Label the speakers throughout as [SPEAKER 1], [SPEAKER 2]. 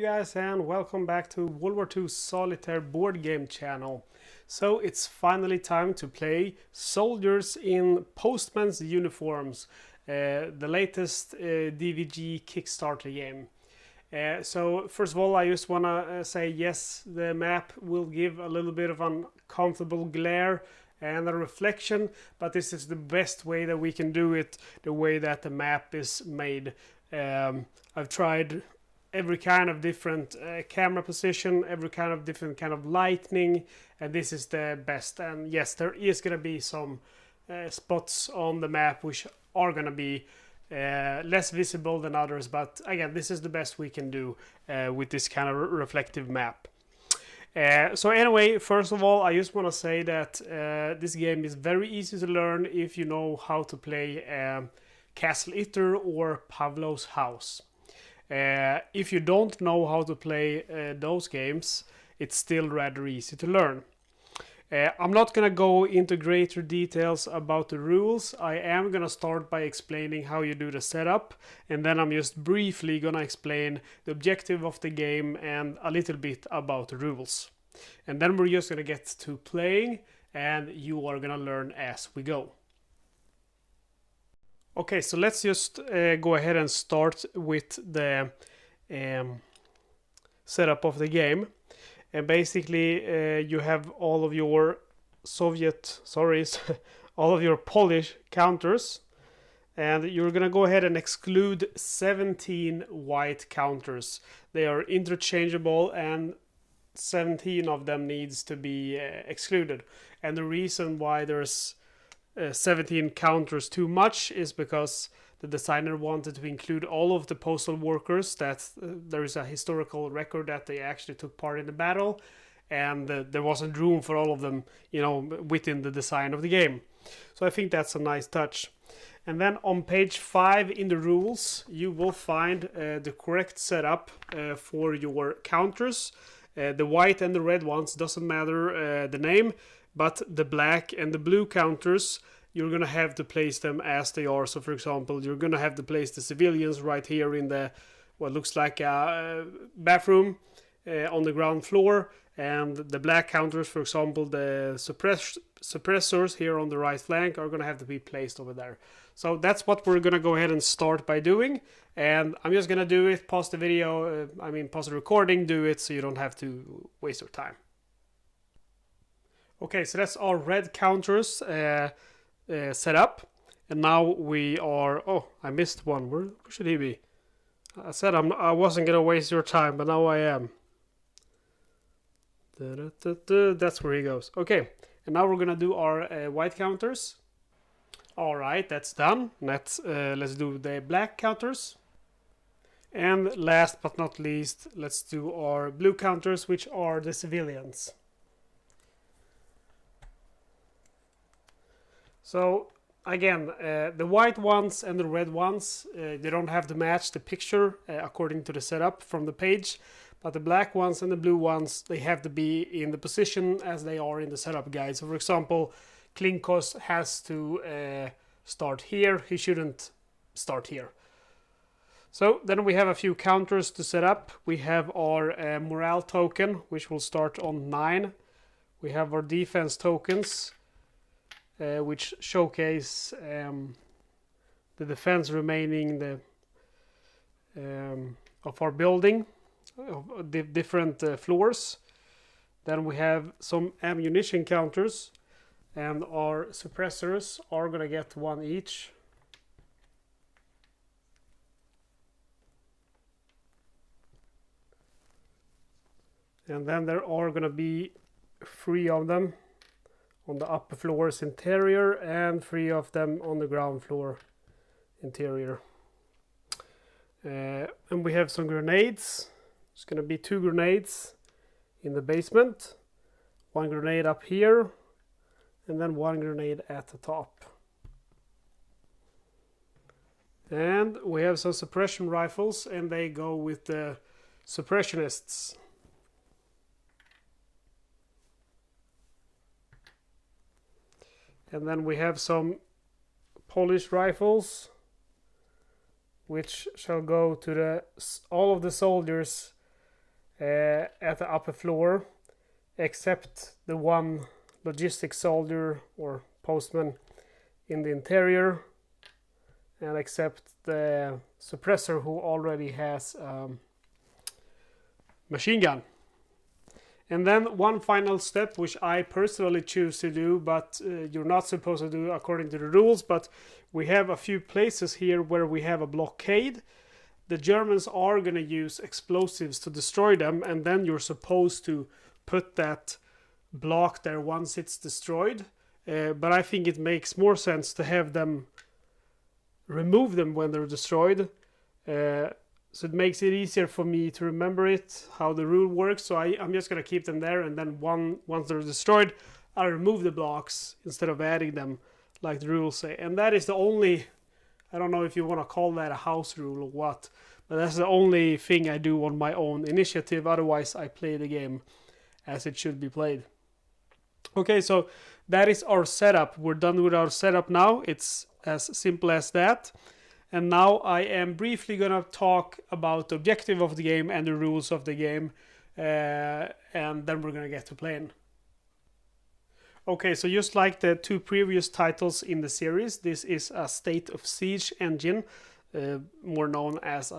[SPEAKER 1] guys, and welcome back to World War II Solitaire board game channel. So it's finally time to play soldiers in Postmen's uniforms, the latest DVG Kickstarter game. So first of all, I just want to say yes, the map will give a little bit of uncomfortable glare and a reflection, but this is the best way that we can do it, the way that the map is made. I've tried every kind of different camera position, every kind of different kind of lighting, and this is the best. And yes, there is going to be some spots on the map which are going to be less visible than others, but again, this is the best we can do with this kind of reflective map. So anyway, first of all, I just want to say that this game is very easy to learn if you know how to play Castle Itter or Pavlov's House. If you don't know how to play those games, it's still rather easy to learn. I'm not going to go into greater details about the rules. I am going to start by explaining how you do the setup, and then I'm just briefly going to explain the objective of the game and a little bit about the rules. And then we're just going to get to playing, and you are going to learn as we go. Okay, so let's just go ahead and start with the setup of the game. And basically, you have all of your all of your Polish counters. And you're going to go ahead and exclude 17 white counters. They are interchangeable and 17 of them needs to be excluded. And the reason why there's 17 counters too much is because the designer wanted to include all of the postal workers, that there is a historical record that they actually took part in the battle, and there wasn't room for all of them, within the design of the game. So I think that's a nice touch. And then on page 5 in the rules, you will find the correct setup for your counters. The white and the red ones, doesn't matter the name, but the black and the blue counters, you're going to have to place them as they are. So for example, you're going to have to place the civilians right here in the what looks like a bathroom on the ground floor, and the black counters, for example, the suppressors here on the right flank, are going to have to be placed over there. So that's what we're going to go ahead and start by doing, and I'm just going to do it, pause the video, pause the recording, do it so you don't have to waste your time. Okay, so that's our red counters set up, and now we are... Oh, I missed one. Where should he be? I said I wasn't gonna waste your time, but now I am. That's where he goes. Okay, and now we're gonna do our white counters. All right, that's done. Let's do the black counters. And last but not least, let's do our blue counters, which are the civilians. So again, the white ones and the red ones, they don't have to match the picture according to the setup from the page, but the black ones and the blue ones, they have to be in the position as they are in the setup guide. So for example, Klinkos has to start here, he shouldn't start here. So then we have a few counters to set up. We have our morale token, which will start on 9. We have our defense tokens, which showcase the defense remaining of our building, of the different floors. Then we have some ammunition counters, and our suppressors are going to get 1 each. And then there are going to be 3 of them on the upper floors interior and 3 of them on the ground floor interior. And we have some grenades. There's going to be 2 grenades in the basement, 1 grenade up here, and then 1 grenade at the top. And we have some suppression rifles, and they go with the suppressionists. And then we have some Polish rifles, which shall go to all of the soldiers at the upper floor, except the one logistic soldier or postman in the interior, and except the suppressor who already has machine gun. And then one final step, which I personally choose to do, but you're not supposed to do according to the rules, but we have a few places here where we have a blockade. The Germans are going to use explosives to destroy them, and then you're supposed to put that block there once it's destroyed. But I think it makes more sense to have them remove them when they're destroyed. So it makes it easier for me to remember it, how the rule works. So I'm just going to keep them there, and then once they're destroyed, I'll remove the blocks instead of adding them like the rules say. And that is the only, I don't know if you want to call that a house rule or what, but that's the only thing I do on my own initiative. Otherwise, I play the game as it should be played. Okay, so that is our setup. We're done with our setup now. It's as simple as that. And now I am briefly going to talk about the objective of the game and the rules of the game. And then we're going to get to playing. Okay, so just like the two previous titles in the series, this is a State of Siege engine, more known as,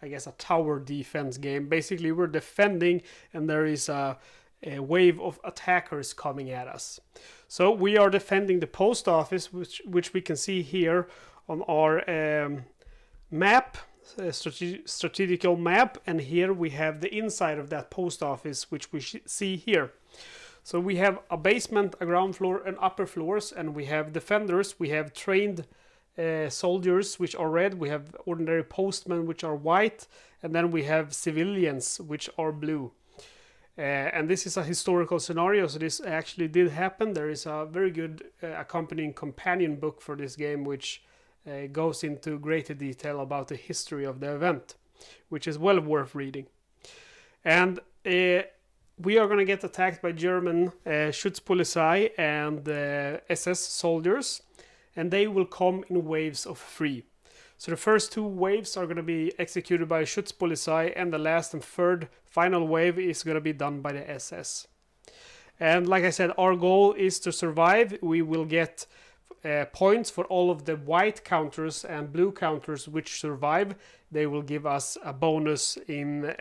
[SPEAKER 1] I guess, a tower defense game. Basically, we're defending and there is a wave of attackers coming at us. So we are defending the post office, which we can see here on our map, strategical map, and here we have the inside of that post office, which we see here. So we have a basement, a ground floor, and upper floors, and we have defenders. We have trained soldiers, which are red. We have ordinary postmen, which are white, and then we have civilians, which are blue. And this is a historical scenario, so this actually did happen. There is a very good accompanying companion book for this game, which goes into greater detail about the history of the event, which is well worth reading. And we are going to get attacked by German Schutzpolizei and SS soldiers, and they will come in waves of 3. So the first 2 waves are going to be executed by Schutzpolizei, and the last and third final wave is going to be done by the SS. And like I said, our goal is to survive. We will get points for all of the white counters and blue counters which survive. They will give us a bonus in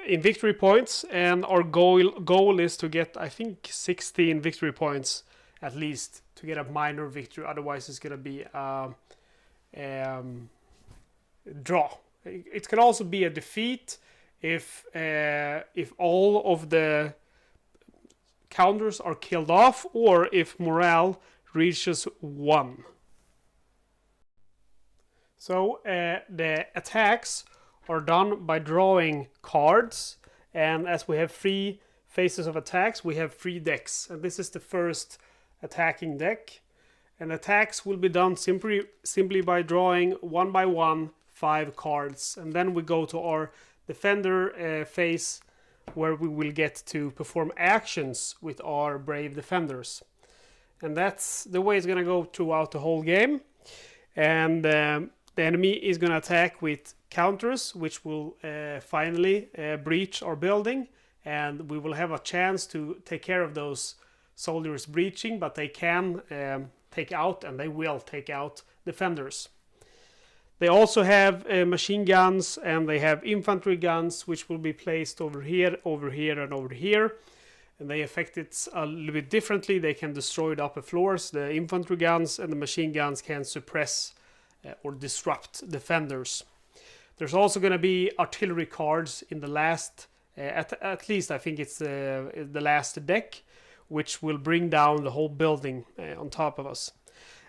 [SPEAKER 1] victory points, and our goal is to get, I think, 16 victory points at least to get a minor victory. Otherwise, it's going to be draw. It can also be a defeat if all of the counters are killed off, or if morale reaches 1. So the attacks are done by drawing cards, and as we have 3 phases of attacks, we have 3 decks, and this is the first attacking deck. And attacks will be done simply by drawing 1 by 1 5 cards, and then we go to our defender phase, where we will get to perform actions with our brave defenders. And that's the way it's going to go throughout the whole game. And the enemy is going to attack with counters, which will finally breach our building, and we will have a chance to take care of those soldiers breaching, but they can take out, and they will take out, defenders. They also have machine guns, and they have infantry guns, which will be placed over here, and over here. And they affect it a little bit differently. They can destroy the upper floors. The infantry guns and the machine guns can suppress or disrupt defenders. There's also going to be artillery cards in the last, at least I think it's the last deck, which will bring down the whole building on top of us.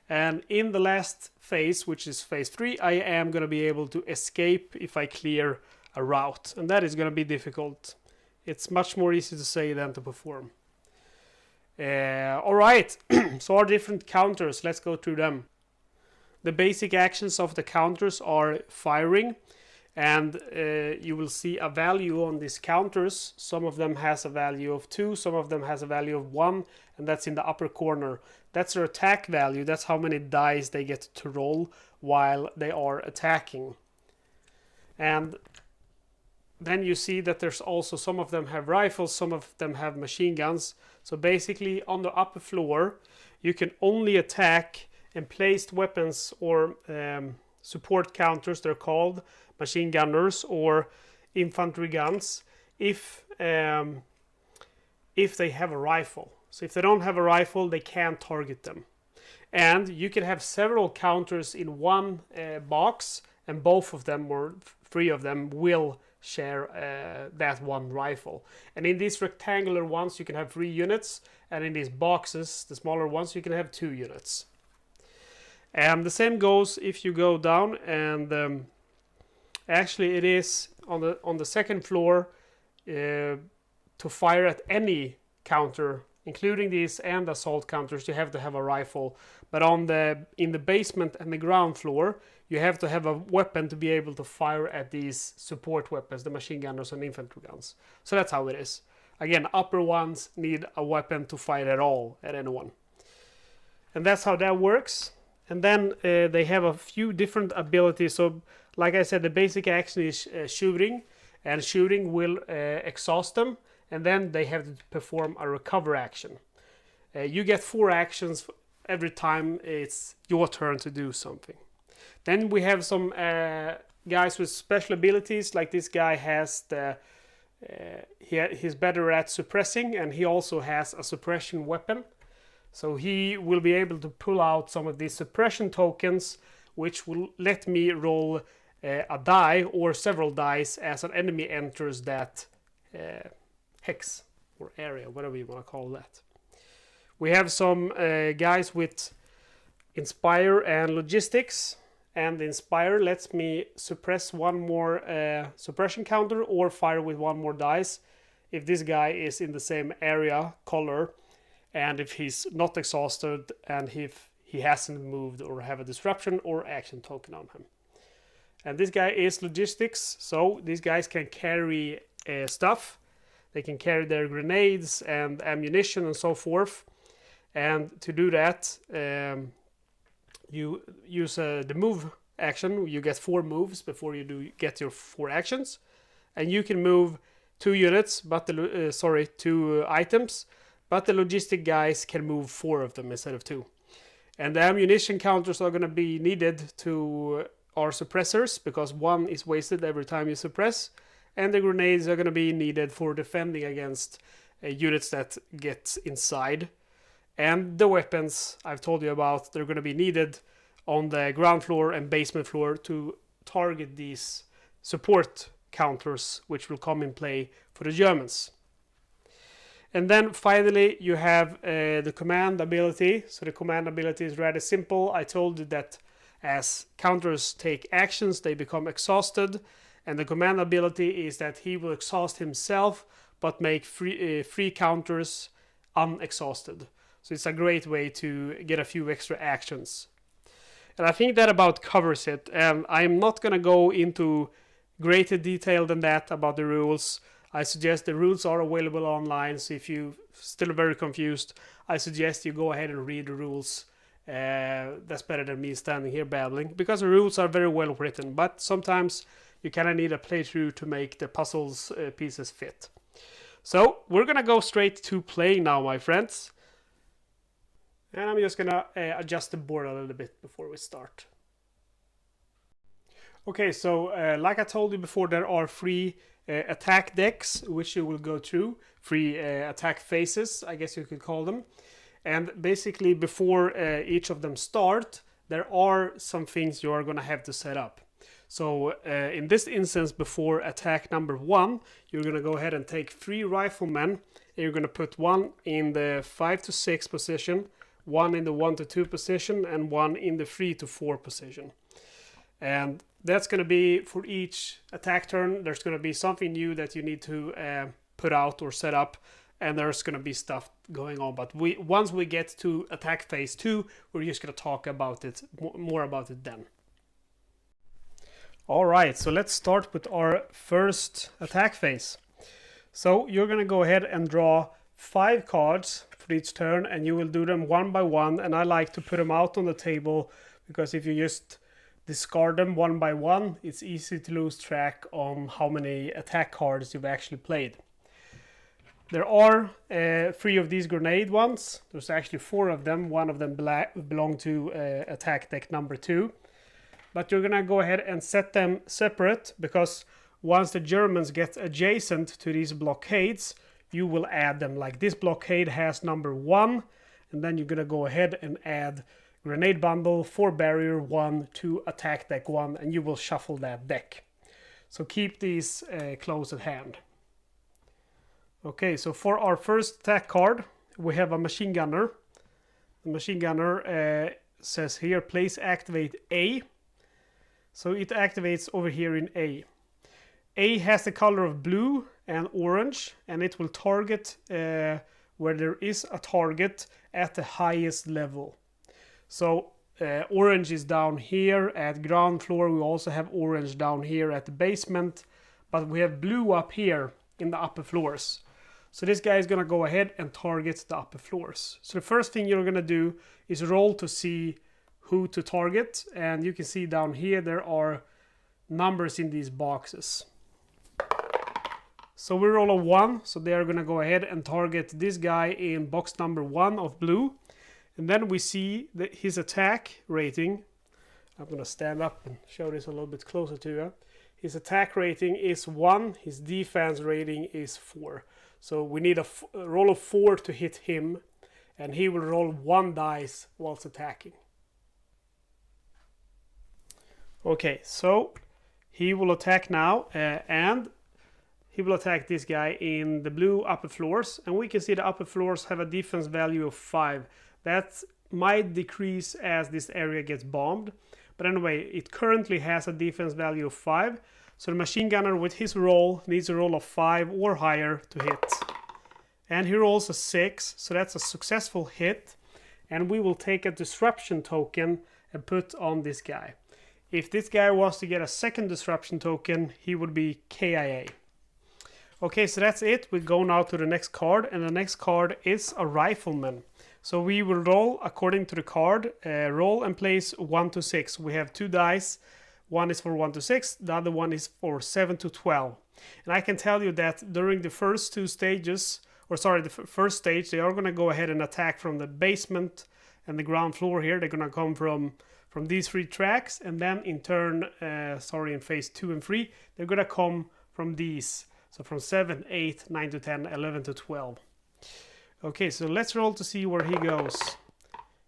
[SPEAKER 1] And in the last phase, which is phase 3, I am going to be able to escape if I clear a route. And that is going to be difficult. It's much more easy to say than to perform. Alright, so our different counters, let's go through them. The basic actions of the counters are firing. And you will see a value on these counters. Some of them has a value of 2, some of them has a value of 1, and that's in the upper corner. That's their attack value. That's how many dice they get to roll while they are attacking. And then you see that there's also some of them have rifles, some of them have machine guns. So basically on the upper floor you can only attack emplaced weapons or support counters, they're called machine gunners or infantry guns, if they have a rifle. So if they don't have a rifle, they can't target them. And you can have several counters in one box, and both of them or three of them will share that one rifle. And in these rectangular ones you can have 3 units, and in these boxes, the smaller ones, you can have 2 units. And the same goes if you go down, and actually it is on the second floor to fire at any counter, including these and assault counters, you have to have a rifle. But in the basement and the ground floor, you have to have a weapon to be able to fire at these support weapons, the machine gunners and infantry guns. So that's how it is. Again, upper ones need a weapon to fight at all at anyone. And that's how that works. And then they have a few different abilities. So like I said, the basic action is shooting, and shooting will exhaust them. And then they have to perform a recover action. You get 4 actions every time it's your turn to do something. Then we have some guys with special abilities, like this guy has he's better at suppressing, and he also has a suppression weapon. So he will be able to pull out some of these suppression tokens, which will let me roll a die or several dice as an enemy enters that hex or area, whatever you want to call that. We have some guys with Inspire and Logistics, and Inspire lets me suppress one more suppression counter or fire with 1 more dice if this guy is in the same area color, and if he's not exhausted, and if he hasn't moved or have a disruption or action token on him. And this guy is Logistics, so these guys can carry stuff. They can carry their grenades and ammunition and so forth. And to do that, you use the move action. You get 4 moves before you get your 4 actions. And you can move 2 units, but 2 items. But the logistic guys can move 4 of them instead of 2. And the ammunition counters are going to be needed to our suppressors, because 1 is wasted every time you suppress. And the grenades are going to be needed for defending against units that get inside. And the weapons I've told you about, they're going to be needed on the ground floor and basement floor to target these support counters, which will come in play for the Germans. And then finally you have the command ability. So the command ability is rather simple. I told you that as counters take actions, they become exhausted. And the command ability is that he will exhaust himself, but make free counters unexhausted. So it's a great way to get a few extra actions. And I think that about covers it. And I'm not going to go into greater detail than that about the rules. I suggest the rules are available online. So if you're still very confused, I suggest you go ahead and read the rules. That's better than me standing here babbling, because the rules are very well written. But sometimes you kind of need a playthrough to make the puzzles pieces fit. So we're going to go straight to playing now, my friends. And I'm just going to adjust the board a little bit before we start. Okay, so like I told you before, there are 3 attack decks, which you will go through. 3 attack phases, I guess you could call them. And basically before each of them start, there are some things you are going to have to set up. So in this instance, before attack number 1, you're going to go ahead and take 3 riflemen. And you're going to put 1 in the 5 to 6 position, 1 in the 1 to 2 position, and 1 in the 3 to 4 position. And that's going to be for each attack turn. There's going to be something new that you need to put out or set up. And there's going to be stuff going on. But once we get to attack phase 2, we're just going to talk about it, more about it then. Alright, so let's start with our first attack phase. So you're going to go ahead and draw 5 cards for each turn, and you will do them one by one. And I like to put them out on the table, because if you just discard them one by one, it's easy to lose track on how many attack cards you've actually played. There are 3 of these grenade ones. There's actually 4 of them. One of them belong to attack deck number 2. But you're gonna go ahead and set them separate, because once the Germans get adjacent to these blockades, you will add them. Like this blockade has number 1, and then you're gonna go ahead and add grenade bundle 4 barrier 1 to attack deck 1, and you will shuffle that deck. So keep these close at hand. Okay, so for our first attack card, we have a machine gunner. The machine gunner says here, please activate A. So it activates over here in A. A has the color of blue and orange, and it will target where there is a target at the highest level. So orange is down here at ground floor. We also have orange down here at the basement, but we have blue up here in the upper floors. So this guy is going to go ahead and target the upper floors. So the first thing you're going to do is roll to see who to target. And you can see down here there are numbers in these boxes. So we roll a 1. So they are going to go ahead and target this guy in box number 1 of blue. And then we see that his attack rating. I'm going to stand up and show this a little bit closer to you. His attack rating is 1. His defense rating is 4. So we need a roll of 4 to hit him, and he will roll 1 dice whilst attacking. Okay, so he will attack now, and he will attack this guy in the blue upper floors, and we can see the upper floors have a defense value of 5. That might decrease as this area gets bombed, but anyway, it currently has a defense value of 5. So the machine gunner with his roll needs a roll of 5 or higher to hit. And he rolls a 6, so that's a successful hit. And we will take a disruption token and put on this guy. If this guy was to get a second disruption token, he would be KIA. Okay, so that's it. We go now to the next card, and the next card is a Rifleman. So we will roll according to the card, roll and place 1 to 6. We have 2 dice. One is for 1 to 6, the other one is for 7 to 12. And I can tell you that during the first 2 stages, the first stage, they are going to go ahead and attack from the basement and the ground floor here. They're going to come from these 3 tracks, and then in turn, in phase 2 and 3, they're going to come from these. So from 7, 8, 9 to 10, 11 to 12. Okay, so let's roll to see where he goes.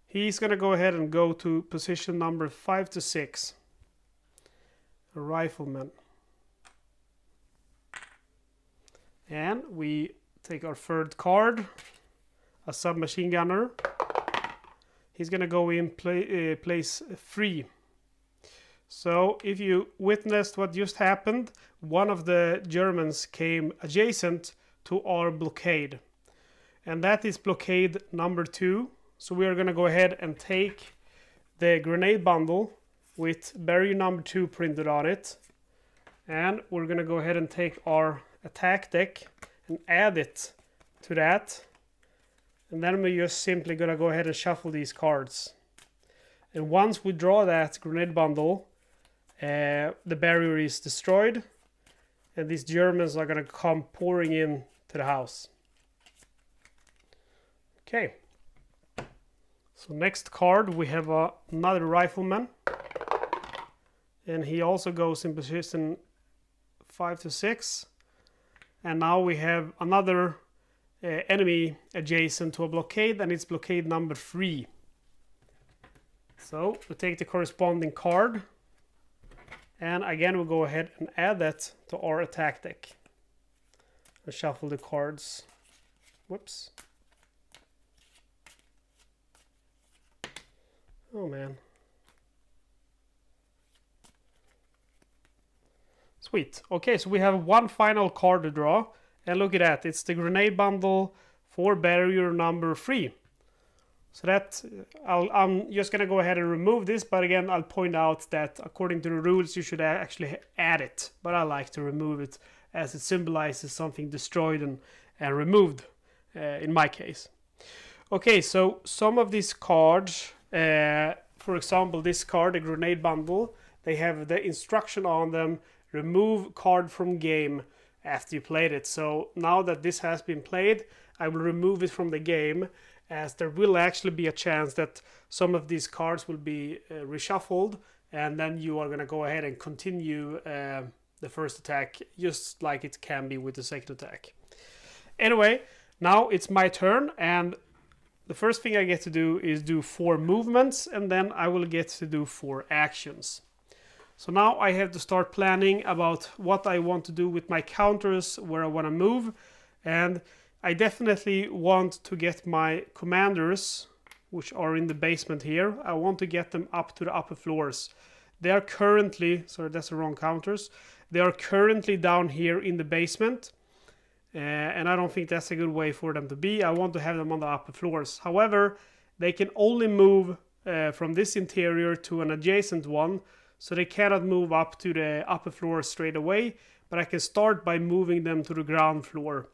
[SPEAKER 1] He's going to go ahead and go to position number 5 to 6. A Rifleman. And we take our 3rd card, a submachine gunner. He's gonna go in place 3. So if you witnessed what just happened, one of the Germans came adjacent to our blockade, and that is blockade number 2. So we are gonna go ahead and take the grenade bundle with barrier number 2 printed on it, and we're gonna go ahead and take our attack deck and add it to that, and then we're just simply gonna go ahead and shuffle these cards. And once we draw that grenade bundle, the barrier is destroyed, and these Germans are gonna come pouring in to the house. Okay, so next card we have another Rifleman. And he also goes in position 5 to 6. And now we have another enemy adjacent to a blockade, and it's blockade number 3. So we take the corresponding card, and again we'll go ahead and add that to our attack deck. And shuffle the cards. Whoops. Oh man. Sweet. Okay, so we have one final card to draw, and look at that. It's the grenade bundle for barrier number 3. So that I'm just gonna go ahead and remove this, but again I'll point out that according to the rules you should actually add it, but I like to remove it as it symbolizes something destroyed and removed in my case. Okay, so some of these cards, for example this card, the grenade bundle, they have the instruction on them, remove card from game after you played it. So now that this has been played, I will remove it from the game, as there will actually be a chance that some of these cards will be reshuffled, and then you are going to go ahead and continue the first attack, just like it can be with the second attack. Anyway, now it's my turn, and the first thing I get to do is do 4 movements, and then I will get to do 4 actions. So now I have to start planning about what I want to do with my counters, where I want to move, and I definitely want to get my commanders, which are in the basement here. I want to get them up to the upper floors. They are currently, sorry, that's the wrong counters. They are currently down here in the basement, and I don't think that's a good way for them to be. I want to have them on the upper floors. However, they can only move from this interior to an adjacent one, so they cannot move up to the upper floor straight away, but I can start by moving them to the ground floor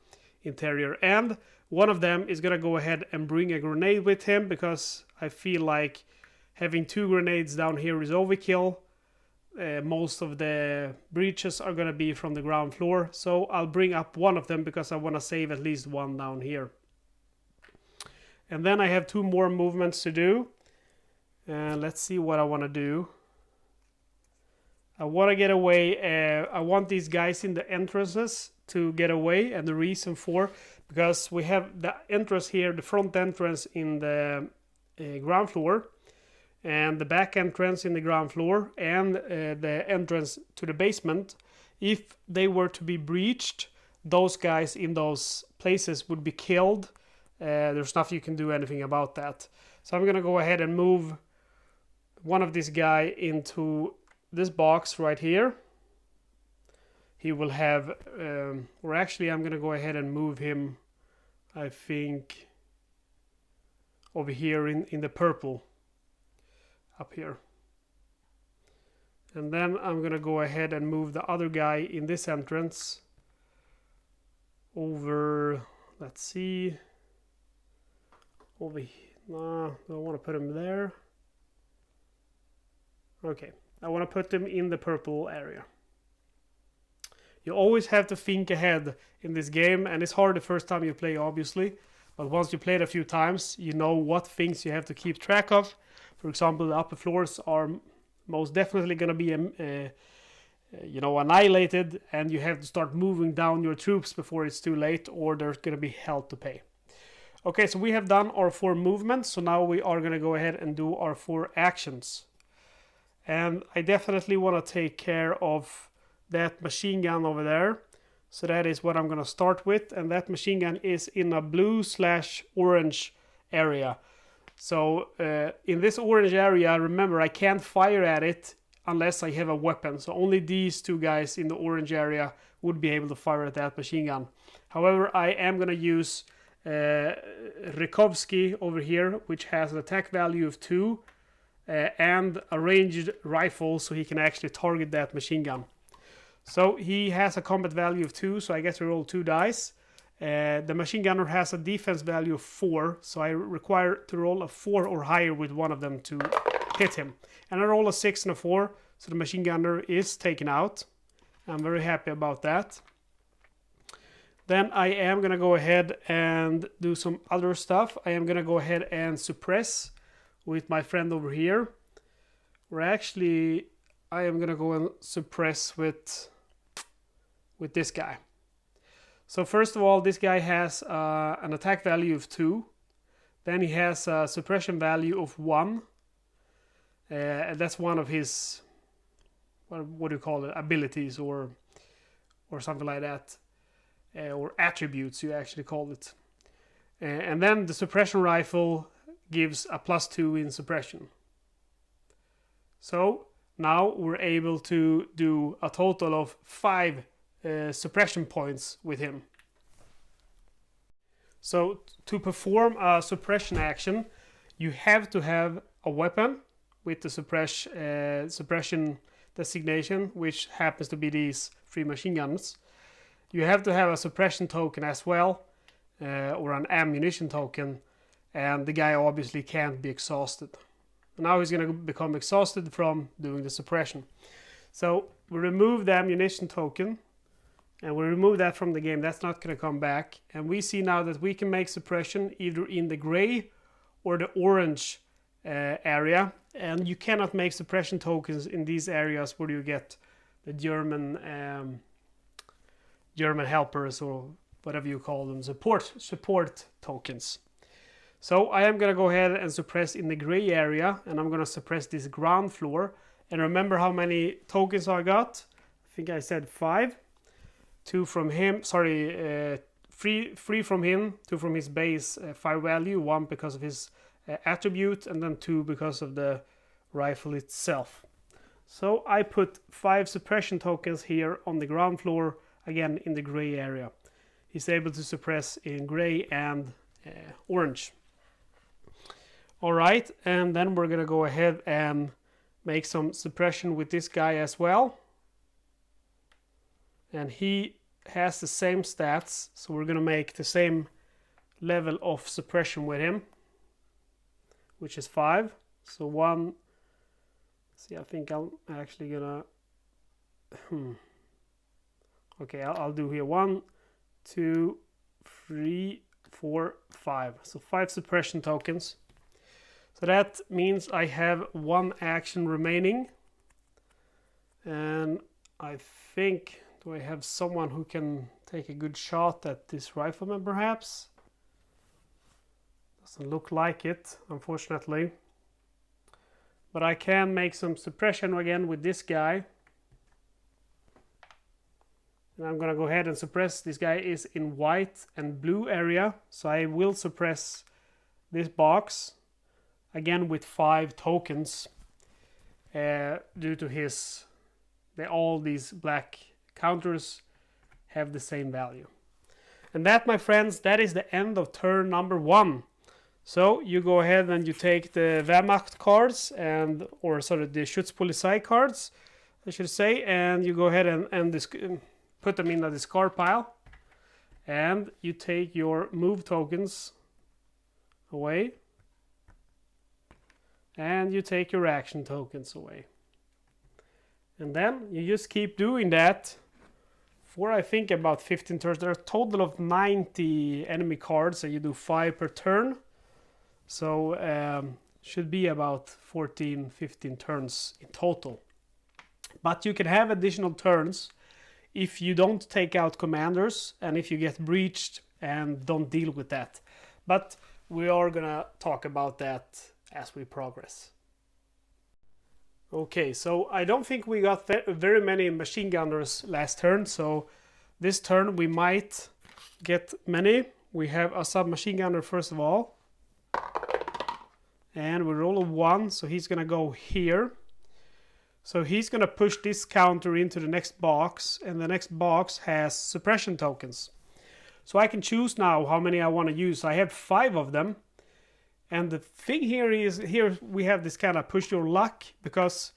[SPEAKER 1] interior. And one of them is going to go ahead and bring a grenade with him, because I feel like having 2 grenades down here is overkill. Most of the breaches are going to be from the ground floor, so I'll bring up one of them because I want to save at least one down here. And then I have 2 more movements to do. Let's see what I want to do. I want to get away. I want these guys in the entrances to get away, and the reason for, because we have the entrance here, the front entrance in the ground floor, and the back entrance in the ground floor, and the entrance to the basement. If they were to be breached, those guys in those places would be killed. There's nothing you can do anything about that. So I'm gonna go ahead and move one of this guy into this box right here. He will have, or actually I'm gonna go ahead and move him, I think, over here in the purple, up here. And then I'm gonna go ahead and move the other guy in this entrance over, let's see, over here. No, I don't want to put him there. Okay, I want to put them in the purple area. You always have to think ahead in this game, and it's hard the first time you play, obviously, but once you play it a few times, you know what things you have to keep track of. For example, the upper floors are most definitely going to be annihilated, and you have to start moving down your troops before it's too late, or there's going to be hell to pay. Okay, so we have done our 4 movements, so now we are going to go ahead and do our 4 actions. And I definitely want to take care of that machine gun over there. So that is what I'm going to start with, and that machine gun is in a blue/orange area. So in this orange area, remember, I can't fire at it unless I have a weapon. So only these 2 guys in the orange area would be able to fire at that machine gun. However, I am going to use Rikovsky over here, which has an attack value of 2 and a ranged rifle, so he can actually target that machine gun. So he has a combat value of 2, so I get to roll 2 dice. The machine gunner has a defense value of 4, so I require to roll a 4 or higher with one of them to hit him. And I roll a 6 and a 4, so the machine gunner is taken out. I'm very happy about that. Then I am going to go ahead and do some other stuff. I am going to go ahead and suppress with my friend over here. Or actually, I am going to go and suppress with this guy. So first of all, this guy has an attack value of 2. Then he has a suppression value of 1. And that's one of his, what do you call it, abilities or something like that. Or attributes, you actually call it. And then the suppression rifle gives a +2 in suppression. So now we're able to do a total of 5 suppression points with him. So to perform a suppression action, you have to have a weapon with the suppression designation, which happens to be these 3 machine guns. You have to have a suppression token as well, or an ammunition token, and the guy obviously can't be exhausted. Now he's going to become exhausted from doing the suppression. So we remove the ammunition token, and we remove that from the game. That's not going to come back. And we see now that we can make suppression either in the gray or the orange area. And you cannot make suppression tokens in these areas where you get the German helpers, or whatever you call them, support tokens. So I am going to go ahead and suppress in the gray area, and I'm going to suppress this ground floor. And remember how many tokens I got? I think I said 5. 2 from him, sorry, 3 from him, 2 from his base 5 value, 1 because of his attribute, and then 2 because of the rifle itself. So I put 5 suppression tokens here on the ground floor, again in the gray area. He's able to suppress in gray and orange. Alright, and then we're gonna go ahead and make some suppression with this guy as well. And he has the same stats, so we're gonna make the same level of suppression with him, which is 5. So 1, see, I think I'm actually gonna okay, I'll do here 1, 2, 3, 4, 5. So 5 suppression tokens. So that means I have 1 action remaining. And I think, do I have someone who can take a good shot at this rifleman perhaps? Doesn't look like it, unfortunately. But I can make some suppression again with this guy. And I'm gonna go ahead and suppress. This guy is in white and blue area, so I will suppress this box again with 5 tokens due to his all these black counters have the same value. And that, my friends, that is the end of turn number 1. So you go ahead and you take the Wehrmacht cards, and or sorry, the Schutzpolizei cards, I should say, and you go ahead and put them in the discard pile, and you take your move tokens away, and you take your action tokens away. And then you just keep doing that for, I think, about 15 turns. There are a total of 90 enemy cards, and you do 5 per turn. So should be about 14-15 turns in total. But you can have additional turns if you don't take out commanders and if you get breached and don't deal with that. But we are gonna talk about that as we progress. Okay, so I don't think we got very many machine gunners last turn, so this turn we might get many. We have a submachine gunner first of all, and we roll a 1, so he's gonna go here. So he's gonna push this counter into the next box, and the next box has suppression tokens. So I can choose now how many I want to use. I have 5 of them. And the thing here is, here we have this kind of push your luck, because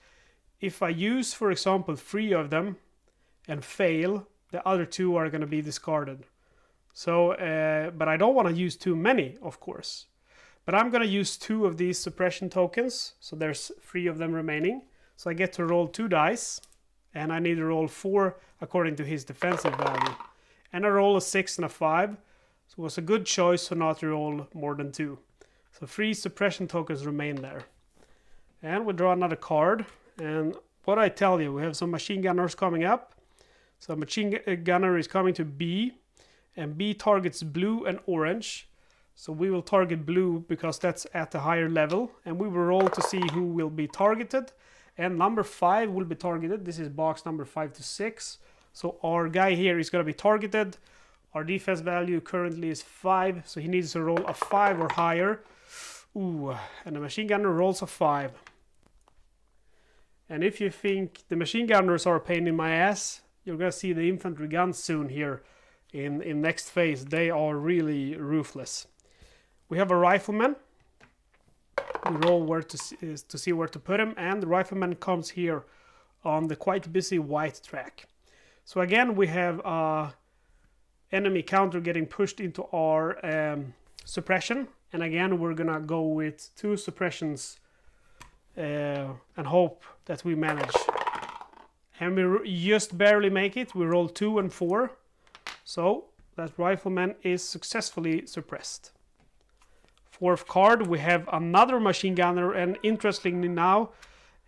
[SPEAKER 1] if I use, for example, 3 of them and fail, the other 2 are going to be discarded. So, but I don't want to use too many, of course. But I'm going to use 2 of these suppression tokens, so there's 3 of them remaining. So I get to roll 2 dice, and I need to roll 4 according to his defensive value. And I roll a 6 and a 5, so it was a good choice to not roll more than 2. So 3 suppression tokens remain there. And we draw another card. And what I tell you, we have some machine gunners coming up. So machine gunner is coming to B. And B targets blue and orange. So we will target blue because that's at the higher level. And we will roll to see who will be targeted. And number 5 will be targeted. This is box number 5 to 6. So our guy here is going to be targeted. Our defense value currently is 5. So he needs to roll a 5 or higher. Ooh, and the machine gunner rolls a 5. And if you think the machine gunners are a pain in my ass, you're gonna see the infantry guns soon here in next phase. They are really ruthless. We have a rifleman. We roll where to see where to put him, and the rifleman comes here on the quite busy white track. So again, we have enemy counter getting pushed into our suppression. And again, we're gonna go with 2 suppressions and hope that we manage. And we just barely make it. We roll 2 and 4. So that Rifleman is successfully suppressed. Fourth card, we have another machine gunner, and interestingly now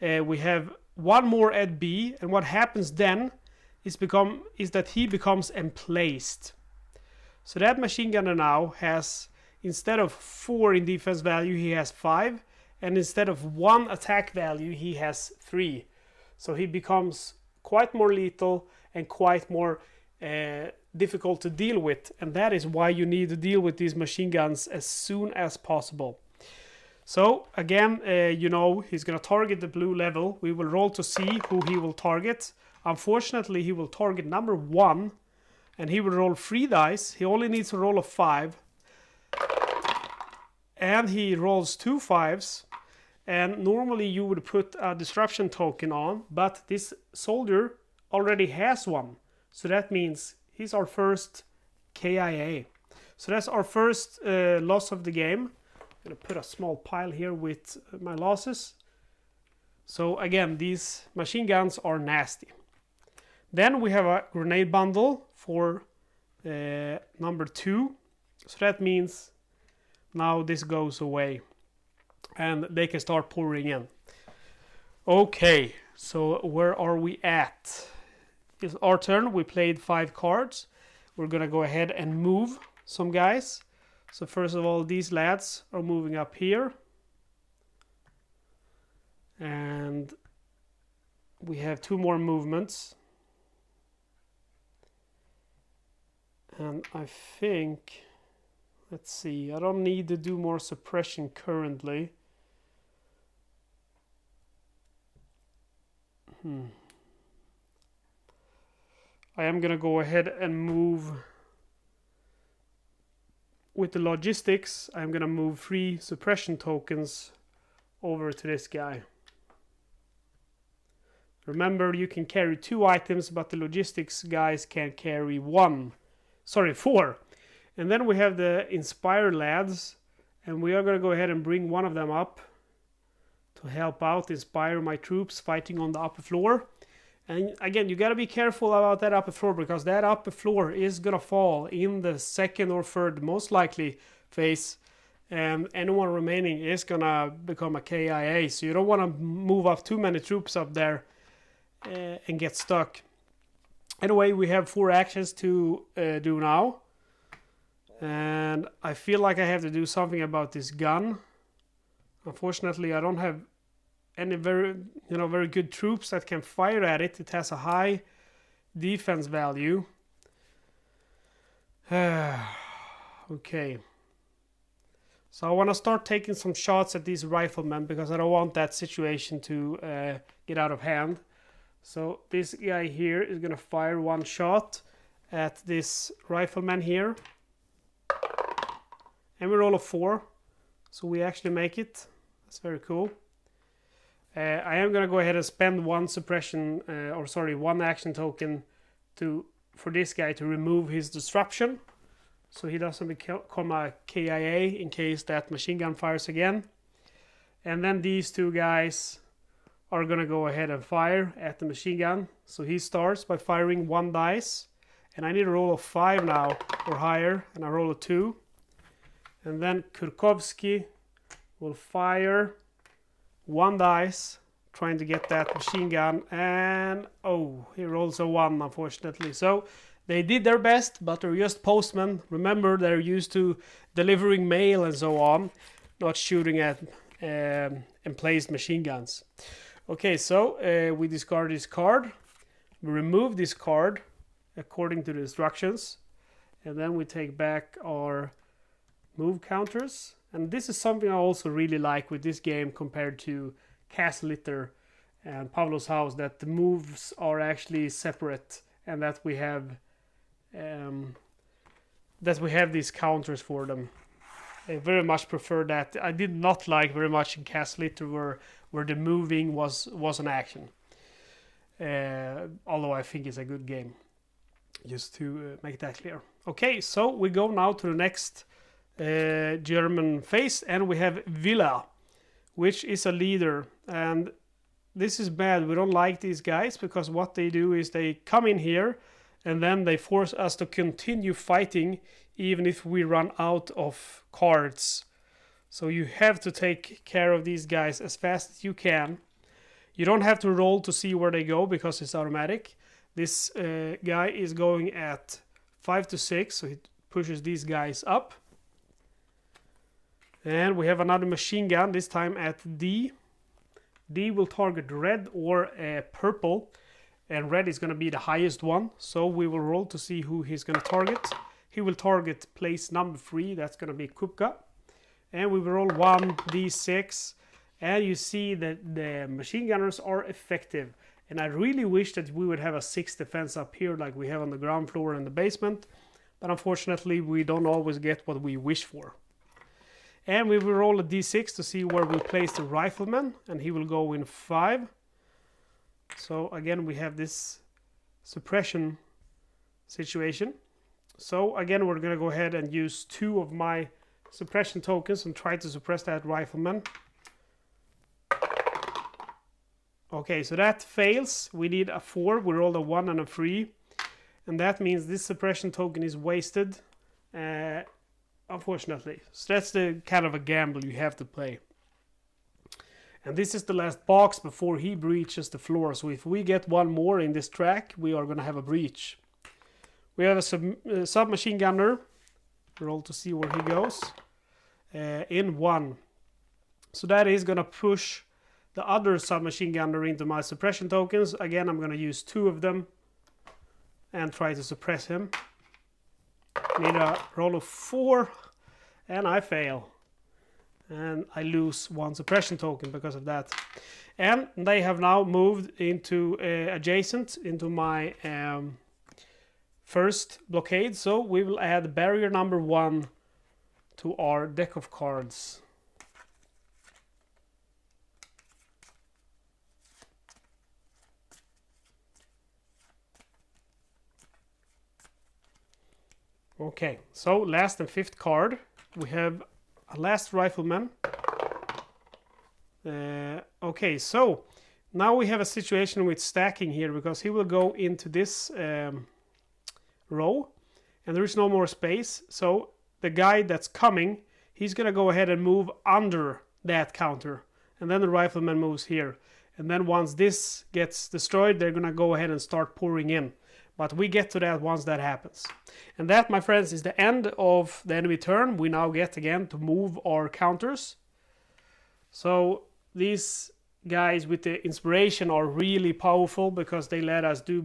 [SPEAKER 1] we have one more at B, and what happens then is that he becomes emplaced. So that machine gunner now has, instead of 4 in defense value, he has 5, and instead of 1 attack value, he has 3. So he becomes quite more lethal and quite more difficult to deal with, and that is why you need to deal with these machine guns as soon as possible. So again, you know, he's gonna target the blue level. We will roll to see who he will target. Unfortunately, he will target number 1, and he will roll 3 dice. He only needs to roll a 5, and he rolls 2 5s. And normally you would put a disruption token on, but this soldier already has one, so that means he's our first KIA. So that's our first loss of the game. I'm gonna put a small pile here with my losses. So again, these machine guns are nasty. Then we have a grenade bundle for number 2. So that means now this goes away and they can start pouring in. Okay, so where are we at? It's our turn. We played 5 cards. We're gonna go ahead and move some guys. So first of all, these lads are moving up here, and we have 2 more movements, and I think, let's see, I don't need to do more suppression currently. I am gonna go ahead and move with the logistics. I'm gonna move 3 suppression tokens over to this guy. Remember, you can carry 2 items, but the logistics guys can carry 4. And then we have the Inspire lads, and we are gonna go ahead and bring one of them up to help out, inspire my troops fighting on the upper floor. And again, you gotta be careful about that upper floor, because that upper floor is gonna fall in the 2nd or 3rd, most likely, phase. And anyone remaining is gonna become a KIA. So you don't wanna move up too many troops up there and get stuck. Anyway, we have 4 actions to do now. And I feel like I have to do something about this gun. Unfortunately, I don't have any very good troops that can fire at it. It has a high defense value. Okay. So I want to start taking some shots at these riflemen, because I don't want that situation to get out of hand. So this guy here is going to fire 1 shot at this rifleman here. And we roll a 4. So we actually make it. That's very cool. I am going to go ahead and spend 1 1 action token for this guy to remove his disruption, so he doesn't become a KIA in case that machine gun fires again. And then these 2 guys are going to go ahead and fire at the machine gun. So he starts by firing 1 dice, and I need a roll of 5 now or higher, and I roll a 2. And then Kurkovsky will fire 1 dice, trying to get that machine gun, and he rolls a 1, unfortunately. So they did their best, but they're just postmen. Remember, they're used to delivering mail and so on, not shooting at emplaced machine guns. Okay, so we discard this card. We remove this card according to the instructions, and then we take back our move counters. And this is something I also really like with this game compared to Solitaire and Pavlov's House, that the moves are actually separate, and that we have these counters for them. I very much prefer that. I did not like very much in Solitaire where the moving was an action. Although I think it's a good game, just to make that clear. Okay, so we go now to the next German phase, and we have Villa, which is a leader, and this is bad. We don't like these guys because what they do is they come in here and then they force us to continue fighting even if we run out of cards. So you have to take care of these guys as fast as you can. You don't have to roll to see where they go because it's automatic. This guy is going at 5 to 6, so he pushes these guys up. And we have another machine gun, this time at D. D will target red or purple, and red is going to be the highest one. So we will roll to see who he's going to target. He will target place number 3, that's going to be Kupka. And we will roll 1d6, and you see that the machine gunners are effective. And I really wish that we would have a 6 defense up here like we have on the ground floor and the basement. But unfortunately, we don't always get what we wish for. And we will roll a d6 to see where we place the Rifleman, and he will go in 5. So again, we have this suppression situation. So again, we're going to go ahead and use 2 of my suppression tokens and try to suppress that Rifleman. Okay, so that fails. We need a 4. We rolled a 1 and a 3. And that means this suppression token is wasted. Unfortunately. So that's the kind of a gamble you have to play. And this is the last box before he breaches the floor. So if we get one more in this track, we are going to have a breach. We have a submachine gunner. Roll to see where he goes. In 1. So that is going to push the other submachine gunner into my suppression tokens. Again, I'm going to use 2 of them and try to suppress him. Need a roll of 4, and I fail. And I lose 1 suppression token because of that. And they have now moved into adjacent into my first blockade. So we will add barrier number 1 to our deck of cards. Okay, so last and 5th card, we have a last Rifleman. Okay, so now we have a situation with stacking here because he will go into this row and there is no more space. So the guy that's coming, he's going to go ahead and move under that counter. And then the Rifleman moves here. And then once this gets destroyed, they're going to go ahead and start pouring in. But we get to that once that happens. And that, my friends, is the end of the enemy turn. We now get again to move our counters. So these guys with the inspiration are really powerful because they let us do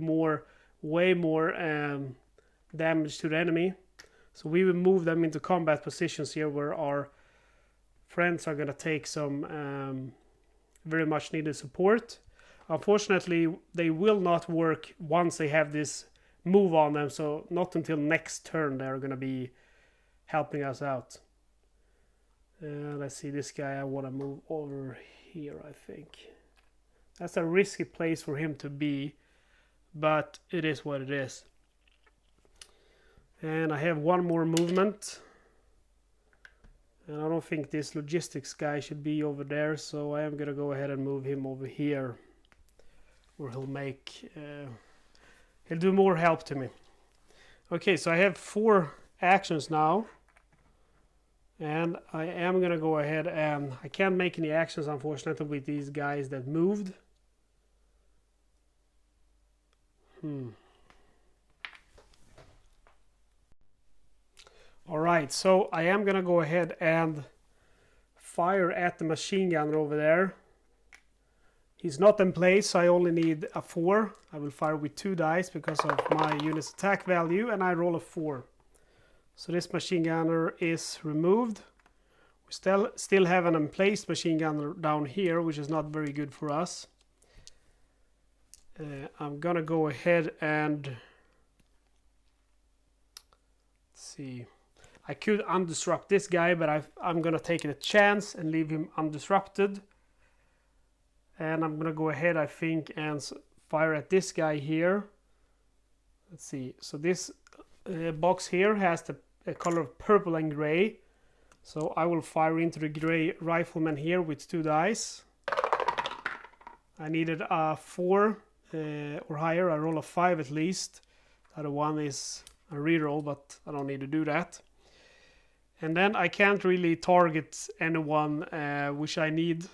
[SPEAKER 1] way more damage to the enemy. So we will move them into combat positions here where our friends are going to take some very much needed support. Unfortunately, they will not work once they have this move on them, so not until next turn they're going to be helping us out. Let's see, this guy I want to move over here, I think. That's a risky place for him to be, but it is what it is. And I have one more movement. And I don't think this logistics guy should be over there, so I am going to go ahead and move him over here. Where he'll do more help to me. Okay, so I have 4 actions now. And I am going to go ahead and I can't make any actions, unfortunately, with these guys that moved. Alright, so I am going to go ahead and fire at the machine gunner over there. He's not in place, so I only need a 4. I will fire with 2 dice because of my unit's attack value, and I roll a 4. So this machine gunner is removed. We still have an emplaced machine gunner down here, which is not very good for us. I'm gonna go ahead and... Let's see. I could undisrupt this guy, but I'm gonna take a chance and leave him undisrupted. And I'm gonna go ahead, I think, and fire at this guy here. Let's see. So this box here has the color of purple and gray. So I will fire into the gray Rifleman here with 2 dice. I needed a 4 or higher. I roll a 5 at least. The other one is a reroll, but I don't need to do that. And then I can't really target anyone, which I need.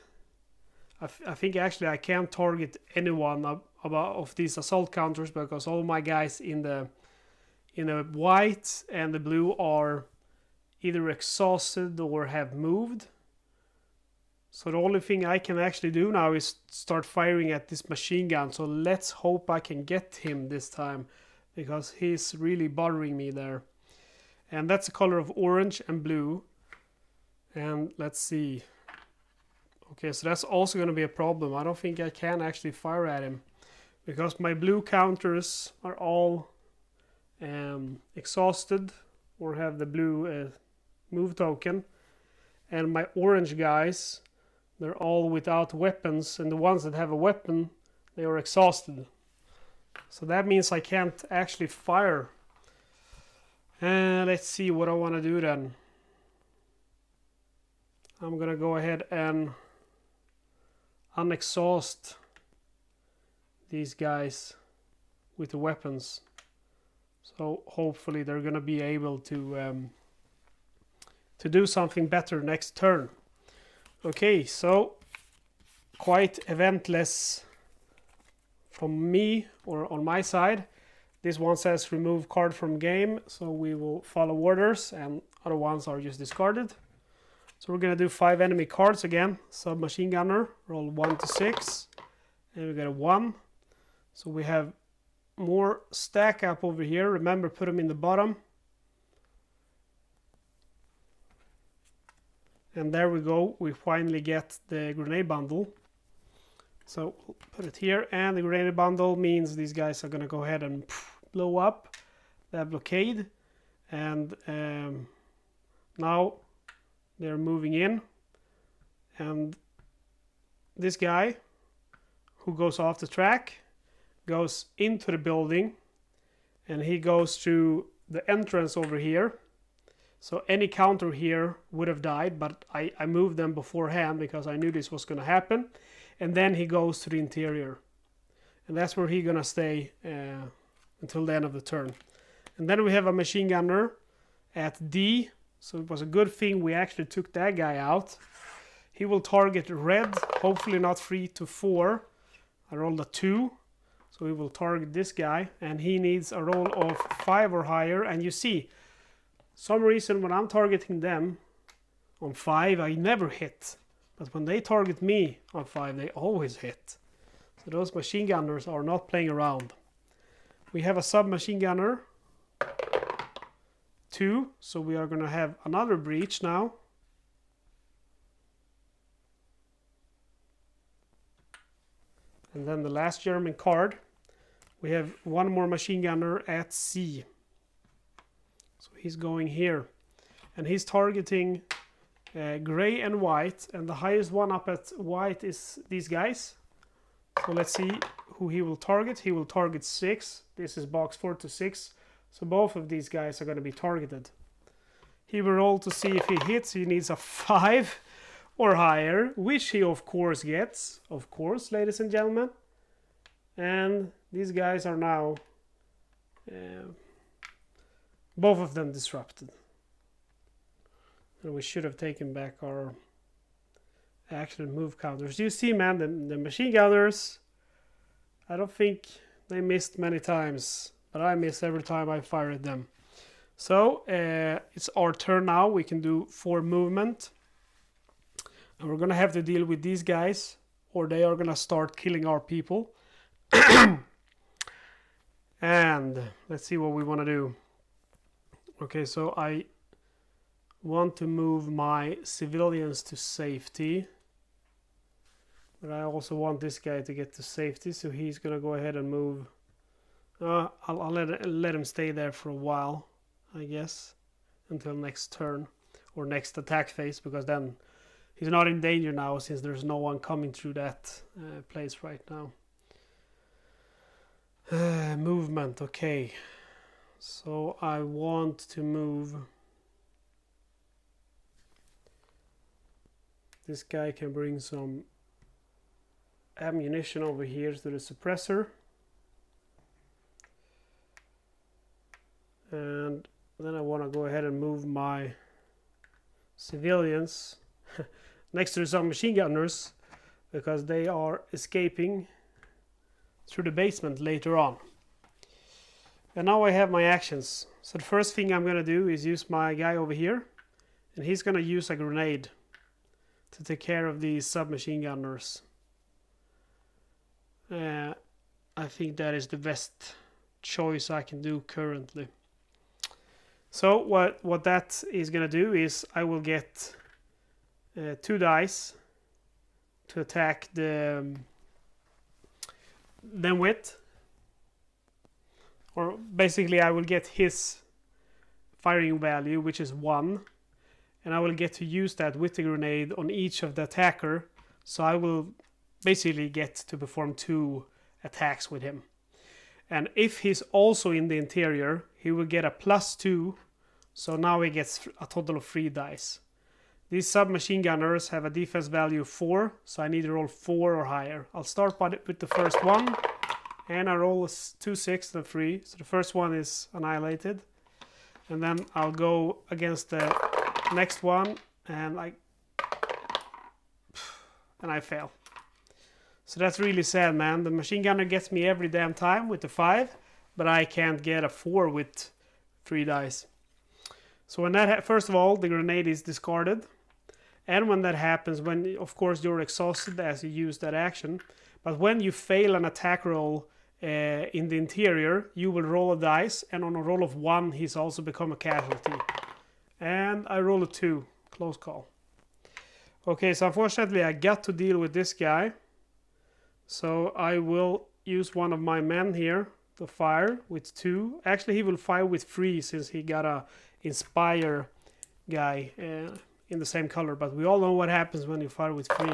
[SPEAKER 1] I think actually I can't target anyone of these assault counters because all my guys in the white and the blue are either exhausted or have moved. So the only thing I can actually do now is start firing at this machine gun. So let's hope I can get him this time, because he's really bothering me there. And that's the color of orange and blue. And let's see. Okay, so that's also going to be a problem. I don't think I can actually fire at him, because my blue counters are all exhausted or have the blue move token. And my orange guys, they're all without weapons, and the ones that have a weapon, they are exhausted. So that means I can't actually fire. And let's see what I want to do then. I'm gonna go ahead and unexhaust these guys with the weapons. So hopefully they're gonna be able to do something better next turn. Okay, so quite eventless from me, or on my side. This one says remove card from game, so we will follow orders, and other ones are just discarded. So we're gonna do 5 enemy cards again. Submachine gunner, roll 1 to 6, and we got a 1. So we have more stack up over here. Remember, put them in the bottom. And there we go, we finally get the grenade bundle. So we'll put it here, and the grenade bundle means these guys are gonna go ahead and blow up that blockade. And now they're moving in. And this guy, who goes off the track, goes into the building, and he goes through the entrance over here. So any counter here would have died, but I moved them beforehand because I knew this was going to happen. And then he goes to the interior. And that's where he's going to stay until the end of the turn. And then we have a machine gunner at D. So it was a good thing we actually took that guy out. He will target red, hopefully not 3 to 4. I rolled a 2. So he will target this guy. And he needs a roll of 5 or higher. And you see, some reason when I'm targeting them on 5, I never hit. But when they target me on 5, they always hit. So those machine gunners are not playing around. We have a submachine gunner, 2. So we are going to have another breach now. And then the last German card. We have one more machine gunner at C. So he's going here, and he's targeting gray and white, and the highest one up at white is these guys. So let's see who he will target. He will target 6. This is box 4 to 6. So both of these guys are going to be targeted. He will roll to see if he hits. He needs a 5 or higher, which he of course gets. Of course, ladies and gentlemen. And these guys are now both of them disrupted. And we should have taken back our action move counters. You see, man, the machine gunners, I don't think they missed many times, but I miss every time I fire at them. So it's our turn now. We can do 4 movement, and we're gonna have to deal with these guys, or they are gonna start killing our people. And let's see what we want to do. Okay, so I want to move my civilians to safety, but I also want this guy to get to safety, so he's gonna go ahead and move. I'll let him stay there for a while, I guess, until next turn or next attack phase, because then he's not in danger now, since there's no one coming through that place right now. Movement, okay. So I want to move. This guy can bring some ammunition over here to the suppressor. And then I want to go ahead and move my civilians next to some machine gunners because they are escaping through the basement later on. And now I have my actions. So the first thing I'm going to do is use my guy over here, and he's going to use a grenade to take care of these submachine gunners. I think that is the best choice I can do currently. So what that is going to do is I will get 2 dice to attack them with. Or basically I will get his firing value, which is 1. And I will get to use that with the grenade on each of the attacker. So I will basically get to perform 2 attacks with him. And if he's also in the interior, he will get a +2. So now he gets a total of 3 dice. These submachine gunners have a defense value of 4, so I need to roll 4 or higher. I'll start with the first one, and I roll 2 6 and a 3. So the first one is annihilated. And then I'll go against the next one, and I fail. So that's really sad, man. The machine gunner gets me every damn time with the 5, but I can't get a 4 with 3 dice. So when that first of all, the grenade is discarded. And when that happens, when of course you're exhausted as you use that action, but when you fail an attack roll in the interior, you will roll a dice, and on a roll of 1, he's also become a casualty. And I roll a 2. Close call. Okay, so unfortunately I got to deal with this guy. So I will use one of my men here to fire with 2. Actually, he will fire with 3 since he got a Inspire guy in the same color. But we all know what happens when you fire with 3.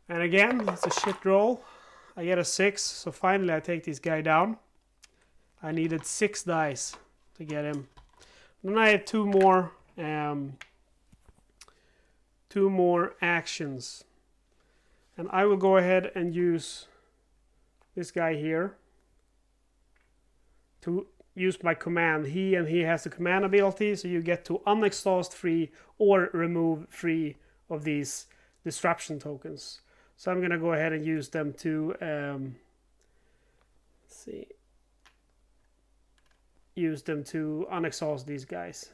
[SPEAKER 1] And again, it's a shit roll. I get a 6, so finally I take this guy down. I needed 6 dice to get him. Then I had 2 more actions. And I will go ahead and use this guy here to use my command. He has the command ability, so you get to unexhaust 3 or remove 3 of these disruption tokens. So I'm going to go ahead and use them to use them to unexhaust these guys.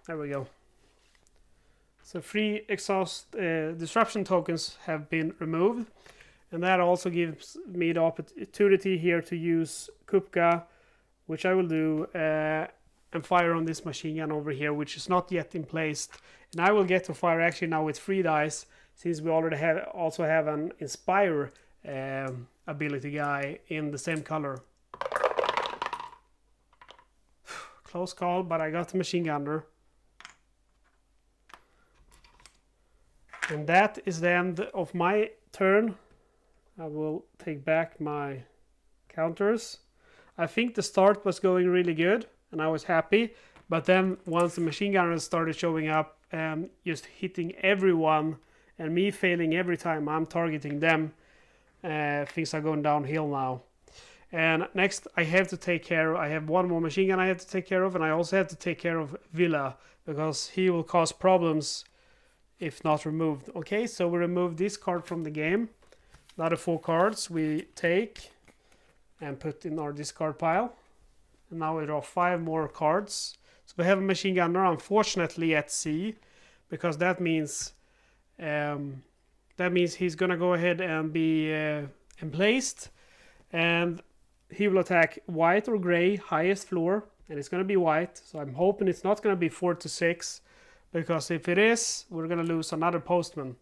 [SPEAKER 1] There we go. So 3 exhaust disruption tokens have been removed, and that also gives me the opportunity here to use Kupka, which I will do, and fire on this machine gun over here, which is not yet in place. And I will get to fire actually now with 3 dice, since we already also have an Inspire ability guy in the same color. Close call, but I got the machine gunner. And that is the end of my turn. I will take back my counters. I think the start was going really good, and I was happy. But then once the machine gunners started showing up and just hitting everyone, and me failing every time I'm targeting them, things are going downhill now. And next I have one more machine gun I have to take care of, and I also have to take care of Villa, because he will cause problems if not removed. Okay, so we remove this card from the game. The other 4 cards we take and put in our discard pile. And now we draw 5 more cards. So we have a machine gunner, unfortunately at C, because that means he's gonna go ahead and be emplaced, and he will attack white or gray, highest floor, and it's gonna be white. So I'm hoping it's not gonna be 4 to 6. Because if it is, we're going to lose another postman.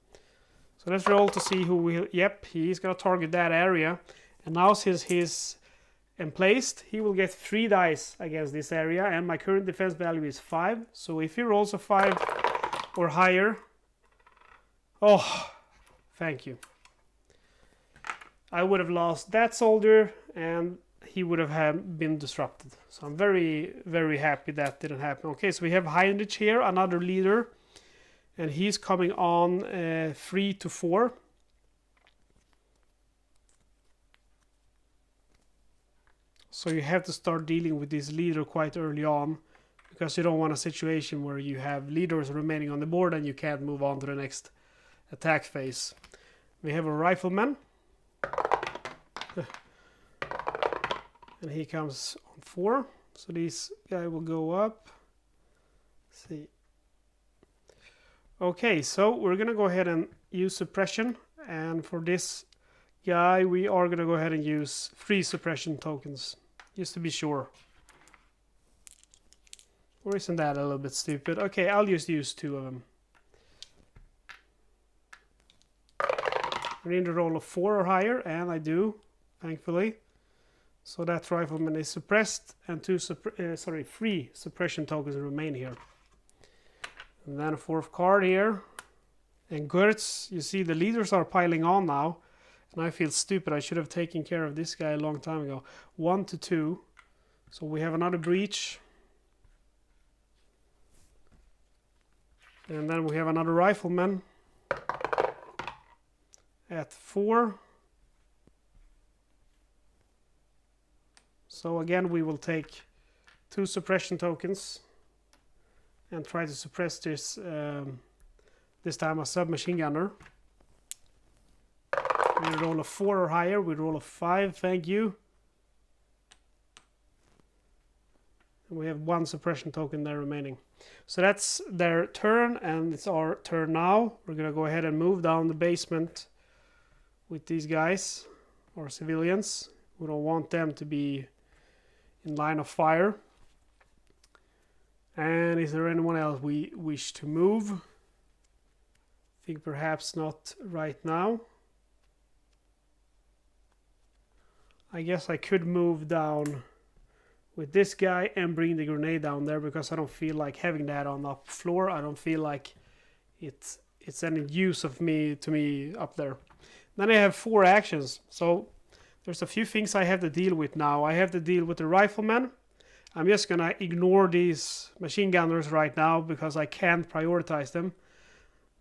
[SPEAKER 1] So let's roll to see who will... Yep, he's going to target that area. And now since he's emplaced, he will get 3 dice against this area. And my current defense value is 5. So if he rolls a 5 or higher... Oh, thank you. I would have lost that soldier, and he would have been disrupted. So I'm very, very happy that didn't happen. Okay, so we have Heinrich here, another leader. and he's coming on 3 to 4. So you have to start dealing with this leader quite early on, because you don't want a situation where you have leaders remaining on the board and you can't move on to the next attack phase. We have a Rifleman. And he comes on 4. So this guy will go up. Let's see. Okay, so we're going to go ahead and use suppression. And for this guy, we are going to go ahead and use 3 suppression tokens, just to be sure. Or isn't that a little bit stupid? Okay, I'll just use 2 of them. I need a roll of 4 or higher, and I do, thankfully. So that Rifleman is suppressed, and 3 suppression tokens remain here. And then a 4th card here. And Gertz, you see the leaders are piling on now. And I feel stupid. I should have taken care of this guy a long time ago. 1 to 2. So we have another breach. And then we have another Rifleman at 4. So again, we will take 2 suppression tokens and try to suppress this, this time a submachine gunner. We roll a 4 or higher, we roll a 5, thank you. And we have 1 suppression token there remaining. So that's their turn, and it's our turn now. We're gonna go ahead and move down the basement with these guys, or civilians. We don't want them to be in line of fire. And is there anyone else we wish to move? I think perhaps not right now. I guess I could move down with this guy and bring the grenade down there, because I don't feel like having that on the floor. I don't feel like it's any use of me up there. Then I have 4 actions. So there's a few things I have to deal with now. I have to deal with the Rifleman. I'm just gonna ignore these machine gunners right now because I can't prioritize them.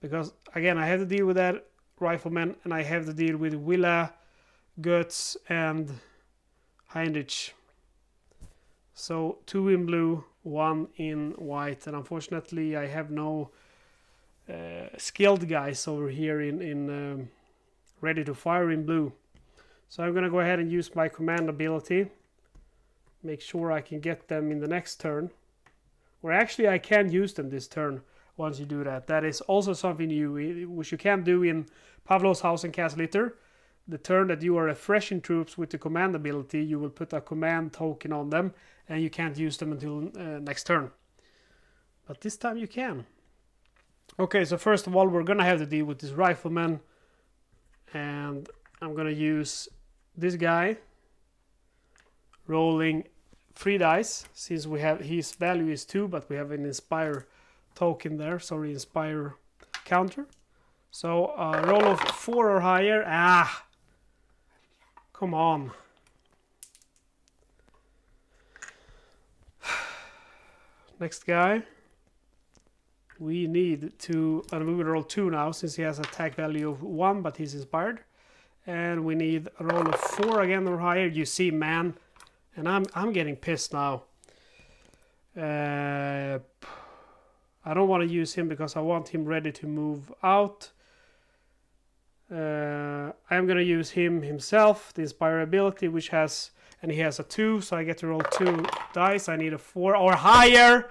[SPEAKER 1] Because again, I have to deal with that Rifleman, and I have to deal with Willa, Guts, and Heinrich. So 2 in blue, 1 in white, and unfortunately I have no skilled guys over here in ready to fire in blue. So I'm gonna go ahead and use my command ability. Make sure I can get them in the next turn. Or actually I can use them this turn once you do that. That is also something new, which you can't do in Pavlov's House and Castle Litter. The turn that you are refreshing troops with the command ability, you will put a command token on them, and you can't use them until next turn. But this time you can. Okay, so first of all, we're gonna have to deal with this Rifleman, and I'm gonna use this guy, rolling 3 dice, since we have his value is 2, but we have an inspire token there, sorry, inspire counter. So roll of 4 or higher. Come on. Next guy. We need to, and we will roll 2 now, since he has attack value of 1, but he's inspired. And we need a roll of 4 again or higher. You see, man, and I'm getting pissed now. I don't want to use him because I want him ready to move out. I'm gonna use him himself, the inspire ability, which has, and he has a 2, so I get to roll 2 dice. I need a 4 or higher.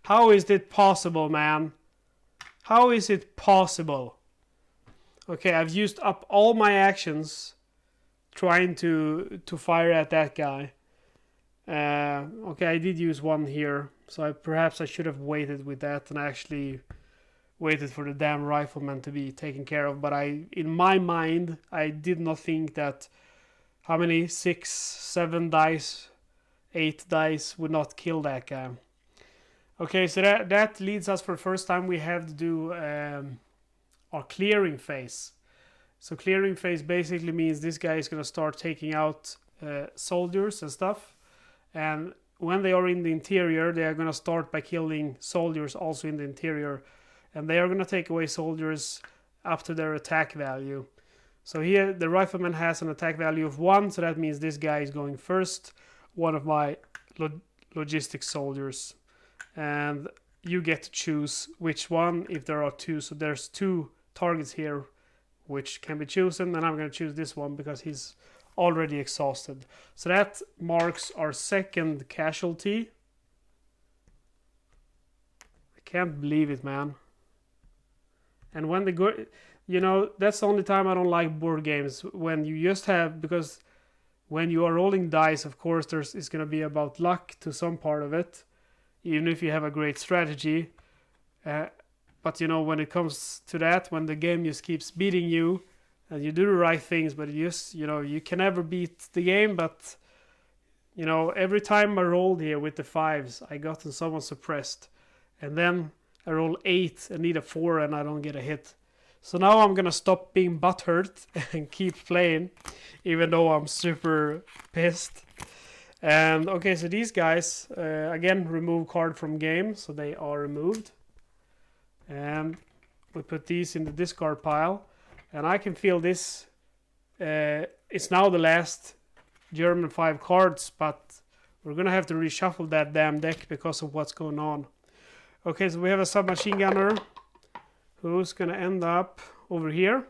[SPEAKER 1] How is it possible, man? How is it possible? Okay, I've used up all my actions trying to fire at that guy. Okay, I did use 1 here, so perhaps I should have waited with that and actually waited for the damn Rifleman to be taken care of. But in my mind, I did not think that, how many, 6, 7 dice, 8 dice would not kill that guy. Okay, so that leads us, for the first time we have to do our clearing phase. So clearing phase basically means this guy is going to start taking out soldiers and stuff. And when they are in the interior, they are going to start by killing soldiers also in the interior. and they are going to take away soldiers up to their attack value. So here the Rifleman has an attack value of 1, so that means this guy is going first, one of my logistic soldiers. And you get to choose which one if there are 2. So there's 2 targets here which can be chosen, and I'm going to choose this one because he's already exhausted. So that marks our second casualty. I can't believe it, man. And when the go, you know, that's the only time I don't like board games, when you just have, because when you are rolling dice, of course it's going to be about luck to some part of it, even if you have a great strategy. But you know, when it comes to that, when the game just keeps beating you and you do the right things, but you just, you know, you can never beat the game. But you know, every time I rolled here with the 5s, I got someone suppressed, and then I roll 8 and need a 4 and I don't get a hit. So now I'm gonna stop being butthurt and keep playing, even though I'm super pissed. And okay, so these guys, again, remove card from game, so they are removed. And we put these in the discard pile. And I can feel this, it's now the last German 5 cards, but we're gonna have to reshuffle that damn deck because of what's going on. Okay, so we have a submachine gunner who's gonna end up over here.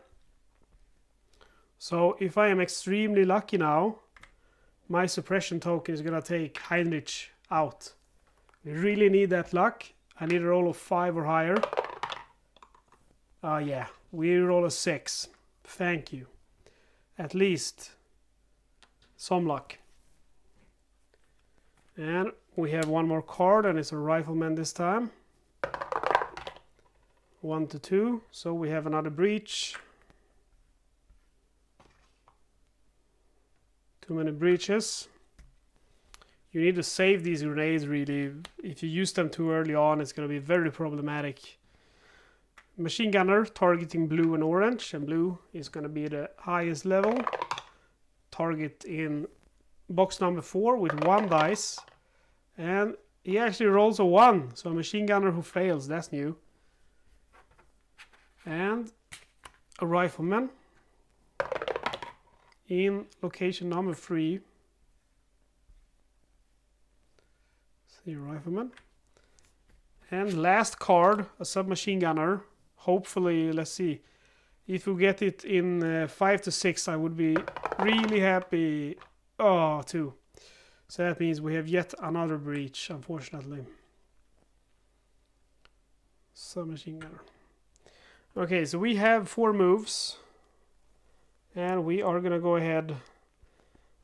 [SPEAKER 1] So if I am extremely lucky now, my suppression token is gonna take Heinrich out. We really need that luck. I need a roll of 5 or higher. Yeah, we roll a 6. Thank you. At least some luck. And we have one more card, and it's a Rifleman this time. 1 to 2, so we have another breach. Too many breaches. You need to save these grenades, really. If you use them too early on, it's going to be very problematic. Machine gunner targeting blue and orange, and blue is going to be the highest level. Target in box number 4 with 1 dice, and he actually rolls a 1, so a machine gunner who fails, that's new. And a Rifleman in location number 3. See, Rifleman. And last card, a submachine gunner. Hopefully, let's see. If we get it in 5 to 6, I would be really happy. Oh, 2. So that means we have yet another breach, unfortunately. Submachine gunner. Okay, so we have 4 moves. And we are gonna go ahead.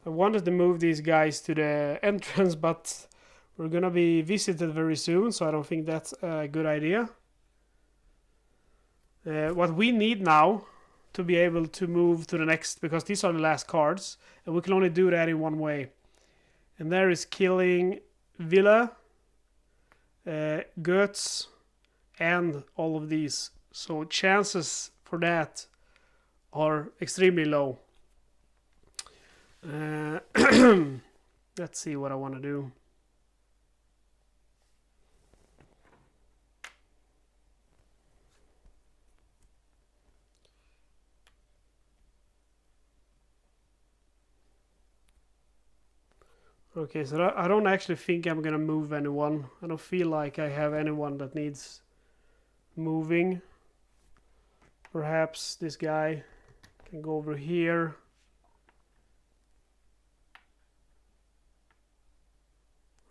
[SPEAKER 1] I wanted to move these guys to the entrance, but we're gonna be visited very soon, so I don't think that's a good idea. What we need now to be able to move to the next, because these are the last cards, and we can only do that in one way. And there is killing Villa, Goetz, and all of these. So chances for that are extremely low. Let's see what I want to do. Okay, so I don't actually think I'm gonna move anyone. I don't feel like I have anyone that needs moving. Perhaps this guy can go over here.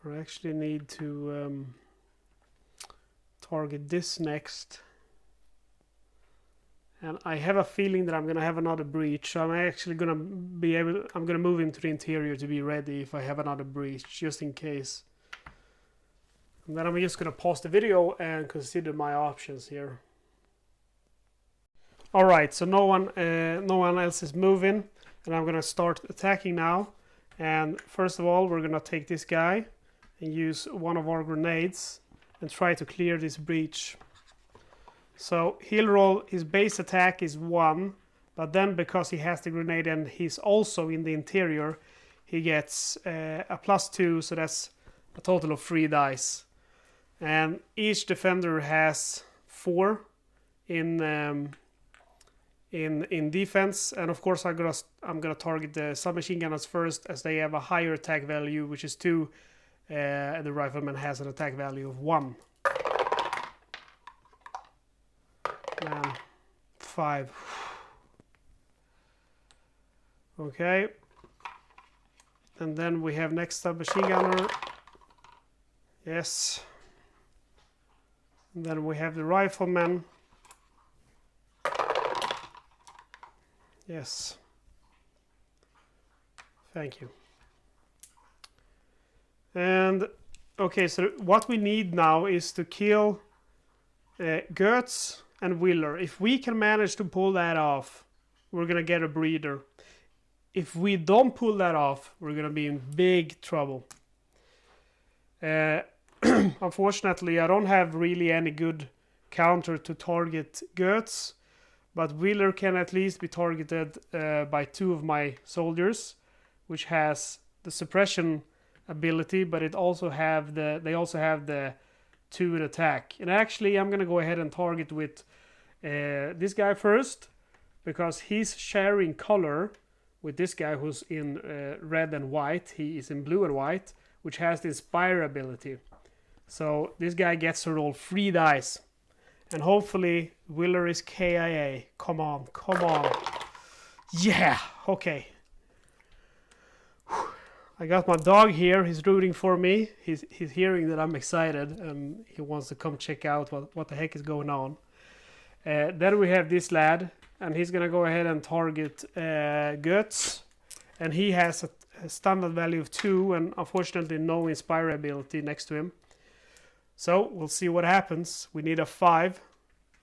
[SPEAKER 1] I actually need to target this next. And I have a feeling that I'm gonna have another breach. So I'm actually gonna be able. I'm gonna move him to the interior to be ready if I have another breach, just in case. And then I'm just gonna pause the video and consider my options here. All right, so no one else is moving, and I'm gonna start attacking now. And first of all, we're gonna take this guy and use one of our grenades and try to clear this breach. So he'll roll, his base attack is 1, but then because he has the grenade and he's also in the interior, he gets a +2, so that's a total of 3 dice. And each defender has 4 in defense, and of course I'm gonna target the submachine gunners first, as they have a higher attack value, which is 2, and the Rifleman has an attack value of 1. Man, 5. Okay. And then we have next submachine gunner. Yes. And then we have the Rifleman. Yes. Thank you. And okay, so what we need now is to kill Goetz and Wheeler. If we can manage to pull that off, we're gonna get a breeder. If we don't pull that off, we're gonna be in big trouble. Unfortunately, I don't have really any good counter to target Goetz, but Wheeler can at least be targeted by 2 of my soldiers, which has the suppression ability, but they also have the 2 in attack. And actually, I'm gonna go ahead and target with this guy first, because he's sharing color with this guy who's in red and white. He is in blue and white, which has the Inspire ability. So this guy gets to roll 3 dice. And hopefully Wheeler is KIA. Come on, come on. Yeah, okay. I got my dog here. He's rooting for me. He's hearing that I'm excited, and he wants to come check out what the heck is going on. Then we have this lad, and he's gonna go ahead and target Goetz, and he has a standard value of 2, and unfortunately no Inspire ability next to him. So we'll see what happens. We need a 5.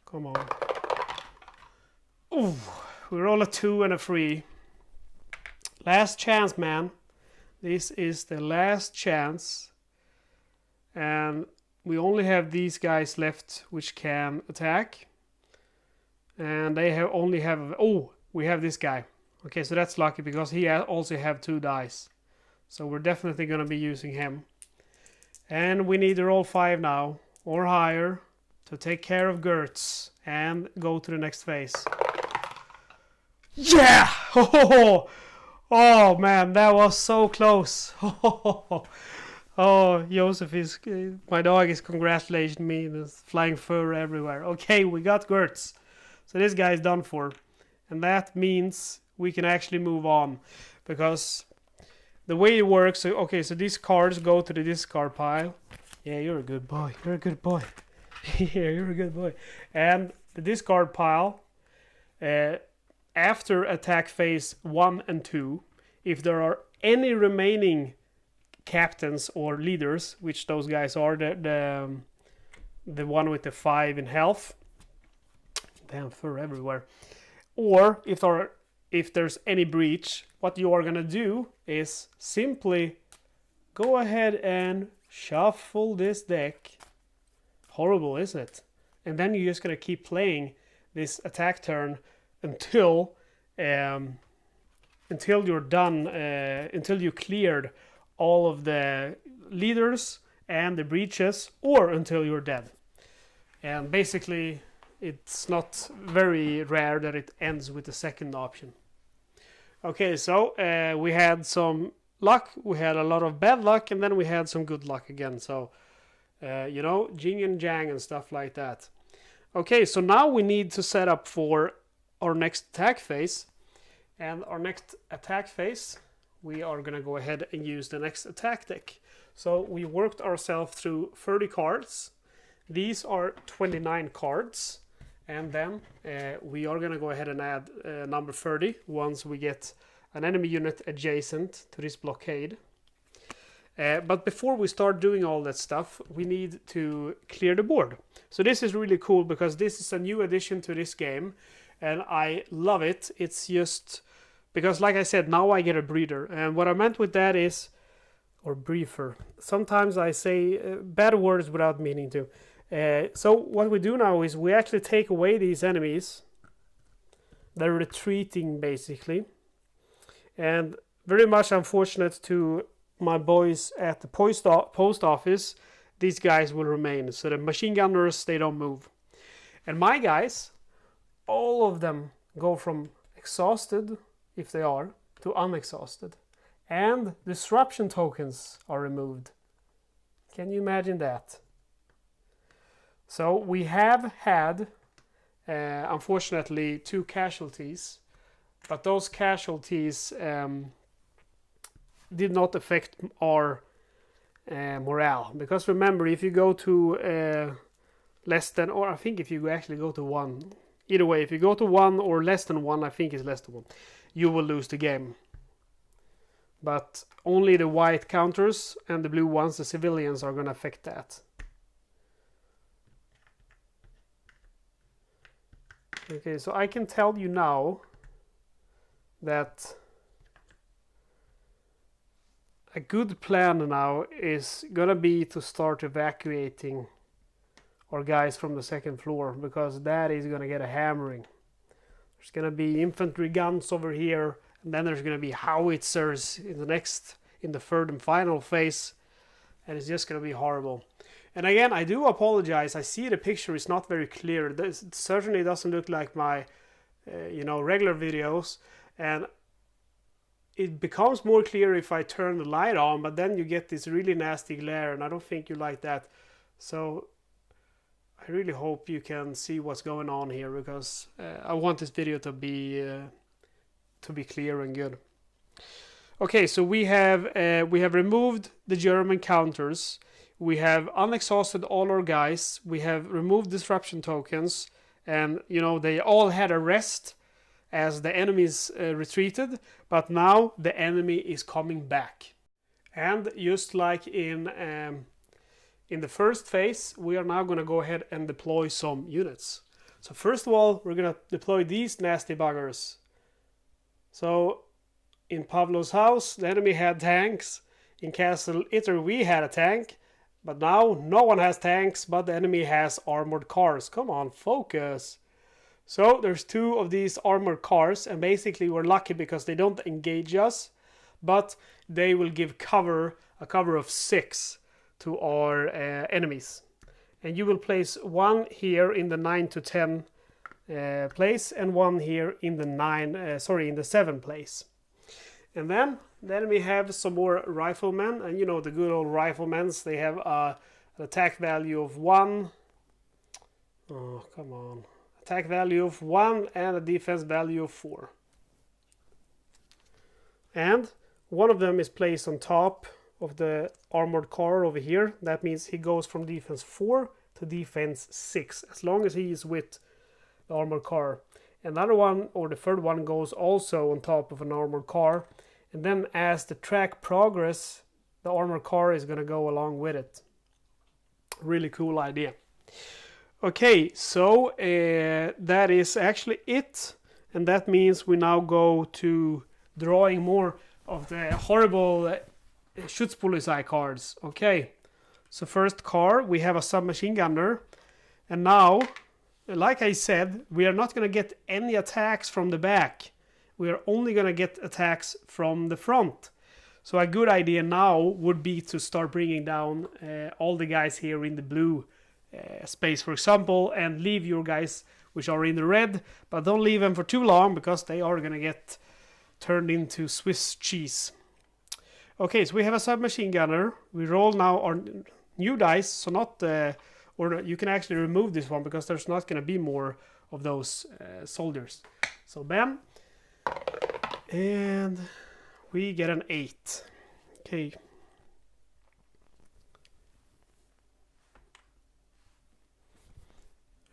[SPEAKER 1] Come on. Ooh, we roll a 2 and a 3. Last chance, man. This is the last chance, and we only have these guys left which can attack. And they only have... Oh, we have this guy. Okay, so that's lucky, because he also have 2 dice. So we're definitely going to be using him. And we need to roll 5 now, or higher, to take care of Goetz and go to the next phase. Yeah! Oh man, that was so close. Oh, Joseph is... my dog is congratulating me. There's flying fur everywhere. Okay, we got Goetz. So this guy is done for. And that means we can actually move on. Because the way it works... So, okay, so these cards go to the discard pile. Yeah, you're a good boy. You're a good boy. Yeah, you're a good boy. And the discard pile... after attack phase 1 and 2, if there are any remaining captains or leaders, which those guys are, the one with the 5 in health, damn fur everywhere, or if there's any breach, what you are gonna do is simply go ahead and shuffle this deck. Horrible, isn't it? And then you're just gonna keep playing this attack turn until you're done, until you cleared all of the leaders and the breaches, or until you're dead. And basically, it's not very rare that it ends with the second option. Okay, so we had some luck, we had a lot of bad luck, and then we had some good luck again. So, you know, jing and jang and stuff like that. Okay, so now we need to set up for our next attack phase. And our next attack phase, we are going to go ahead and use the next attack deck. So we worked ourselves through 30 cards. These are 29 cards. And then we are going to go ahead and add number 30 once we get an enemy unit adjacent to this blockade. But before we start doing all that stuff, we need to clear the board. So this is really cool because this is a new addition to this game. And I love it. It's just because, like I said, now I get a breeder. And what I meant with that is, or briefer. Sometimes I say bad words without meaning to. So what we do now is we actually take away these enemies. They're retreating, basically. And very much unfortunate to my boys at the post office, these guys will remain. So the machine gunners, they don't move. And my guys, all of them go from exhausted, if they are, to unexhausted. And disruption tokens are removed. Can you imagine that? So we have had, unfortunately, 2 casualties. But those casualties did not affect our morale. Because remember, if you go to less than, or I think if you actually go to 1, either way, if you go to 1 or less than 1, I think it's less than 1, you will lose the game. But only the white counters and the blue ones, the civilians, are going to affect that. Okay, so I can tell you now that a good plan now is going to be to start evacuating our guys from the 2nd floor, because that is going to get a hammering. There's going to be infantry guns over here, and then there's going to be howitzers in the 3rd and final phase, and it's just going to be horrible. And again, I do apologize. I see the picture is not very clear. This certainly doesn't look like my regular videos, and it becomes more clear if I turn the light on, but then you get this really nasty glare, and I don't think you like that. So I really hope you can see what's going on here, because I want this video to be clear and good. Okay, so we have removed the German counters. We have unexhausted all our guys. We have removed disruption tokens, and they all had a rest as the enemies retreated, but now the enemy is coming back. And just like in the first phase, we are now going to go ahead and deploy some units. So first of all, we're going to deploy these nasty buggers. So in Pavlo's house, the enemy had tanks. In Castle Itter, we had a tank. But now no one has tanks, but the enemy has armored cars. Come on, focus. So there's 2 of these armored cars, and basically we're lucky because they don't engage us, but they will give a cover of 6 to our enemies. And you will place 1 here in the 9 to 10 place, and 1 here in the 7 place. And then we have some more riflemen, and the good old riflemans, they have an attack value of 1. Oh, come on. Attack value of 1 and a defense value of 4. And one of them is placed on top of the armored car over here. That means he goes from defense 4 to defense 6, as long as he is with the armored car. Another one, or the 3rd one, goes also on top of an armored car. And then as the track progresses, the armored car is going to go along with it. Really cool idea. Okay, so that is actually it. And that means we now go to drawing more of the horrible Schutzpolizei cards. Okay, so first card, we have a submachine gunner. And now, like I said, we are not going to get any attacks from the back. We are only going to get attacks from the front. So a good idea now would be to start bringing down all the guys here in the blue space, for example, and leave your guys which are in the red, but don't leave them for too long because they are going to get turned into Swiss cheese. Okay, so we have a submachine gunner. We roll now our new dice, so not or you can actually remove this one because there's not going to be more of those soldiers. So bam. And we get an 8. Okay.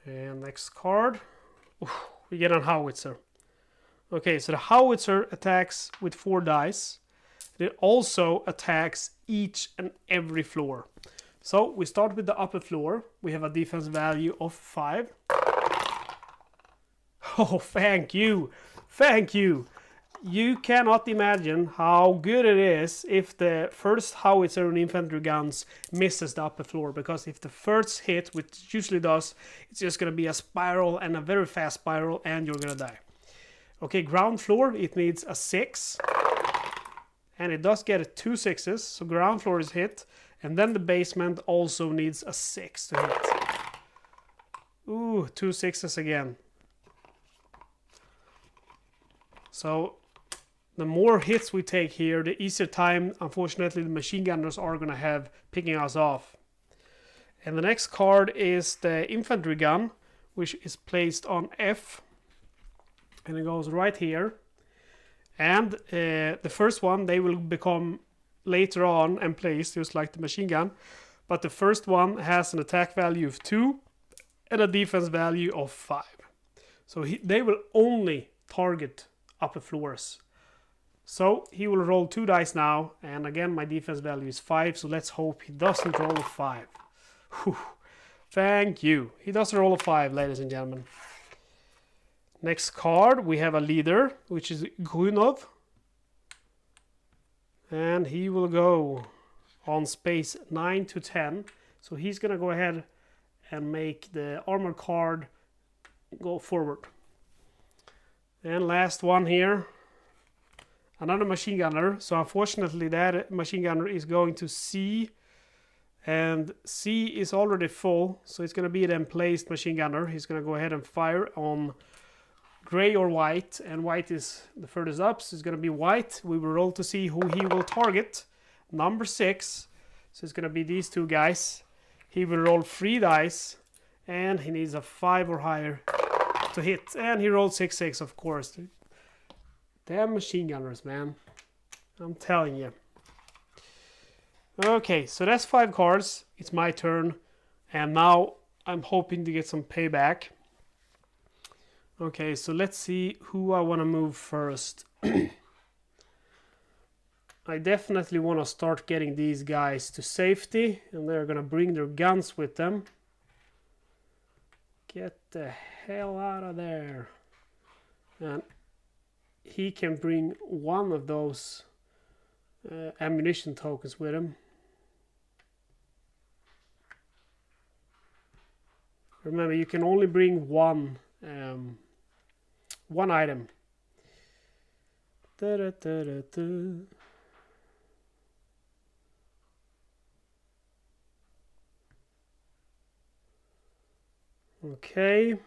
[SPEAKER 1] And next card. Ooh, we get an howitzer. Okay, so the howitzer attacks with 4 dice. It also attacks each and every floor. So we start with the upper floor. We have a defense value of 5. Oh, thank you. Thank you. You cannot imagine how good it is if the first howitzer and infantry guns misses the upper floor. Because if the first hit, which it usually does, it's just going to be a spiral and a very fast spiral and you're going to die. Okay, ground floor, it needs a 6. And it does get 2 6s, so ground floor is hit. And then the basement also needs a 6 to hit. Ooh, 2 6s again. So the more hits we take here, the easier time, unfortunately, the machine gunners are going to have picking us off. And the next card is the Infantry Gun, which is placed on F. And it goes right here. And the first one, they will become later on and placed, just like the machine gun. But the first one has an attack value of 2 and a defense value of 5. So they will only target upper floors. So he will roll 2 dice now, and again my defense value is 5, so let's hope he doesn't roll a 5. Whew. Thank you. He doesn't roll a 5, ladies and gentlemen. Next card, we have a leader, which is Grunov. And he will go on space 9 to 10. So he's going to go ahead and make the armor card go forward. And last one here, another machine gunner. So unfortunately that machine gunner is going to C, and C is already full, so it's going to be then placed machine gunner. He's going to go ahead and fire on gray or white, and white is the furthest up, so it's going to be white. We will roll to see who he will target. Number 6, so it's going to be these two guys. He will roll 3 dice, and he needs a 5 or higher to hit, and he rolled 6-6, of course. Damn machine gunners, man. I'm telling you. Okay, so that's 5 cards. It's my turn, and now I'm hoping to get some payback. Okay, so let's see who I want to move first. I definitely want to start getting these guys to safety, and they're going to bring their guns with them. Get the hell out of there. And he can bring one of those ammunition tokens with him. Remember, you can only bring one item. Da, da, da, da, da. Okay,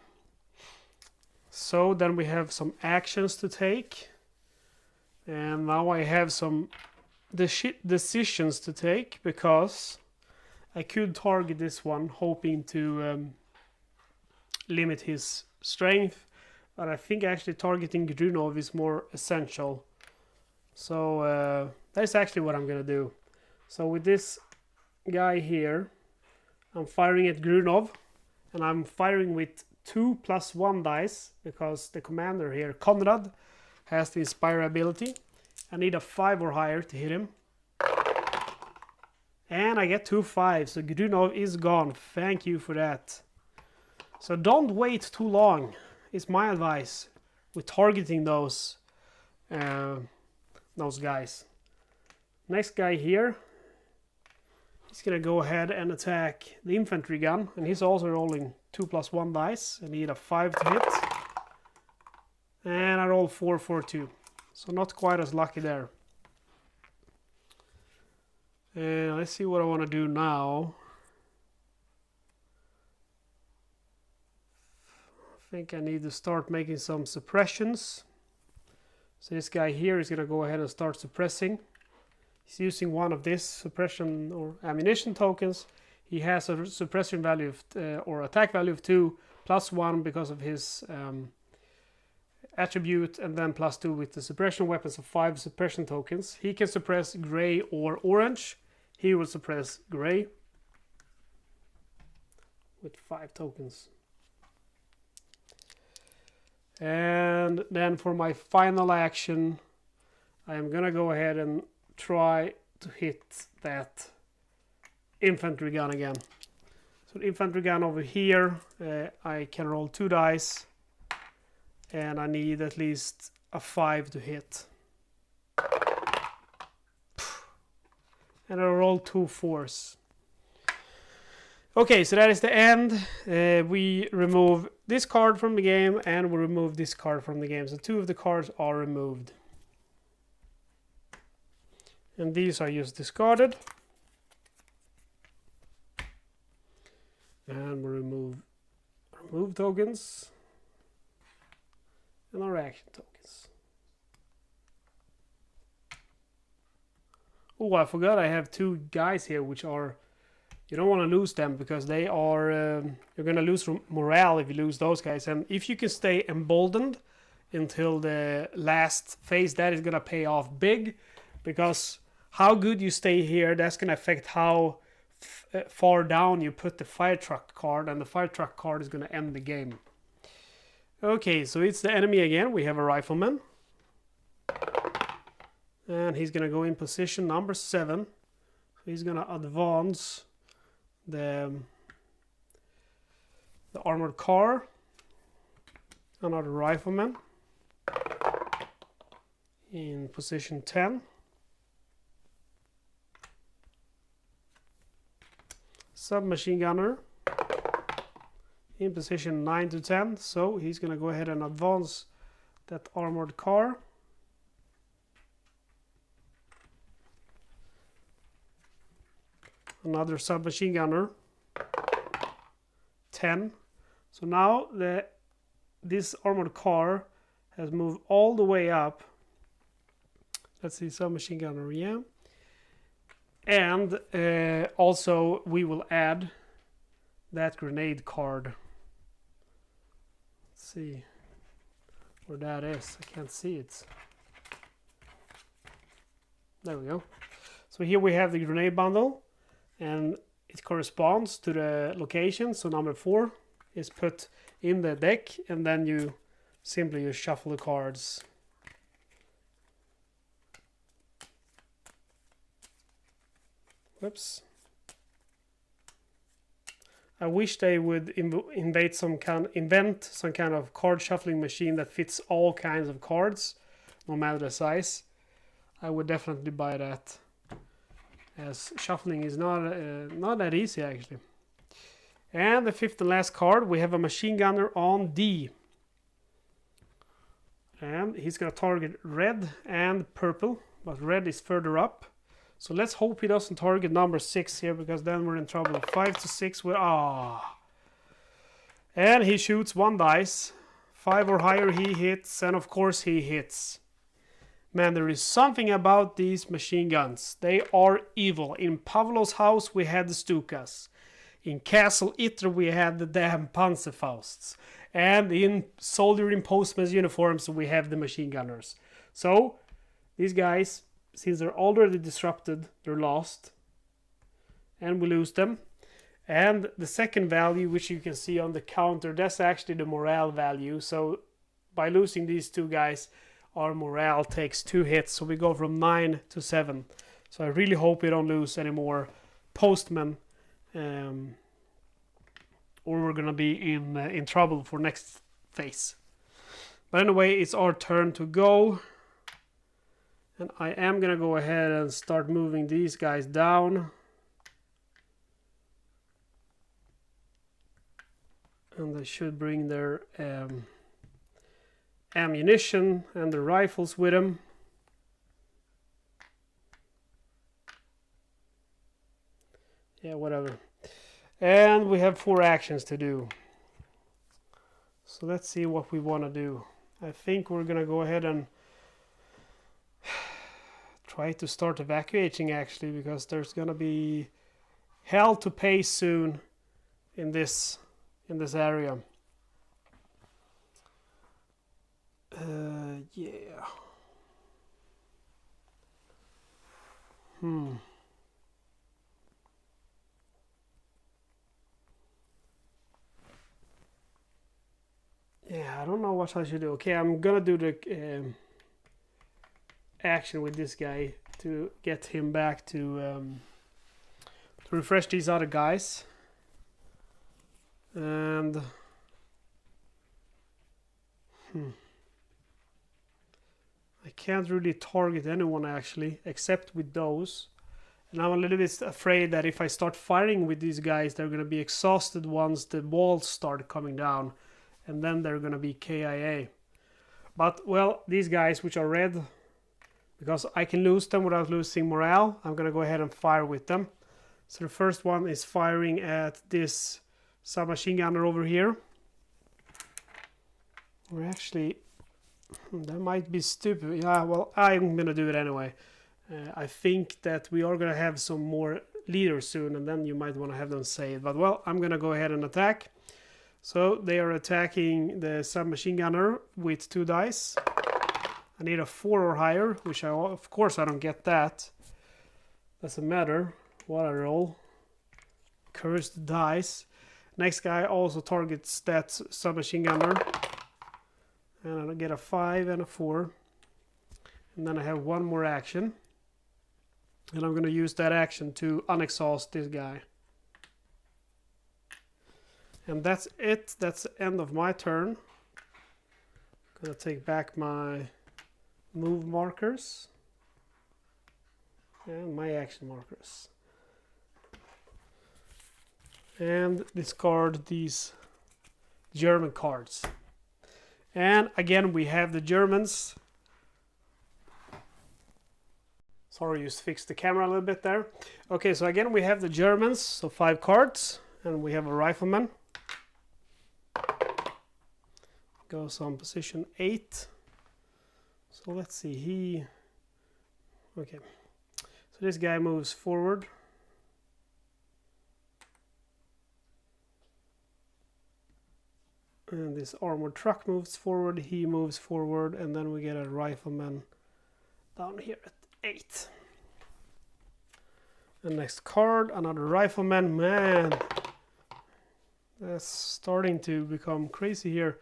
[SPEAKER 1] so then we have some actions to take, and now I have some decisions to take, because I could target this one hoping to limit his strength, but I think actually targeting Grunov is more essential. So that's actually what I'm gonna do. So with this guy here, I'm firing at Grunov, and I'm firing with 2 + 1 dice, because the commander here, Conrad, has the Inspire ability. I need a 5 or higher to hit him. And I get 2 5s, so Grunov is gone. Thank you for that. So don't wait too long, is my advice with targeting those guys. Next guy here, he's gonna go ahead and attack the Infantry Gun, and he's also rolling 2 + 1 dice. I need a 5 to hit, and I roll 4 4 2, so not quite as lucky there. Let's see what I want to do now. I think I need to start making some suppressions. So this guy here is going to go ahead and start suppressing. He's using one of this suppression or ammunition tokens. He has a suppression value of, or attack value of 2 + 1 because of his attribute, and then +2 with the suppression weapons of 5 suppression tokens. He can suppress gray or orange. He will suppress gray with 5 tokens. And then for my final action, I am gonna go ahead and try to hit that Infantry Gun again. So the Infantry Gun over here, I can roll 2 dice, and I need at least a 5 to hit. And I roll 2 4s. Okay, so that is the end. We remove this card from the game, and we remove this card from the game. So 2 of the cards are removed. And these are just discarded. And we remove Remove tokens. And our action tokens. Oh, I forgot I have two guys here which are... You don't want to lose them because they are... you're going to lose morale if you lose those guys. And if you can stay emboldened until the last phase, that is going to pay off big. Because how good you stay here, that's going to affect how far down you put the fire truck card. And the fire truck card is going to end the game. Okay, so it's the enemy again. We have a Rifleman. And he's going to go in position number 7. So he's going to advance the armored car. Another Rifleman. In position 10. Submachine gunner. In position 9 to 10. So he's going to go ahead and advance that armored car. Another submachine gunner. 10. So now this armored car has moved all the way up. Let's see, submachine gunner, yeah. And also we will add that grenade card. Let's see where that is. I can't see it. There we go. So here we have the grenade bundle. And it corresponds to the location. So number 4 is put in the deck. And then you simply shuffle the cards. Whoops. I wish they would invent some kind of card shuffling machine that fits all kinds of cards, no matter the size. I would definitely buy that. As shuffling is not that easy actually. And the 5th and last card, we have a machine gunner on D. And he's going to target red and purple, but red is further up. So let's hope he doesn't target number 6 here, because then we're in trouble. 5 to 6, and he shoots 1 dice. 5 or higher he hits, and of course he hits. Man, there is something about these machine guns. They are evil. In Pavlov's house we had the Stukas. In Castle Itter we had the damn Panzerfausts. And in Soldier in Postmen's uniforms we have the machine gunners. So, these guys, since they're already disrupted, they're lost. And we lose them. And the second value, which you can see on the counter, that's actually the morale value. So, by losing these two guys, our morale takes 2 hits, so we go from 9 to 7. So I really hope we don't lose any more Postmen, or we're gonna be in trouble for next phase. But anyway, it's our turn to go, and I am gonna go ahead and start moving these guys down. And they should bring their ammunition and the rifles with them. Yeah, whatever. And we have 4 actions to do. So let's see what we want to do. I think we're gonna go ahead and try to start evacuating actually, because there's gonna be hell to pay soon in this area. Yeah. Yeah, I don't know what I should do. Okay, I'm gonna do the action with this guy to get him back to refresh these other guys. And I can't really target anyone actually, except with those. And I'm a little bit afraid that if I start firing with these guys, they're going to be exhausted once the walls start coming down. And then they're going to be KIA. But, well, these guys, which are red, because I can lose them without losing morale, I'm going to go ahead and fire with them. So the first one is firing at this submachine gunner over here. Or actually, that might be stupid. Yeah, well, I'm gonna do it anyway. I think that we are gonna have some more leaders soon, and then you might want to have them say it. But well, I'm gonna go ahead and attack. So they are attacking the submachine gunner with 2 dice. I need a 4 or higher, which of course I don't get that. Doesn't matter what I roll. Cursed dice. Next guy also targets that submachine gunner. And I get a 5 and a 4. And then I have one more action. And I'm going to use that action to unexhaust this guy. And that's it. That's the end of my turn. I'm going to take back my move markers. And my action markers. And discard these German cards. And again, we have the Germans. Sorry, just fixed the camera a little bit there. Okay, so again, we have the Germans, so 5 cards, and we have a Rifleman. Goes on position 8. So let's see, okay. So this guy moves forward. And this armored truck moves forward, he moves forward, and then we get a Rifleman down here at 8. The next card, another Rifleman. Man, that's starting to become crazy here.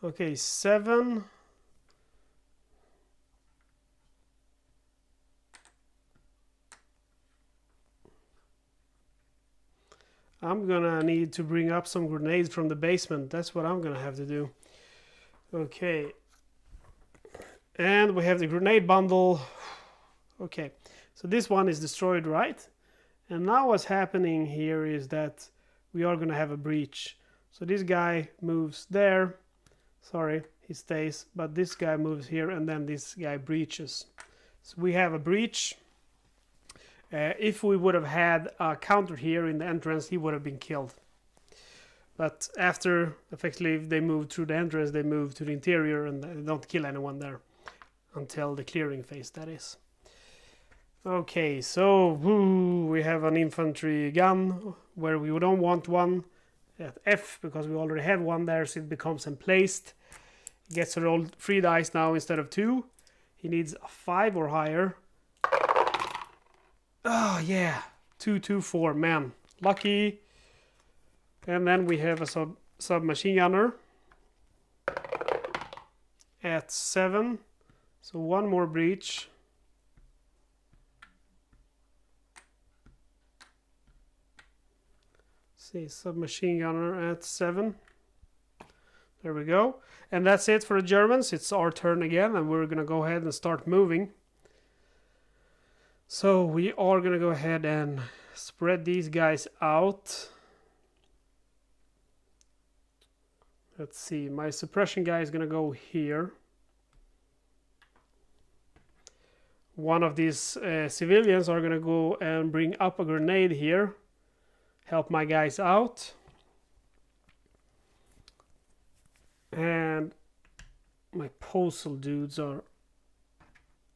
[SPEAKER 1] Okay, 7. I'm gonna need to bring up some grenades from the basement. That's what I'm gonna have to do. Okay. And we have the grenade bundle. Okay, so this one is destroyed, right? And now what's happening here is that we are gonna have a breach. So this guy moves there. Sorry, he stays. But this guy moves here, and then this guy breaches. So we have a breach. If we would have had a counter here in the entrance, he would have been killed. But after, effectively, they move through the entrance, they move to the interior, and they don't kill anyone there. Until the clearing phase, that is. Okay, so we have an infantry gun, where we don't want one at F, because we already have one there, so it becomes emplaced. He gets to roll 3 dice now instead of 2. He needs a 5 or higher. Oh yeah, 2, 2, 4, man, lucky. And then we have a submachine gunner at 7, so 1 more breach. See, submachine gunner at 7. There we go. And that's it for the Germans. It's our turn again, and we're gonna go ahead and start moving. So we are going to go ahead and spread these guys out. Let's see, my suppression guy is going to go here. One of these civilians are going to go and bring up a grenade here. Help my guys out. And my postal dudes are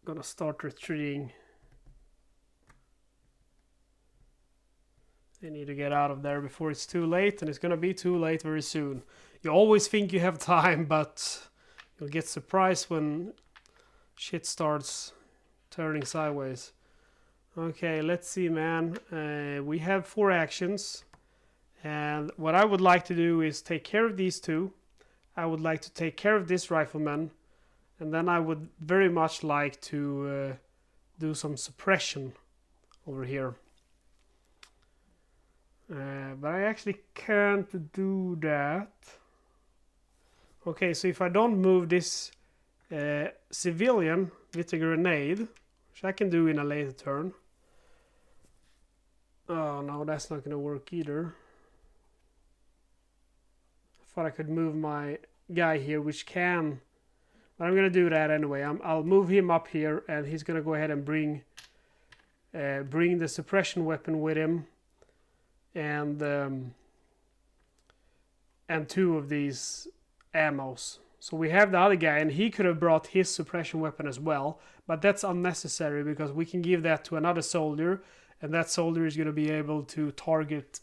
[SPEAKER 1] going to start retreating. They need to get out of there before it's too late, and it's gonna be too late very soon. You always think you have time, but you'll get surprised when shit starts turning sideways. Okay, let's see, man. We have 4 actions, and what I would like to do is take care of these 2. I would like to take care of this Rifleman, and then I would very much like to do some suppression over here. But I actually can't do that. Okay, so if I don't move this civilian with the grenade, which I can do in a later turn. Oh no, that's not going to work either. I thought I could move my guy here, which can. But I'm going to do that anyway. I'll move him up here, and he's going to go ahead and bring the suppression weapon with him. And 2 of these ammos. So we have the other guy, and he could have brought his suppression weapon as well, but that's unnecessary because we can give that to another soldier, and that soldier is going to be able to target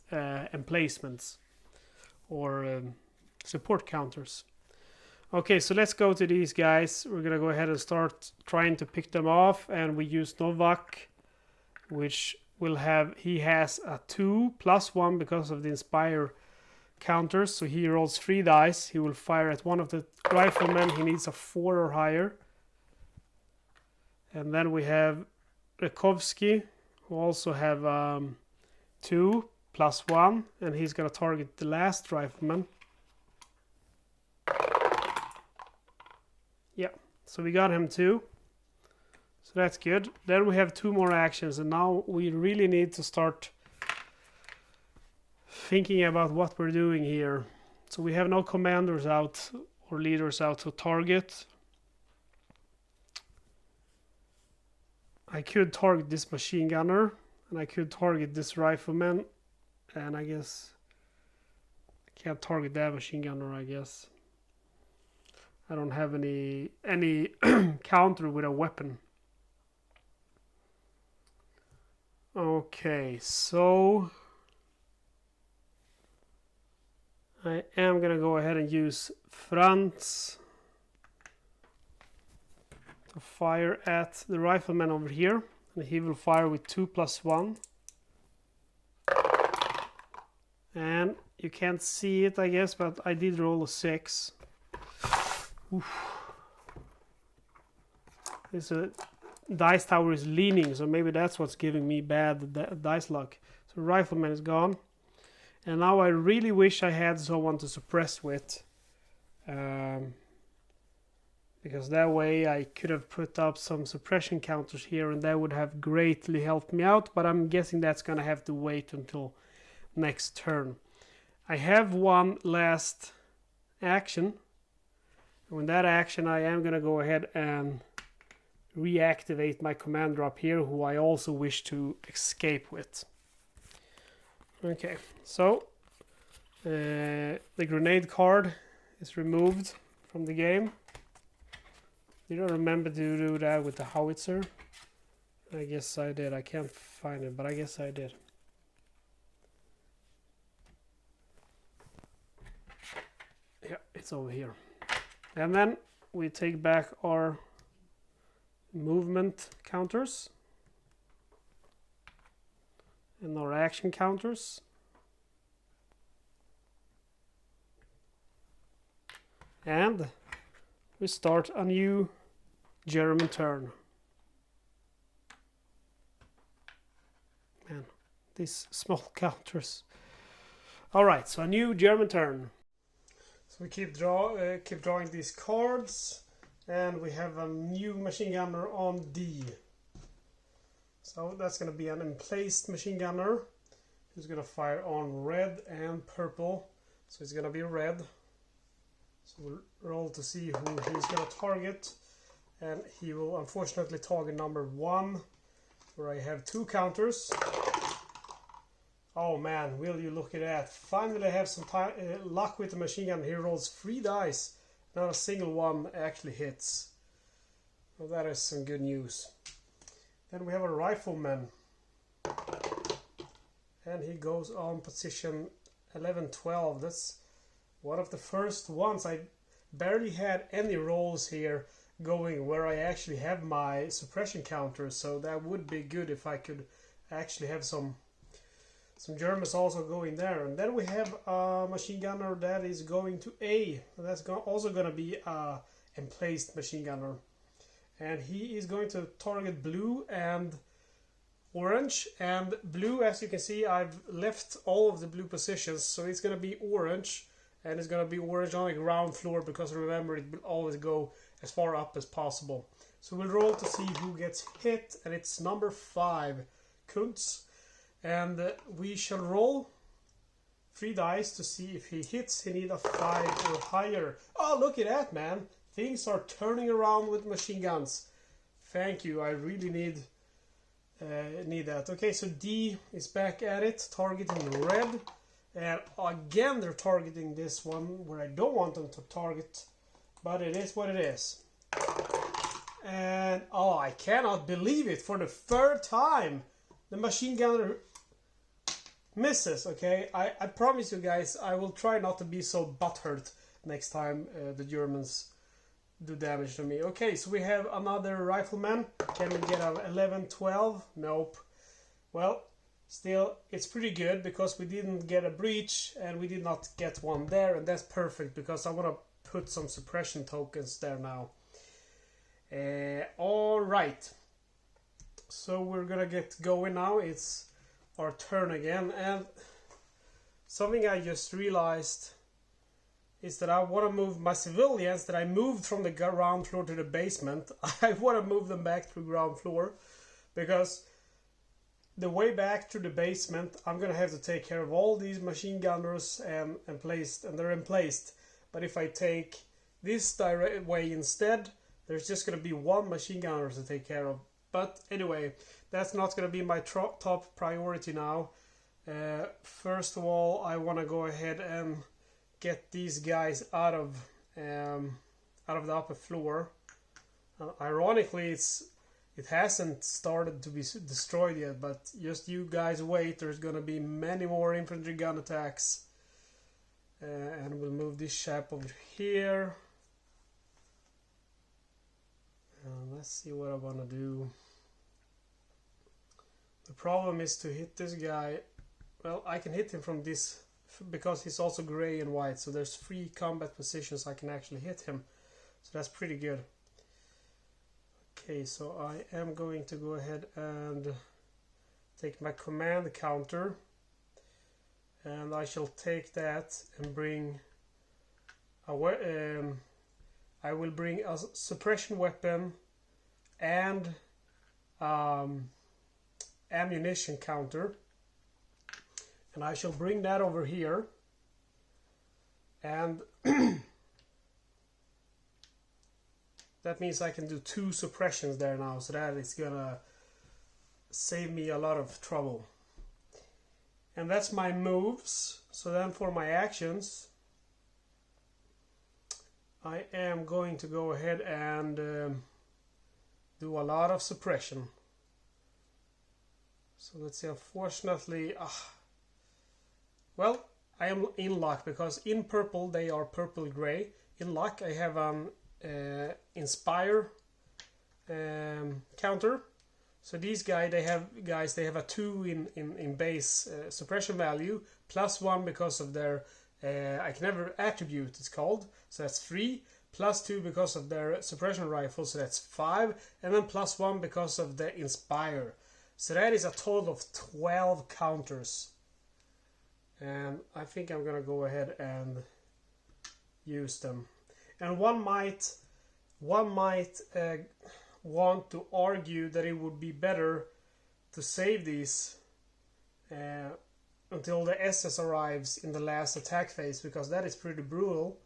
[SPEAKER 1] emplacements or support counters. Okay, so let's go to these guys. We're going to go ahead and start trying to pick them off, and we use Novak, which will have, he has a 2+1 because of the Inspire counters, so he rolls 3 dice. He will fire at one of the riflemen. He needs a 4 or higher. And then we have Rekovsky, who also have 2+1, and he's gonna target the last rifleman. Yeah, so we got him too, so that's good. Then we have 2 more actions, and now we really need to start thinking about what we're doing here. So we have no commanders out or leaders out to target. I could target this machine gunner, and I could target this rifleman, and I guess I can't target that machine gunner. I guess I don't have any counter with a weapon. Okay, so I am going to go ahead and use Franz to fire at the rifleman over here. And he will fire with 2+1. And you can't see it, I guess, but I did roll a 6. Oof. This dice tower is leaning, so maybe that's what's giving me bad dice luck. So rifleman is gone. And now I really wish I had someone to suppress with. Because that way I could have put up some suppression counters here, and that would have greatly helped me out. But I'm guessing that's going to have to wait until next turn. I have one last action. And with that action I am going to go ahead and reactivate my commander up here, who I also wish to escape with. Okay, so the grenade card is removed from the game. Did I remember to do that with the howitzer? I guess I did. I can't find it, but I guess I did. Yeah, it's over here. And then we take back our movement counters and our action counters. And we start a new German turn. Man, these small counters. Alright, so a new German turn. So we keep drawing these cards, and we have a new machine gunner on D. So that's going to be an emplaced machine gunner who's going to fire on red and purple. So it's going to be red. So we'll roll to see who he's going to target. And he will unfortunately target number 1, where I have 2 counters. Oh man, will you look at that. Finally I have some luck with the machine gun. He rolls 3 dice. Not a single one actually hits. Well, that is some good news. Then we have a rifleman. And he goes on position 11-12. That's one of the first ones. I barely had any rolls here going where I actually have my suppression counters. So that would be good if I could actually have some Germans also going there. And then we have a machine gunner that is going to A. That's also going to be a emplaced machine gunner. And he is going to target blue and orange. And blue, as you can see, I've left all of the blue positions. So it's going to be orange. And it's going to be orange on the ground floor, because remember, it will always go as far up as possible. So we'll roll to see who gets hit. And it's number 5, Kuntz. And we shall roll 3 dice to see if he hits. He needs a 5 or higher. Oh, look at that, man. Things are turning around with machine guns. Thank you. I really need that. Okay, so D is back at it, targeting red. And again, they're targeting this one where I don't want them to target. but it is what it is. And oh, I cannot believe it, for the third time the machine gunner misses. Okay, I promise you guys, I will try not to be so butthurt next time the Germans do damage to me. Okay, so we have another rifleman. Can we get an 11-12? Nope. Well, still, it's pretty good because we didn't get a breach and we did not get one there, and that's perfect because I want to put some suppression tokens there now. Alright, so we're gonna get going now. It's our turn again, and something I just realized is that I want to move my civilians that I moved from the ground floor to the basement. I want to move them back to the ground floor because the way back to the basement I'm gonna have to take care of all these machine gunners and they're emplaced. But if I take this direct way instead, there's just gonna be one machine gunner to take care of. But anyway, that's not gonna be my top priority now. First of all, I want to go ahead and get these guys out of the upper floor. Ironically, it hasn't started to be destroyed yet, but just you guys wait. There's gonna be many more infantry gun attacks, and we'll move this chap over here. Let's see what I want to do. The problem is to hit this guy. Well, I can hit him from this because he's also gray and white, so there's 3 combat positions I can actually hit him, so that's pretty good. Okay, so I am going to go ahead and take my command counter, and I shall take that and bring I will bring a suppression weapon and ammunition counter, and I shall bring that over here, and that means I can do 2 suppressions there now, so that is gonna save me a lot of trouble. And that's my moves. So then for my actions, I am going to go ahead and do a lot of suppression. So let's see, unfortunately, well, I am in luck because in purple they are purple gray. In luck I have an inspire counter. So these guys they have a 2 in base suppression value, +1 because of their I can never attribute, it's called, so that's 3, +2 because of their suppression rifle, so that's 5, and then +1 because of the inspire. So that is a total of 12 counters, and I think I'm gonna go ahead and use them. And one might want to argue that it would be better to save these until the SS arrives in the last attack phase, because that is pretty brutal.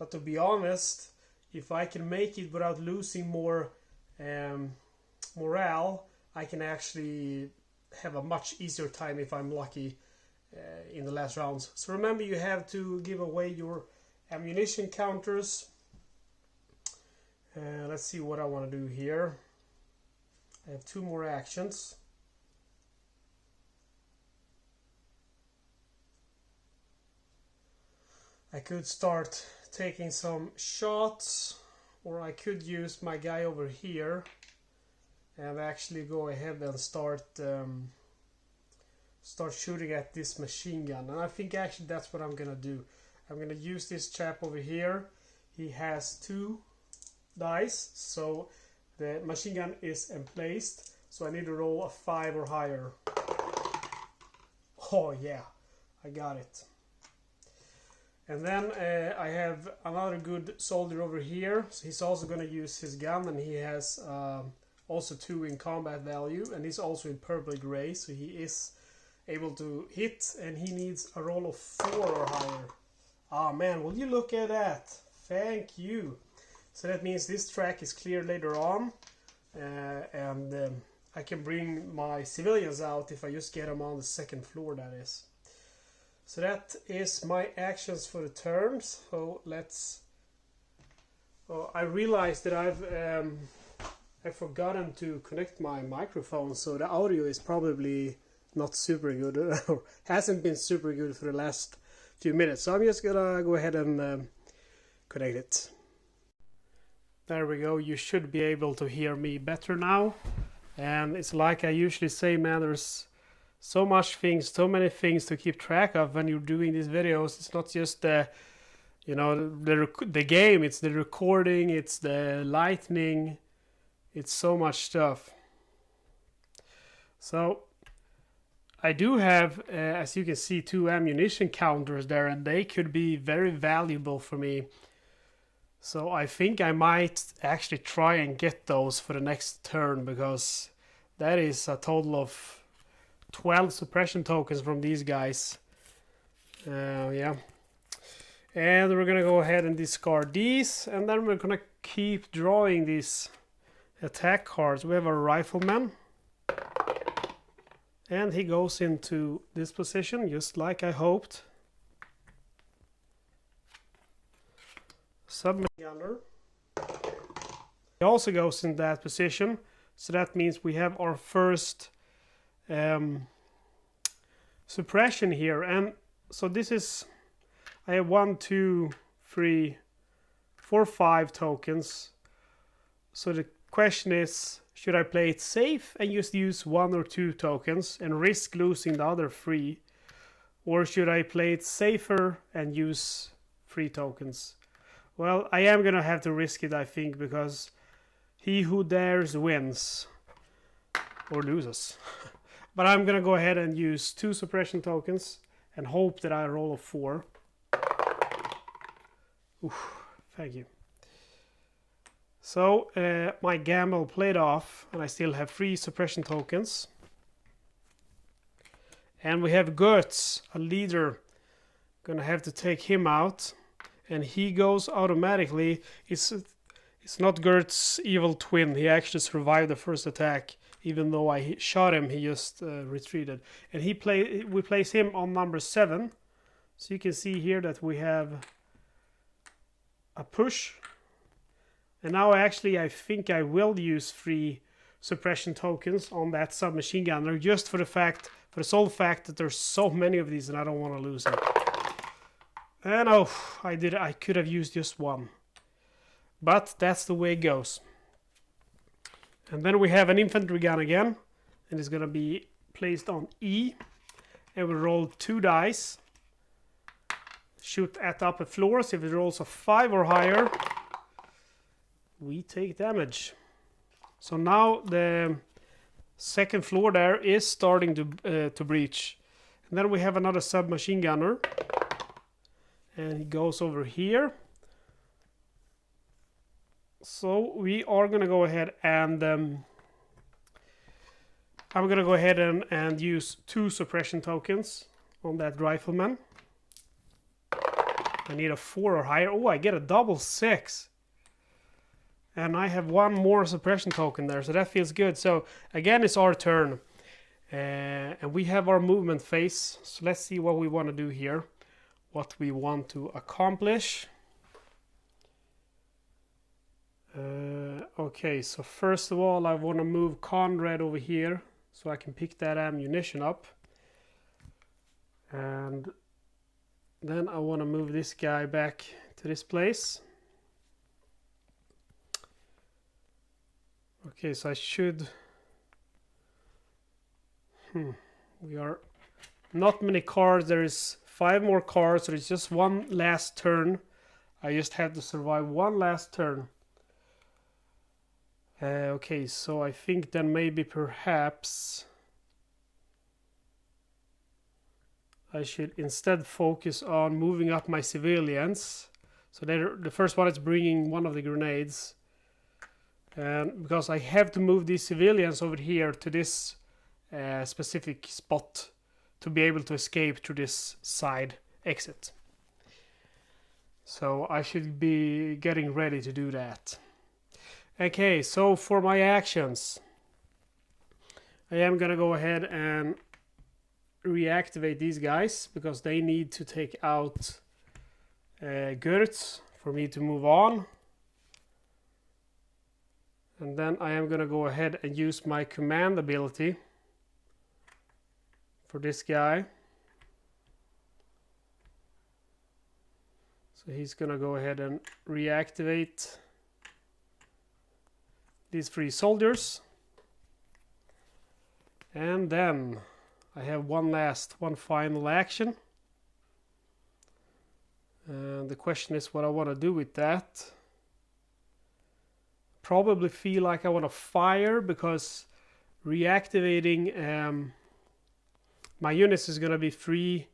[SPEAKER 1] But to be honest, if I can make it without losing more morale, I can actually have a much easier time if I'm lucky in the last rounds. So remember, you have to give away your ammunition counters. Let's see what I want to do here. I have 2 more actions. I could start taking some shots, or I could use my guy over here and actually go ahead and start shooting at this machine gun. And I think actually that's what I'm gonna do. I'm gonna use this chap over here. He has 2 dice, so the machine gun is emplaced, so I need to roll a 5 or higher. Oh yeah, I got it. And then I have another good soldier over here, so he's also going to use his gun, and he has also 2 in combat value, and he's also in purple gray, so he is able to hit, and he needs a roll of 4 or higher. Ah man, will you look at that? Thank you. So that means this track is clear later on, and I can bring my civilians out if I just get them on the 2nd floor, that is. So that is my actions for the turn. So let's Oh, I realized that I've forgotten to connect my microphone, so the audio is probably not super good, or hasn't been super good for the last few minutes. So I'm just gonna go ahead and connect it. There we go. You should be able to hear me better now. And it's like I usually say, man, there's so many things to keep track of when you're doing these videos. It's not just the game, it's the recording, it's the lighting, it's so much stuff. So I do have, as you can see, 2 ammunition counters there, and they could be very valuable for me. So I think I might actually try and get those for the next turn, because that is a total of 12 suppression tokens from these guys. Yeah. And we're gonna go ahead and discard these, and then we're gonna keep drawing these attack cards. We have a Rifleman, and he goes into this position just like I hoped. Submachine Gunner. He also goes in that position, so that means we have our first suppression here. And so this is, I have 1, 2, 3, 4, 5 tokens. So the question is, should I play it safe and just use 1 or 2 tokens and risk losing the other 3? Or should I play it safer and use 3 tokens? Well, I am gonna have to risk it, I think, because he who dares wins. Or loses. But I'm gonna go ahead and use 2 suppression tokens and hope that I roll a 4. Oof, thank you. So my gamble played off, and I still have 3 suppression tokens. And we have Guts, a leader. Gonna have to take him out, and he goes automatically. It's not Gert's evil twin. He actually survived the first attack, even though I shot him. He just retreated, and we place him on number 7. So you can see here that we have a push. And now actually I think I will use 3 suppression tokens on that submachine gunner, just for the sole fact that there's so many of these and I don't want to lose it. And oh, I could have used just 1. But that's the way it goes. And then we have an infantry gun again, and it's gonna be placed on E. And we roll 2 dice. Shoot at the upper floors. If it rolls a 5 or higher, we take damage. So now the second floor there is starting to breach. And then we have another submachine gunner, and he goes over here. So we are gonna go ahead and I'm gonna go ahead and use 2 suppression tokens on that Rifleman. I need a 4 or higher. Oh, I get a double 6. And I have 1 more suppression token there, so that feels good. So again, it's our turn. And we have our movement phase. So let's see what we want to do here. What we want to accomplish. Okay, so first of all, I want to move Conrad over here so I can pick that ammunition up. And then I want to move this guy back to this place. Okay, so I should... We are not many cards. There is 5 more cards, so it's just 1 last turn. I just have to survive 1 last turn. Okay, so I think then maybe perhaps I should instead focus on moving up my civilians. So the first one is bringing one of the grenades. And because I have to move these civilians over here to this specific spot to be able to escape through this side exit. So I should be getting ready to do that. Okay, so for my actions, I am gonna go ahead and reactivate these guys because they need to take out Gertz for me to move on. And then I am gonna go ahead and use my command ability for this guy. So he's gonna go ahead and reactivate these 3 soldiers. And then I have one final action. And the question is what I want to do with that. Probably feel like I want to fire, because reactivating my units is going to be free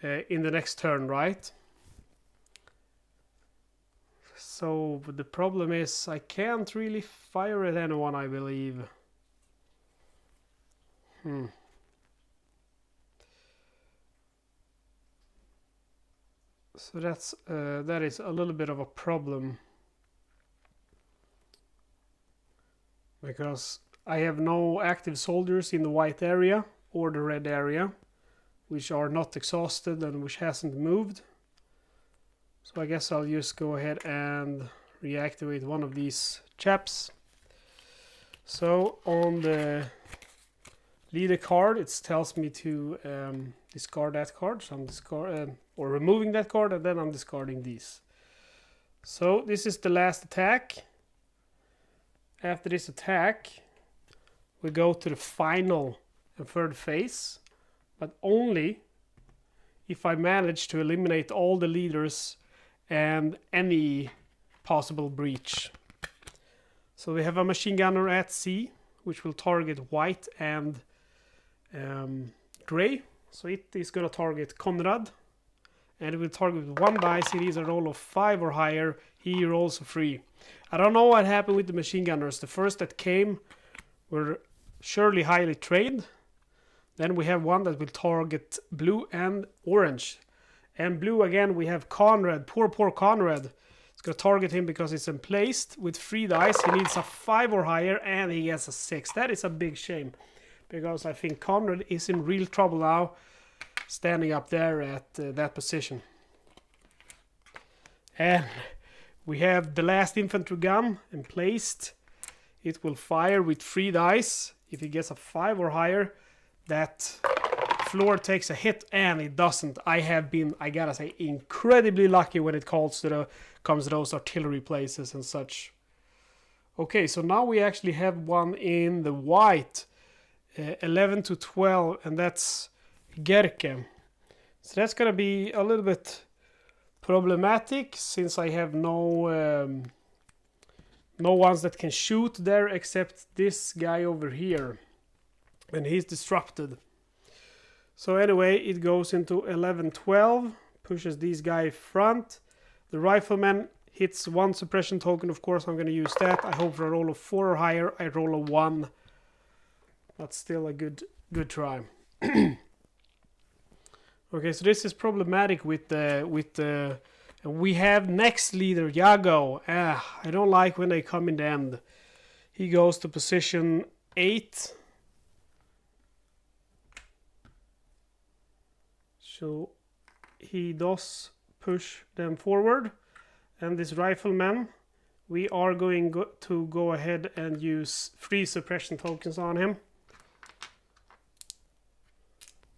[SPEAKER 1] in the next turn, right? So the problem is I can't really fire at anyone, I believe. So that is a little bit of a problem, because I have no active soldiers in the white area or the red area, which are not exhausted and which hasn't moved. So I guess I'll just go ahead and reactivate one of these chaps. So on the leader card, it tells me to discard that card. So I'm or removing that card, and then I'm discarding these. So this is the last attack. After this attack, we go to the final and third phase, but only if I manage to eliminate all the leaders and any possible breach. So we have a machine gunner at sea, which will target white and gray. So it is going to target Conrad, and it will target with 1 dice. It is a roll of 5 or higher. He rolls a 3. I don't know what happened with the machine gunners. The first that came were surely highly trained. Then we have one that will target blue and orange. And blue again, we have Conrad. Poor Conrad. It's going to target him because it's emplaced with 3 dice. He needs a 5 or higher, and he gets a 6. That is a big shame, because I think Conrad is in real trouble now, standing up there at that position. And we have the last infantry gun emplaced. It will fire with 3 dice. If he gets a 5 or higher, that floor takes a hit, and it doesn't. I have been, I gotta say, incredibly lucky when it comes to those artillery places and such. Okay, so now we actually have one in the white, 11 to 12, and that's Gerke. So that's gonna be a little bit problematic, since I have no ones that can shoot there except this guy over here, and he's disrupted. So anyway, it goes into 11-12, pushes these guys front. The Rifleman hits 1 suppression token. Of course, I'm going to use that. I hope for a roll of 4 or higher. I roll a 1. That's still a good try. Okay, so this is problematic with the we have next leader, Yago. I don't like when they come in the end. He goes to position 8. So he does push them forward. And this Rifleman, we are going to go ahead and use 3 suppression tokens on him.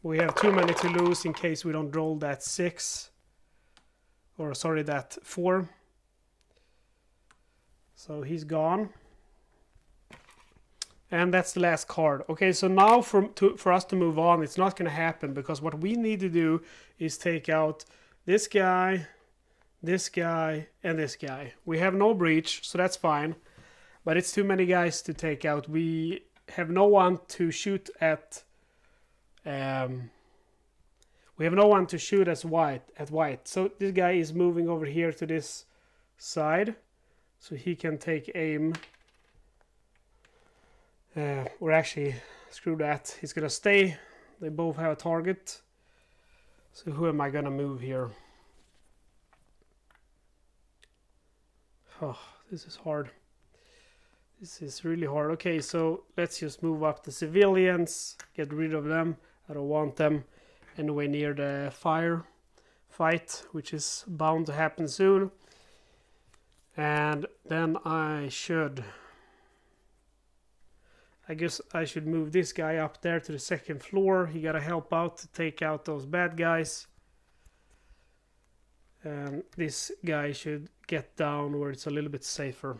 [SPEAKER 1] We have too many to lose in case we don't roll that 6. Or sorry, that 4. So he's gone. And that's the last card. Okay, so now for us to move on, it's not going to happen, because what we need to do is take out this guy, and this guy. We have no breach, so that's fine. But it's too many guys to take out. We have no one to shoot at. We have no one to shoot at white. So this guy is moving over here to this side, so he can take aim. Or actually, screw that. He's gonna stay. They both have a target. So who am I gonna move here? Oh, this is hard. This is really hard. Okay, so let's just move up the civilians. Get rid of them. I don't want them anywhere near the fight, which is bound to happen soon. And then I should I guess I should move this guy up there to the second floor. He gotta help out to take out those bad guys. And this guy should get down where it's a little bit safer.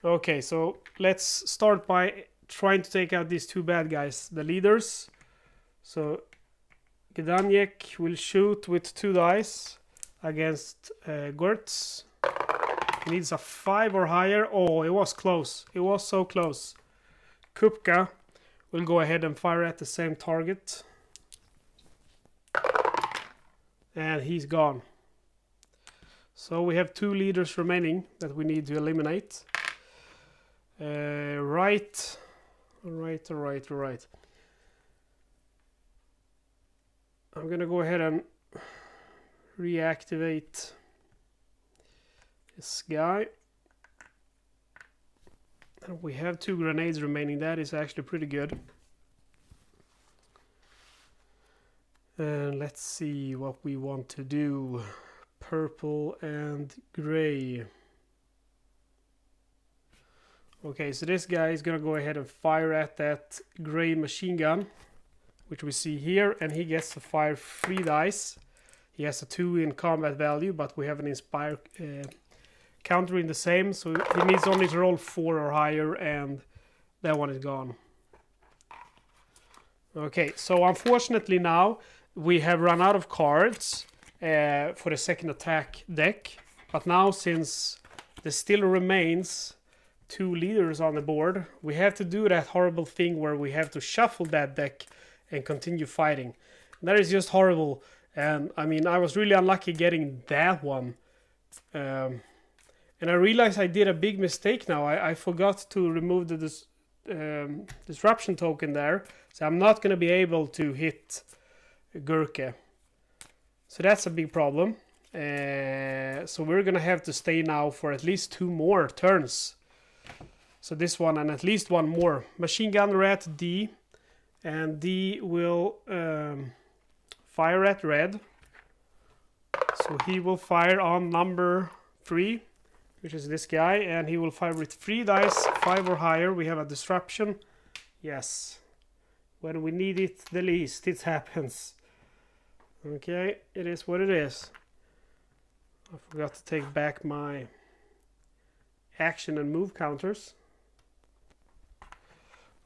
[SPEAKER 1] Okay, so let's start by trying to take out these two bad guys, the leaders. So Gdanjek will shoot with 2 dice against Gertz. He needs a 5 or higher. Oh, it was close. It was so close. Kupka will go ahead and fire at the same target. And he's gone. So we have 2 leaders remaining that we need to eliminate. Right. I'm gonna go ahead and reactivate this guy. And we have 2 grenades remaining. That is actually pretty good. And let's see what we want to do. Purple and gray. Okay, so this guy is gonna go ahead and fire at that gray machine gun, which we see here, and he gets to fire 3 dice. He has a 2 in combat value, but we have an inspire counter in the same, so he needs only to roll 4 or higher, and that one is gone. Okay, so unfortunately now we have run out of cards for the second attack deck, but now since there still remains 2 leaders on the board, we have to do that horrible thing where we have to shuffle that deck and continue fighting. And that is just horrible. And I mean, I was really unlucky getting that one. And I realized I did a big mistake now. I forgot to remove the disruption token there. So I'm not going to be able to hit Gurke. So that's a big problem. So we're going to have to stay now for at least 2 more turns. So this one and at least 1 more. Machine gunner at D. And D will fire at red. So he will fire on number 3, which is this guy. And he will fire with 3 dice, 5 or higher. We have a disruption. Yes. When we need it the least, it happens. Okay, it is what it is. I forgot to take back my action and move counters.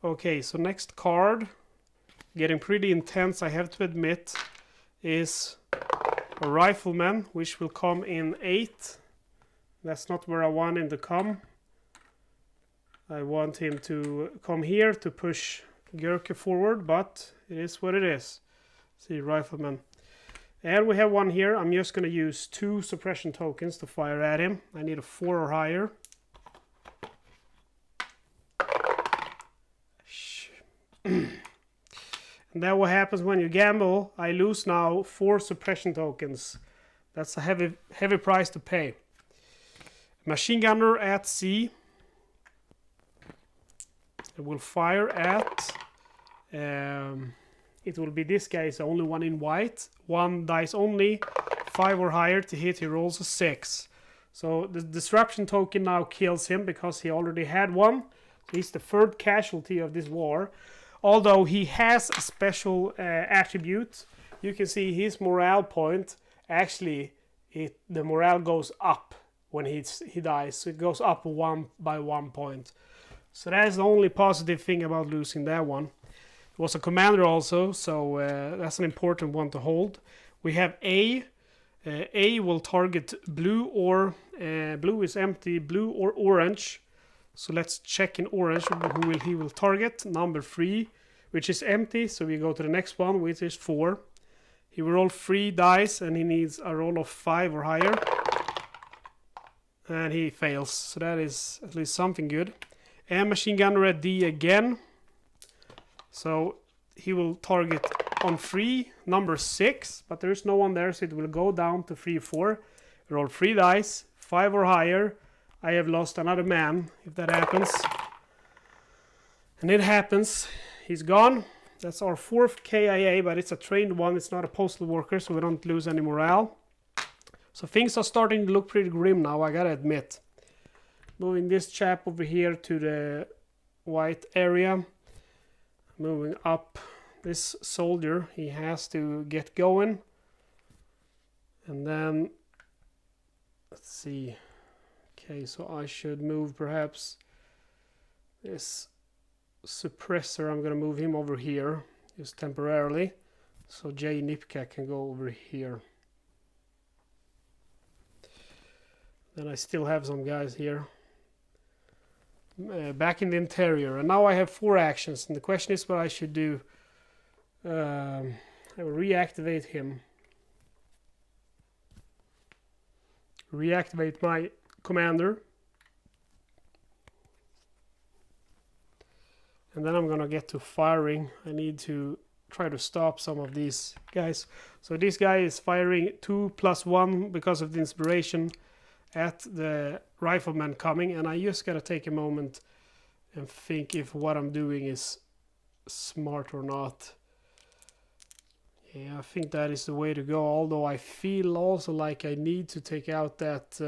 [SPEAKER 1] Okay, so next card, getting pretty intense, I have to admit, is a Rifleman, which will come in 8. That's not where I want him to come. I want him to come here to push Gurke forward, but it is what it is. See, Rifleman. And we have one here. I'm just going to use 2 suppression tokens to fire at him. I need a 4 or higher. And that what happens when you gamble. I lose now 4 suppression tokens. That's a heavy price to pay. Machine gunner at C. It will fire at... it will be this guy, is the only one in white. 1 dice only, 5 or higher to hit. He rolls a 6. So the disruption token now kills him because he already had one. He's the 3rd casualty of this war. Although he has a special attribute, you can see his morale point. Actually, the morale goes up when he dies. So it goes up by 1 point. So that is the only positive thing about losing that one. It was a commander also, so that's an important one to hold. We have A. A will target blue or... blue is empty, blue or orange. So let's check in orange who he will target. Number 3, which is empty. So we go to the next one, which is 4. He will roll 3 dice and he needs a roll of 5 or higher. And he fails. So that is at least something good. And machine gunner at D again. So he will target on 3, number 6. But there's no one there, so it will go down to 3, 4. Roll 3 dice, 5 or higher. I have lost another man, if that happens. And it happens. He's gone. That's our 4th KIA, but it's a trained one. It's not a postal worker, so we don't lose any morale. So things are starting to look pretty grim now, I gotta admit. Moving this chap over here to the white area. Moving up this soldier, he has to get going. And then, let's see. Okay, so I should move perhaps this suppressor. I'm going to move him over here just temporarily. So J Nipka can go over here. Then I still have some guys here. Back in the interior. And now I have 4 actions. And the question is what I should do. I will reactivate him. Reactivate my commander. And then I'm gonna get to firing. I need to try to stop some of these guys. So this guy is firing 2+1 because of the inspiration at the Rifleman coming, and I just gotta take a moment and think if what I'm doing is smart or not. Yeah, I think that is the way to go, although I feel also like I need to take out that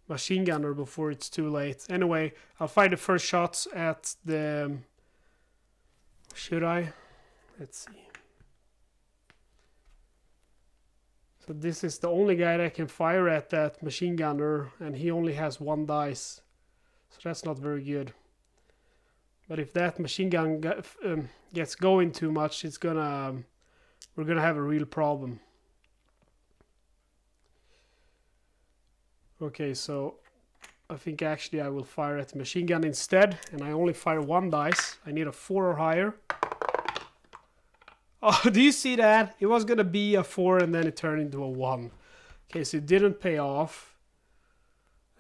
[SPEAKER 1] machine gunner before it's too late. Anyway, I'll fire the first shots at the... Should I? Let's see. So this is the only guy that can fire at that machine gunner, and he only has 1 dice. So that's not very good. But if that machine gun gets going too much, it's gonna... we're gonna have a real problem. Okay, so I think actually I will fire at the machine gun instead, and I only fire 1 dice. I need a 4 or higher. Oh, do you see that? It was gonna be a 4 and then it turned into a 1. Okay, so it didn't pay off.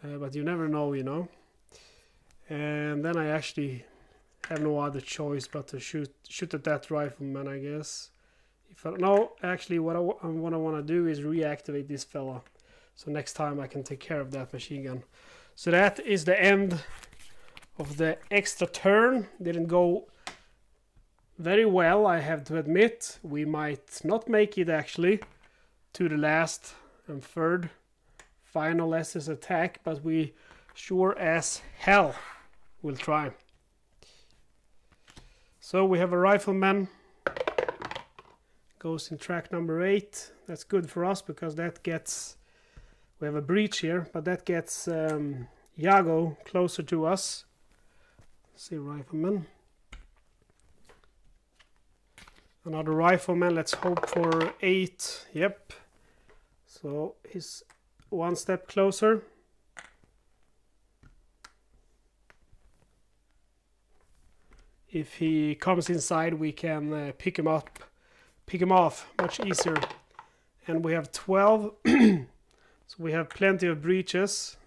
[SPEAKER 1] But you never know, you know. And then I actually have no other choice but to shoot at that Rifleman, I guess. No, actually what I want to do is reactivate this fella. So next time I can take care of that machine gun. So that is the end of the extra turn. Didn't go very well, I have to admit. We might not make it actually to the last and third final SS attack, but we sure as hell will try. So we have a Rifleman. Goes in track number 8. That's good for us because that gets... we have a breach here, but that gets Yago closer to us. Let's see, Rifleman. Another Rifleman, let's hope for 8. Yep. So he's 1 step closer. If he comes inside, we can pick him off much easier. And we have 12. So we have plenty of breaches.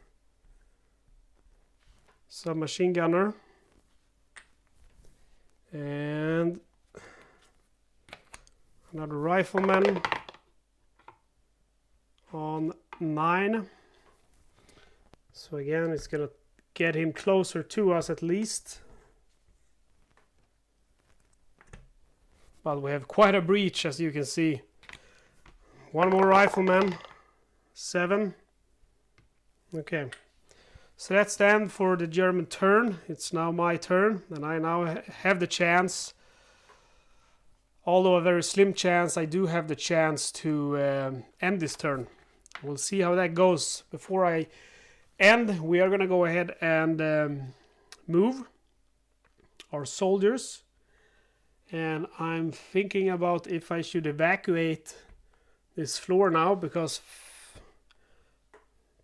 [SPEAKER 1] Some machine gunner. And another Rifleman on 9. So again, it's gonna get him closer to us at least. But we have quite a breach, as you can see. 1 more Rifleman. 7. Okay. So that's the end for the German turn. It's now my turn, and I now have the chance, although a very slim chance, I do have the chance to end this turn. We'll see how that goes. Before I end, we are going to go ahead and move our soldiers. And I'm thinking about if I should evacuate this floor now, because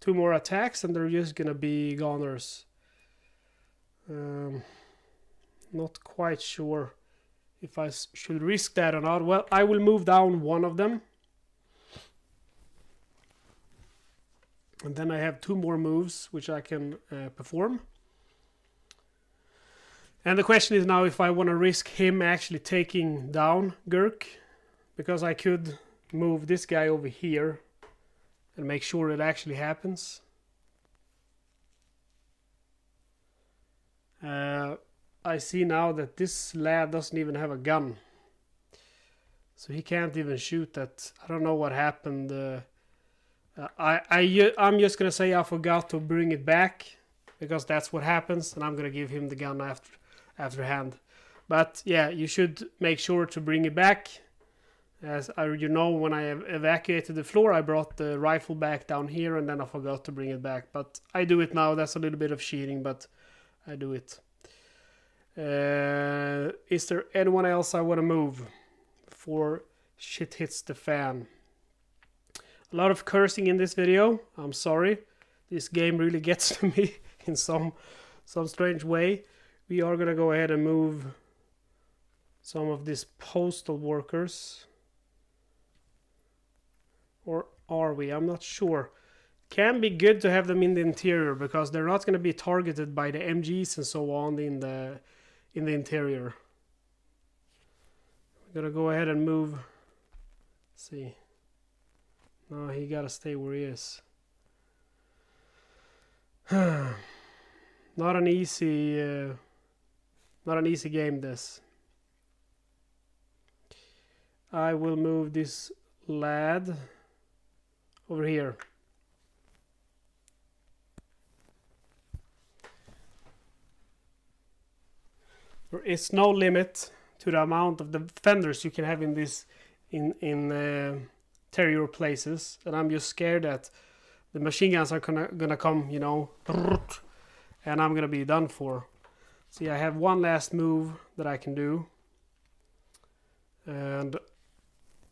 [SPEAKER 1] 2 more attacks and they're just gonna be goners. Not quite sure if I should risk that or not. Well, I will move down 1 of them. And then I have 2 more moves which I can perform. And the question is now if I want to risk him actually taking down Gurk, because I could move this guy over here and make sure it actually happens. I see now that this lad doesn't even have a gun. So he can't even shoot that. I don't know what happened. I'm just going to say I forgot to bring it back. because that's what happens, and I'm gonna give him the gun after hand. But yeah, you should make sure to bring it back. As you know, when I evacuated the floor, I brought the rifle back down here, and then I forgot to bring it back. But I do it now. That's a little bit of cheating, but I do it. Is there anyone else I want to move before shit hits the fan? A lot of cursing in this video. I'm sorry. This game really gets to me in some strange way. We are gonna go ahead and move some of these postal workers. Or are we? I'm not sure. Can be good to have them in the interior because they're not going to be targeted by the MGs and so on in the interior. We're gonna go ahead and move. Let's see. No, he gotta stay where he is. Not an easy game, this. I will move this lad over here. There is no limit to the amount of defenders you can have in this interior places, and I'm just scared that the machine guns are gonna come, you know, and I'm gonna be done for. See, I have one last move that I can do, and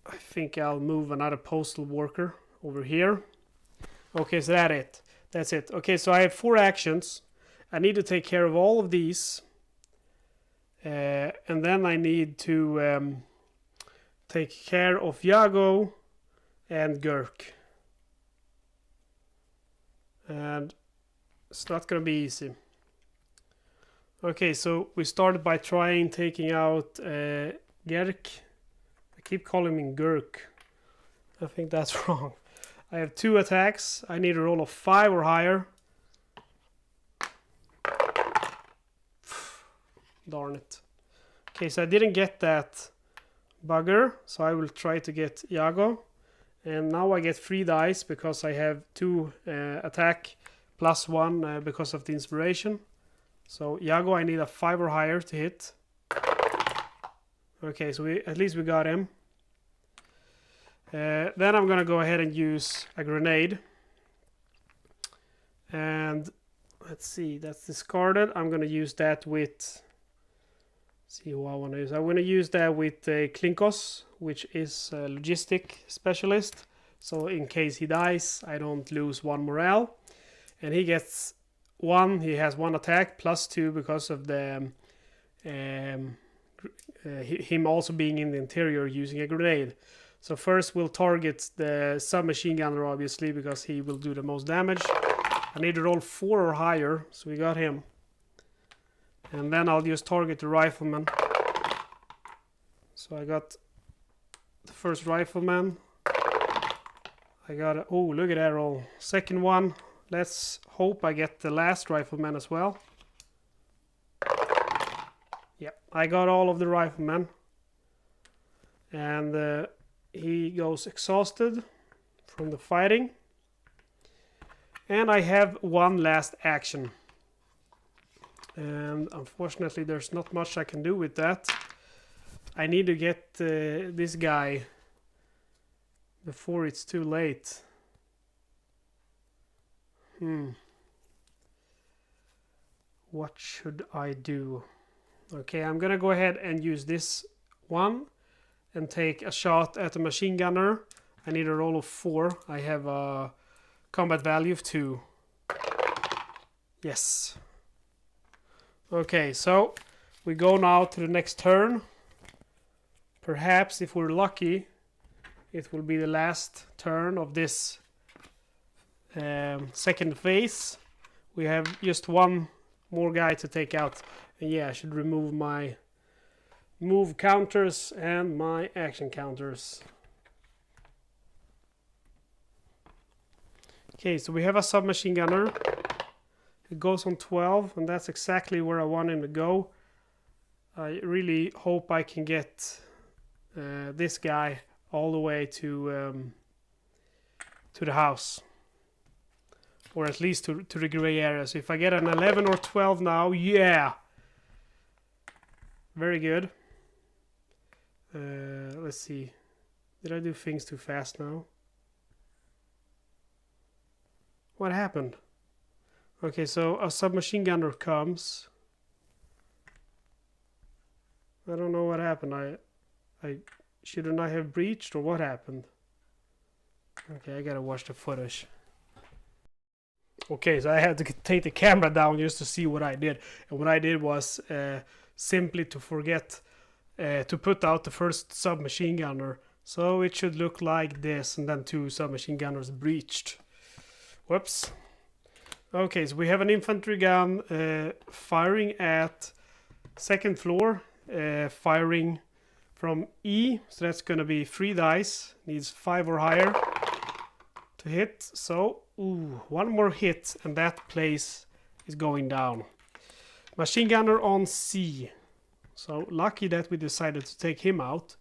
[SPEAKER 1] I think I'll move another postal worker over here. Okay, so that's it. Okay, so I have 4 actions. I need to take care of all of these, and then I need to take care of Yago and Gurk, and it's not gonna be easy. Okay, so we started by taking out Gerk. I keep calling him Gurk. I think that's wrong. I have 2 attacks. I need a roll of 5 or higher. Darn it. Okay, so I didn't get that bugger, so I will try to get Yago. And now I get 3 dice because I have 2 attack plus 1 because of the inspiration. So Yago, I need a 5 or higher to hit. Okay, so at least we got him. Then I'm gonna go ahead and use a grenade. And let's see, that's discarded. I'm gonna use that with... see who I want to use. I want to use that with Klinkos, which is a logistic specialist. So in case he dies, I don't lose 1 morale. And he gets 1. He has 1 attack plus 2 because of the him also being in the interior using a grenade. So first we'll target the submachine gunner, obviously, because he will do the most damage. I need to roll 4 or higher, so we got him. And then I'll just target the Rifleman. So I got the first Rifleman. I got oh, look at that roll. Second one. Let's hope I get the last Rifleman as well. Yeah, I got all of the Riflemen. And he goes exhausted from the fighting. And I have 1 last action. And unfortunately there's not much I can do with that. I need to get this guy before it's too late. What should I do? Okay, I'm gonna go ahead and use this one and take a shot at the machine gunner. I need a roll of 4. I have a combat value of 2. Yes. Okay, so we go now to the next turn. Perhaps if we're lucky, it will be the last turn of this second phase. We have just 1 more guy to take out. And yeah, I should remove my move counters and my action counters. Okay, so we have a submachine gunner. It goes on 12, and that's exactly where I want him to go. I really hope I can get this guy all the way to the house. or at least to the gray area. So if I get an 11 or 12 now, yeah, very good. Let's see, did I do things too fast now? What happened? Okay, so a submachine gunner comes. I don't know what happened. I shouldn't I have breached, or what happened? Okay, I gotta watch the footage. Okay, so I had to take the camera down just to see what I did. And what I did was simply to forget to put out the first submachine gunner. So it should look like this, and then 2 submachine gunners breached. Whoops. Okay, so we have an infantry gun firing at 2nd floor, firing from E, so that's gonna be 3 dice, needs 5 or higher to hit. So, ooh, 1 more hit and that place is going down. Machine gunner on C. So lucky that we decided to take him out.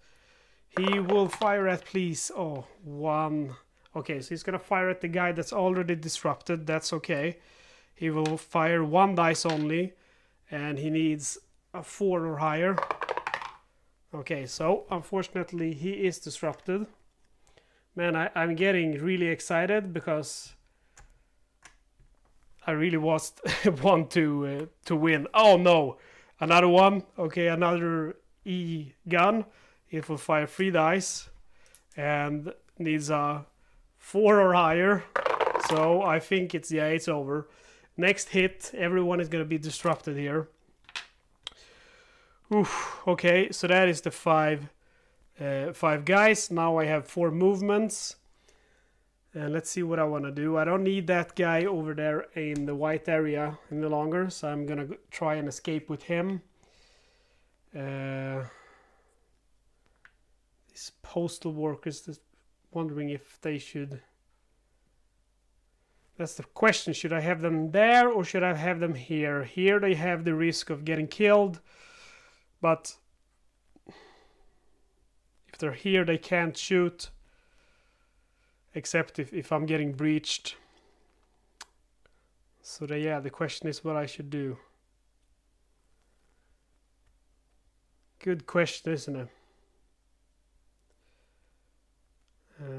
[SPEAKER 1] He will fire at, please, 1. Okay, so he's gonna fire at the guy that's already disrupted. That's okay. He will fire 1 dice only, and he needs a 4 or higher. Okay, so unfortunately he is disrupted. Man, I'm getting really excited because I really want to win. Oh no, another one. Okay, another E gun. It will fire 3 dice and needs a 4 or higher. So I think it's over. Next hit, everyone is gonna be disrupted here. Oof, okay, so that is the 5 guys. Now I have 4 movements. And let's see what I want to do. I don't need that guy over there in the white area any longer, so I'm gonna try and escape with him. These postal workers, just wondering if they should... That's the question. Should I have them there or should I have them here? Here they have the risk of getting killed, but if they're here they can't shoot, except if I'm getting breached. So the question is what I should do. Good question, isn't it?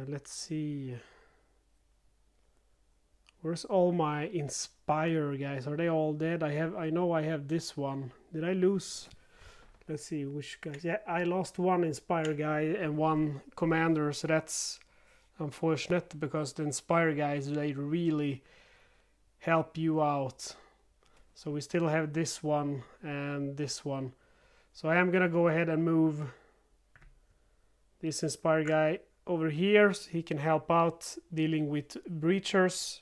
[SPEAKER 1] Let's see. Where's all my Inspire guys? Are they all dead? I know I have this one. Did I lose? Let's see which guys. Yeah, I lost 1 Inspire guy and 1 commander, so that's unfortunate because the Inspire guys, they really help you out. So we still have this one and this one. So I am gonna go ahead and move this Inspire guy over here so he can help out dealing with breachers.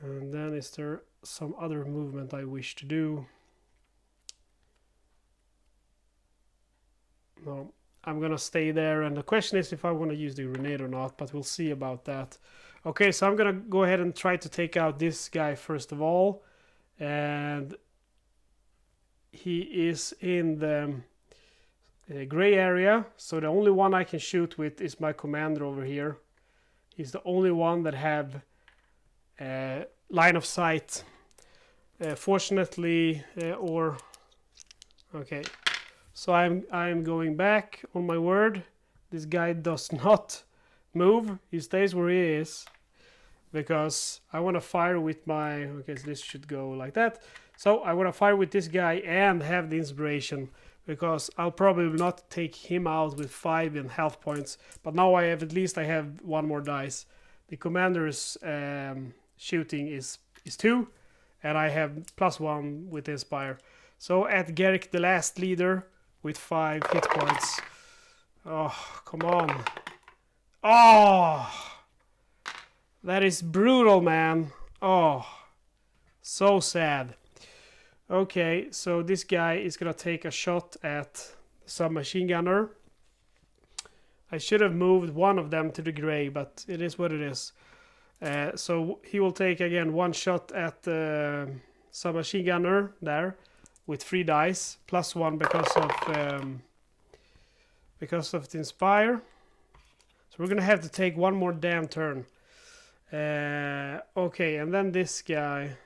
[SPEAKER 1] And then is there some other movement I wish to do? No, I'm gonna stay there, and the question is if I want to use the grenade or not, but we'll see about that. Okay, so I'm gonna go ahead and try to take out this guy first of all, and he is in the gray area, so the only one I can shoot with is my commander over here. He's the only one that have line of sight. Fortunately, okay. So I'm going back on my word. This guy does not move. He stays where he is because I want to fire with my... Okay, so this should go like that. So I want to fire with this guy and have the inspiration because I'll probably not take him out with 5 in health points. But now I have, at least I have 1 more dice. The commander's shooting is 2, and I have +1 with Inspire. So at Garrick, the last leader, with 5 hit points. Oh, come on. Oh, that is brutal, man. Oh, so sad. Okay, so this guy is gonna take a shot at the submachine gunner. I should have moved one of them to the gray, but it is what it is. So he will take again 1 shot at the submachine gunner there with 3 dice, +1 because of the Inspire. So we're gonna have to take 1 more damn turn. Okay, and then this guy.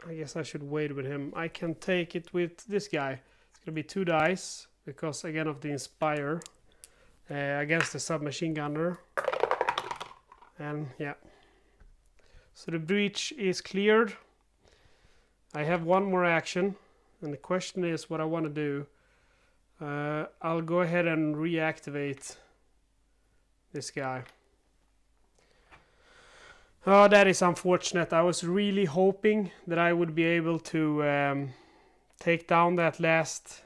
[SPEAKER 1] I guess I should wait with him. I can take it with this guy. It's gonna be 2 dice because again of the Inspire against the submachine gunner. And yeah. So the breach is cleared. I have one more action, and the question is what I want to do. I'll go ahead and reactivate this guy. Oh, that is unfortunate. I was really hoping that I would be able to take down that last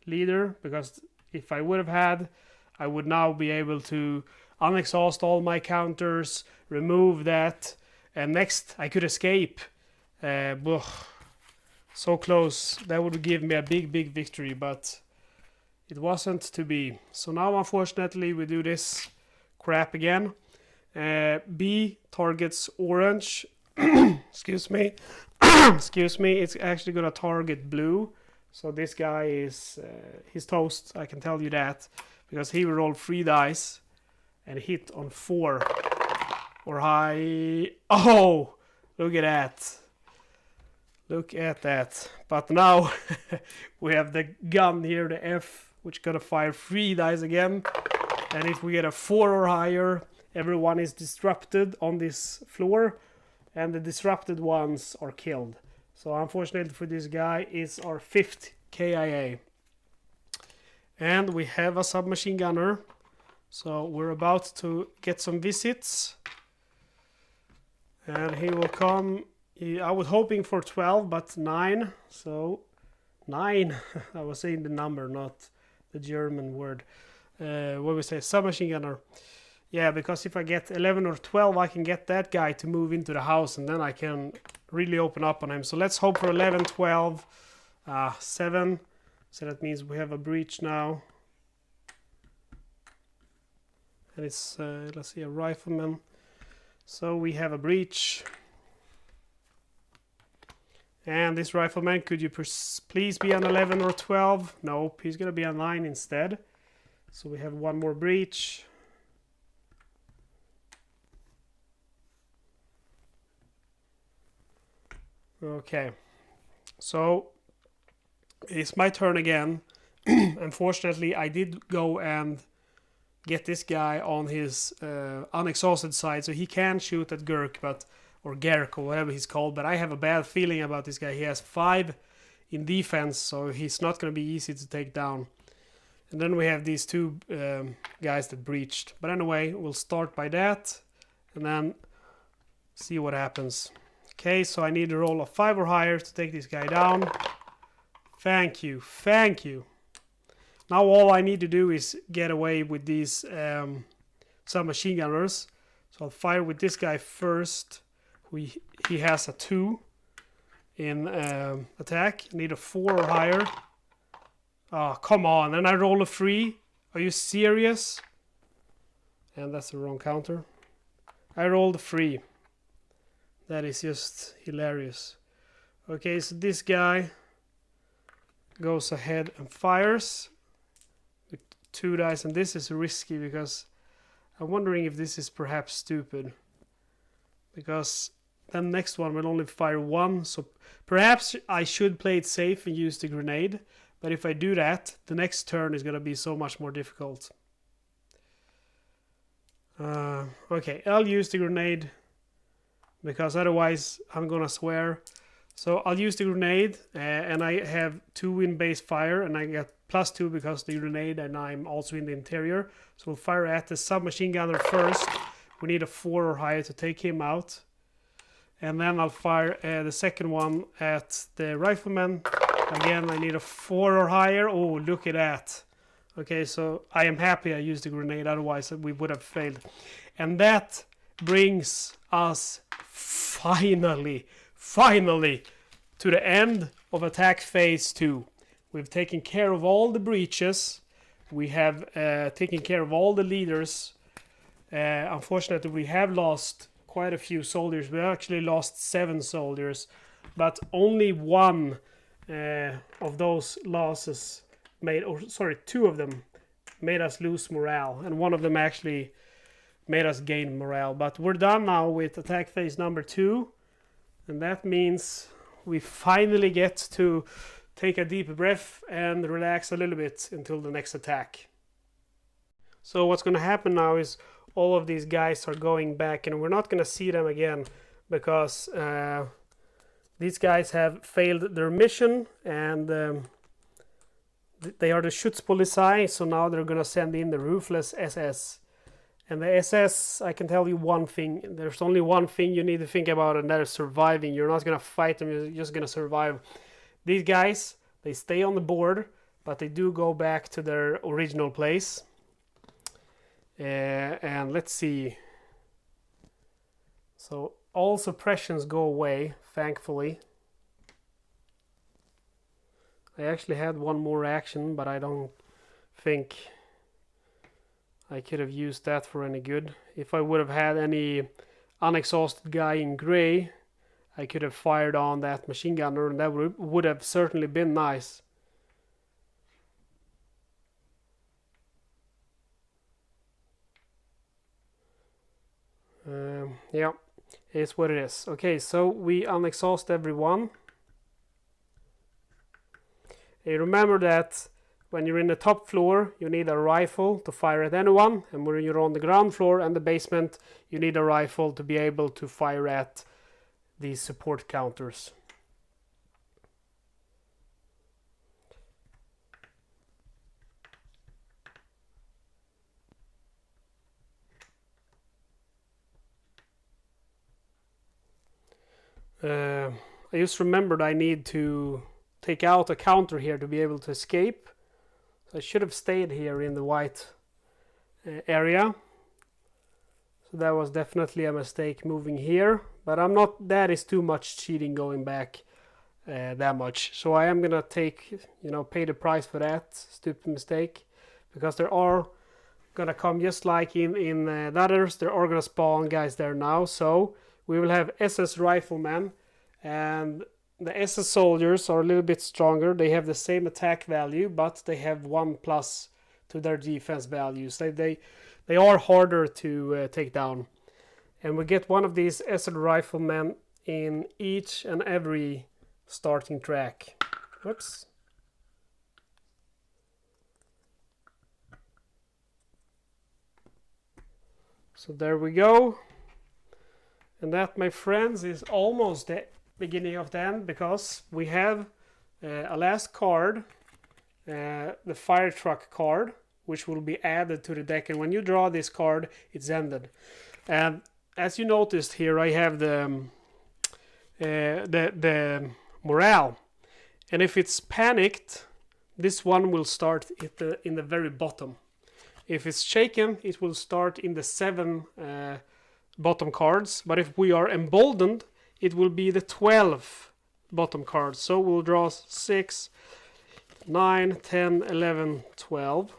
[SPEAKER 1] leader, because if I would have had, I would now be able to unexhaust all my counters, remove that, and next I could escape. So close. That would give me a big victory, but it wasn't to be. So now unfortunately we do this crap again. B targets orange. Excuse me. Excuse me. It's actually gonna target blue. So this guy is he's toast. I can tell you that, because he will roll 3 dice and hit on 4 or high. Oh, look at that. Look at that. But now we have the gun here, the F, which gonna fire 3 dice again. And if we get a 4 or higher, everyone is disrupted on this floor, and the disrupted ones are killed. So unfortunately for this guy, it's our 5th KIA. And we have a submachine gunner. So we're about to get some visits. And he will come. I was hoping for 12, but 9. So 9. I was saying the number, not the German word. What we say, submachine gunner. Yeah, because if I get 11 or 12, I can get that guy to move into the house, and then I can really open up on him. So let's hope for 11, 12, 7. So that means we have a breach now. And it's, let's see, a Rifleman. So we have a breach. And this Rifleman, could you please be an 11 or 12? Nope, he's going to be a 9 instead. So we have one more breach. Okay, so it's my turn again. Unfortunately, I did go and get this guy on his unexhausted side, so he can shoot at Gurk, or Gerk, or whatever he's called, but I have a bad feeling about this guy. He has 5 in defense, so he's not going to be easy to take down. And then we have these 2 guys that breached. But anyway, we'll start by that, and then see what happens. Okay, so I need a roll of 5 or higher to take this guy down. Thank you, thank you. Now all I need to do is get away with these submachine gunners. So I'll fire with this guy first. He has a 2 in attack. I need a 4 or higher. Oh, come on, and I roll a 3. Are you serious? And that's the wrong counter. I rolled a 3. That is just hilarious. Okay, so this guy goes ahead and fires with 2 dice, and this is risky because I'm wondering if this is perhaps stupid, because the next one will only fire 1, so perhaps I should play it safe and use the grenade, but if I do that, the next turn is going to be so much more difficult. Okay, I'll use the grenade, because otherwise I'm gonna swear. So I'll use the grenade, and I have 2 in base fire, and I get +2 because the grenade, and I'm also in the interior. So we'll fire at the submachine gunner first. We need a 4 or higher to take him out. And then I'll fire the second one at the Rifleman. Again, I need a 4 or higher. Oh, look at that. Okay, so I am happy I used the grenade, otherwise we would have failed. And that brings us finally to the end of attack phase 2. We've taken care of all the breaches. We have taken care of all the leaders. Unfortunately, we have lost quite a few soldiers. We actually lost 7 soldiers, but only 1 of those losses made, 2 of them made us lose morale, and one of them actually made us gain morale. But we're done now with attack phase number 2, and that means we finally get to take a deep breath and relax a little bit until the next attack. So what's going to happen now is all of these guys are going back, and we're not going to see them again because these guys have failed their mission, and they are the Schutzpolizei, so now they're going to send in the Ruthless SS. And the SS, I can tell you one thing. There's only one thing you need to think about, and that is surviving. You're not going to fight them, you're just going to survive. These guys, they stay on the board, but they do go back to their original place. And let's see. So all suppressions go away, thankfully. I actually had one more action, but I don't think I could have used that for any good. If I would have had any unexhausted guy in gray, I could have fired on that machine gunner, and that would have certainly been nice. Yeah, it's what it is. Okay, so we unexhaust everyone. And remember that when you're in the top floor, you need a rifle to fire at anyone, and when you're on the ground floor and the basement, you need a rifle to be able to fire at these support counters. I just remembered I need to take out a counter here to be able to escape. So I should have stayed here in the white area. So that was definitely a mistake moving here. But I'm not, that is too much cheating going back that much. So I am gonna take, pay the price for that stupid mistake. Because there are gonna come, just like in the others, there are gonna spawn guys there now. So we will have SS Rifleman, and the SS soldiers are a little bit stronger. They have the same attack value, but they have 1+ to their defense values. They are harder to take down. And we get one of these SS Riflemen in each and every starting track. Whoops. So there we go. And that, my friends, is almost the beginning of the end, because we have a last card, the fire truck card, which will be added to the deck. And when you draw this card, it's ended. And as you noticed here, I have the morale. And if it's panicked, this one will start in the very bottom. If it's shaken, it will start in the 7 bottom cards, but if we are emboldened, it will be the 12 bottom cards. So we'll draw 6, 9, 10, 11, 12.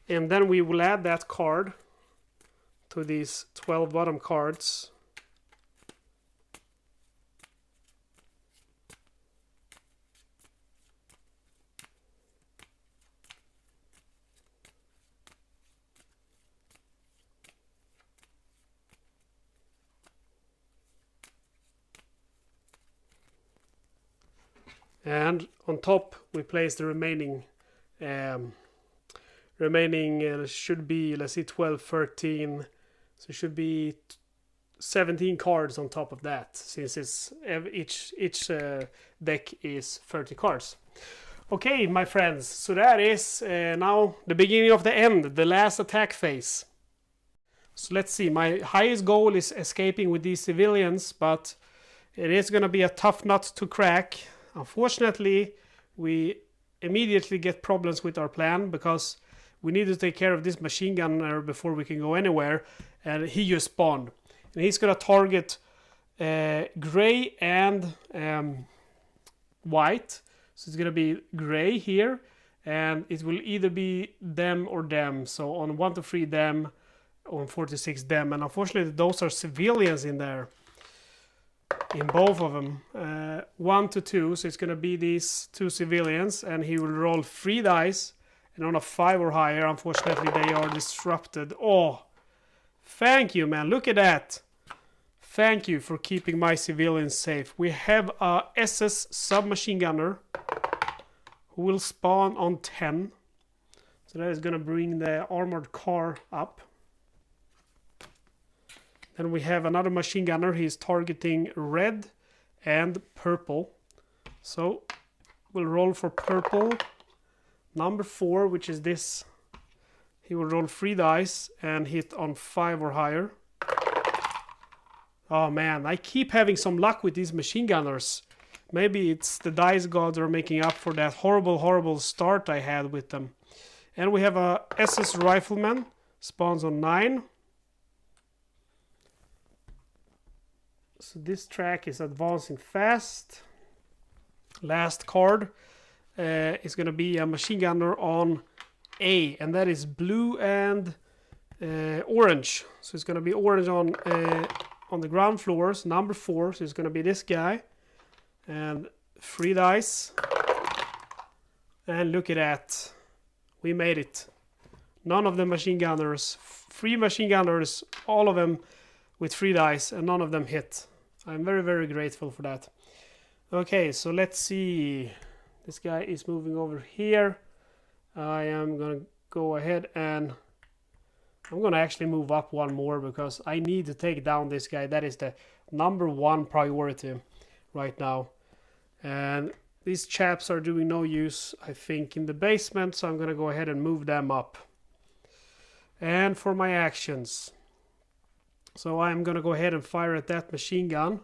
[SPEAKER 1] And then we will add that card to these 12 bottom cards. And on top we place the remaining should be, let's see, 12, 13, so it should be 17 cards on top of that, since it's each deck is 30 cards. Okay, my friends, so that is now the beginning of the end, the last attack phase. So let's see, my highest goal is escaping with these civilians, but it is going to be a tough nut to crack. Unfortunately, we immediately get problems with our plan, because we need to take care of this machine gunner before we can go anywhere, and he just spawned. And he's going to target gray and white. So it's going to be gray here, and it will either be them or them. So on 1 to 3 them, on 4 to 6 them. And unfortunately, those are civilians in there. In both of them. 1 to 2, so it's going to be these 2 civilians, and he will roll 3 dice, And on a 5 or higher, unfortunately, they are disrupted. Oh, thank you, man. Look at that. Thank you for keeping my civilians safe. We have a SS submachine gunner who will spawn on 10. So that is going to bring the armored car up. Then we have another machine gunner. He's targeting red and purple. So we'll roll for purple. Number 4, which is this. He will roll 3 dice and hit on 5 or higher. Oh man, I keep having some luck with these machine gunners. Maybe it's the dice gods are making up for that horrible start I had with them. And we have a SS Rifleman. Spawns on 9. So this track is advancing fast. Last card is going to be a machine gunner on A. And that is blue and orange. So it's going to be orange on the ground floors. Number 4. So it's going to be this guy. And 3 dice. And look at that. We made it. None of the machine gunners. 3 machine gunners. All of them with 3 dice. And none of them hit. I'm very grateful for that. Okay, so let's see. This guy is moving over here. I am going to go ahead and I'm going to actually move up one more because I need to take down this guy. That is the number 1 priority right now. And these chaps are doing no use, I think, in the basement. So I'm going to go ahead and move them up. And for my actions. So I'm going to go ahead and fire at that machine gun.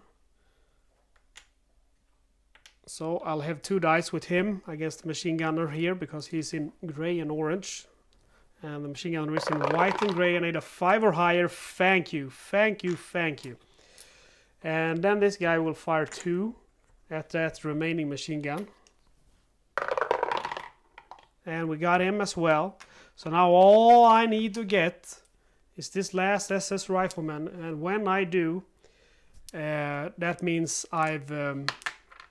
[SPEAKER 1] So I'll have 2 dice with him against the machine gunner here because he's in gray and orange. And the machine gunner is in white and gray. I need a 5 or higher. Thank you. And then this guy will fire 2 at that remaining machine gun. And we got him as well. So now all I need to get is this last SS Rifleman. And when I do, that means I've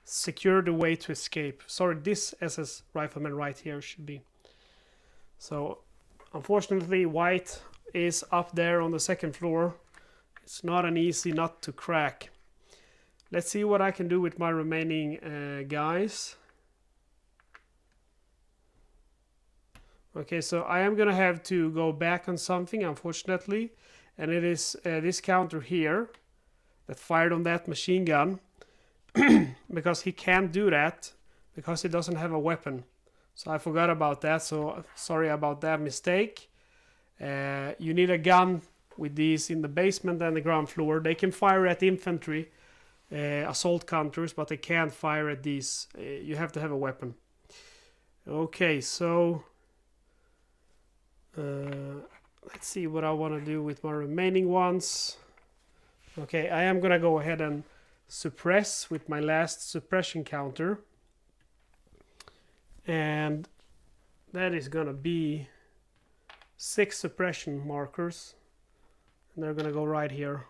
[SPEAKER 1] secured a way to escape. Sorry, this SS Rifleman right here should be. So unfortunately, white is up there on the 2nd floor. It's not an easy nut to crack. Let's see what I can do with my remaining guys. Okay, so I am going to have to go back on something, unfortunately. And it is this counter here that fired on that machine gun. Because he can't do that because he doesn't have a weapon. So I forgot about that. So sorry about that mistake. You need a gun with these in the basement and the ground floor. They can fire at infantry assault counters, but they can't fire at these. You have to have a weapon. Okay, so let's see what I want to do with my remaining ones. Okay, I am gonna go ahead and suppress with my last suppression counter, and that is gonna be 6 suppression markers, and they're gonna go right here.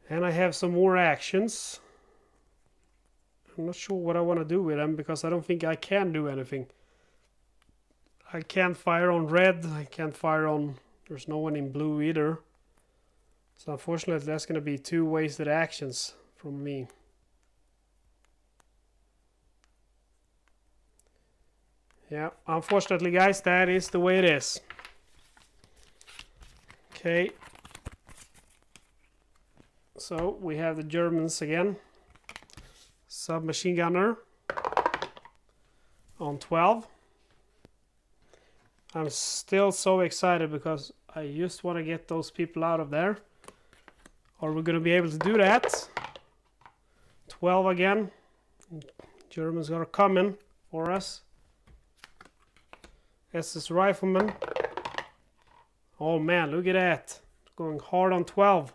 [SPEAKER 1] And I have some more actions. I'm not sure what I want to do with them because I don't think I can do anything. I can't fire on red. I can't fire on... There's no one in blue either. So unfortunately that's going to be 2 wasted actions from me. Yeah, unfortunately guys, that is the way it is. Okay. So we have the Germans again. Submachine gunner on 12. I'm still so excited because I just want to get those people out of there. Are we going to be able to do that? 12 again. Germans are coming for us. SS Rifleman. Oh man, look at that. Going hard on 12.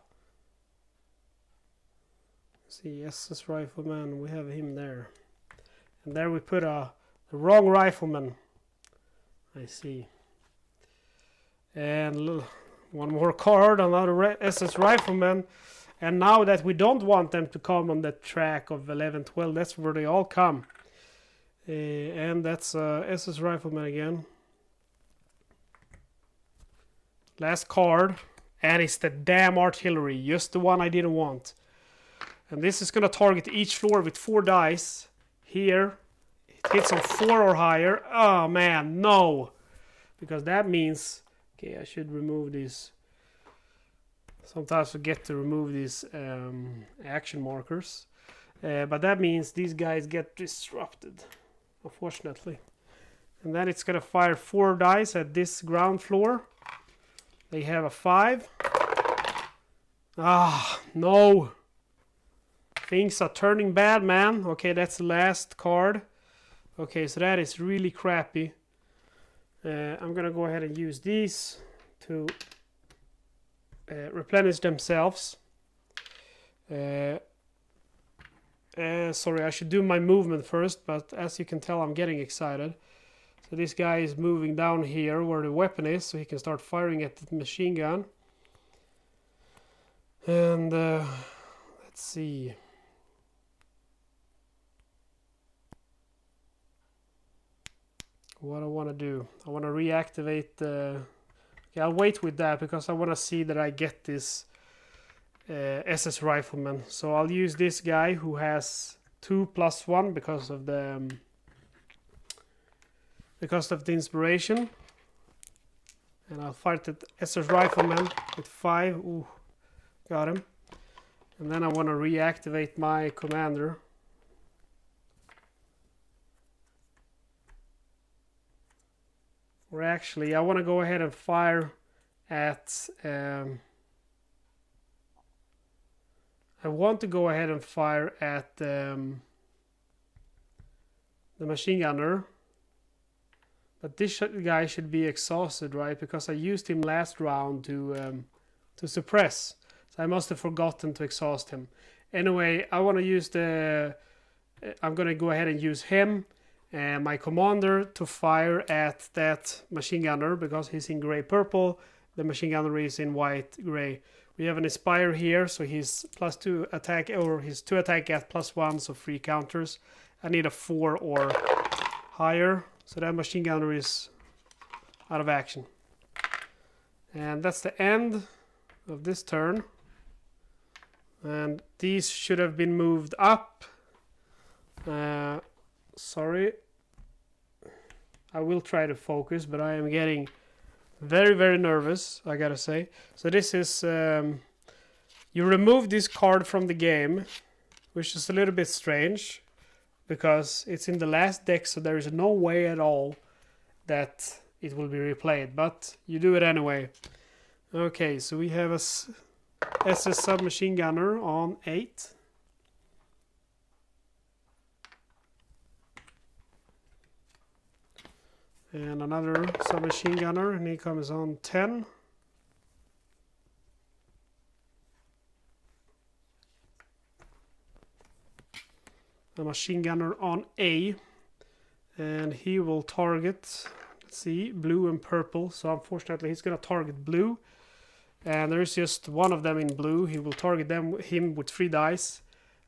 [SPEAKER 1] See, SS Rifleman, we have him there. And there we put the wrong Rifleman. I see. And one more card, another SS Rifleman. And now that we don't want them to come on the track of 11, 12, that's where they all come. And that's SS Rifleman again. Last card. And it's the damn artillery. Just the one I didn't want. And this is going to target each floor with 4 dice. Here. It hits on 4 or higher. Oh man, no. Because that means... Okay, I should remove these. Sometimes I forget to remove these action markers. But that means these guys get disrupted. Unfortunately. And then it's going to fire 4 dice at this ground floor. They have a 5. Ah, no. Things are turning bad, man. Okay, that's the last card. Okay, so that is really crappy. I'm going to go ahead and use these to replenish themselves. Sorry, I should do my movement first, but as you can tell, I'm getting excited. So this guy is moving down here where the weapon is, so he can start firing at the machine gun. And let's see. What I want to do. I want to reactivate the... Okay, I'll wait with that because I want to see that I get this SS Rifleman. So I'll use this guy who has 2+1 because of the inspiration. And I'll fight the SS Rifleman with 5. Ooh, got him. And then I want to reactivate my commander. Or actually, I want to go ahead and fire at... I want to go ahead and fire at the machine gunner. But this guy should be exhausted, right? Because I used him last round to suppress. So I must have forgotten to exhaust him. Anyway, I want to use the... I'm going to go ahead and use him. And my commander to fire at that machine gunner because he's in gray-purple. The machine gunner is in white-gray. We have an Inspire here, so he's +2 attack, or his 2 attack at +1, so 3 counters. I need a 4 or higher, so that machine gunner is out of action. And that's the end of this turn. And these should have been moved up. Sorry, I will try to focus, but I am getting very, very nervous, I gotta say. So this is, you remove this card from the game, which is a little bit strange, because it's in the last deck, so there is no way at all that it will be replayed, but you do it anyway. Okay, so we have a SS Submachine Gunner on 8. And another submachine gunner, and he comes on 10. A machine gunner on A. And he will target, let's see, blue and purple. So unfortunately he's going to target blue. And there's just one of them in blue. He will target him with 3 dice.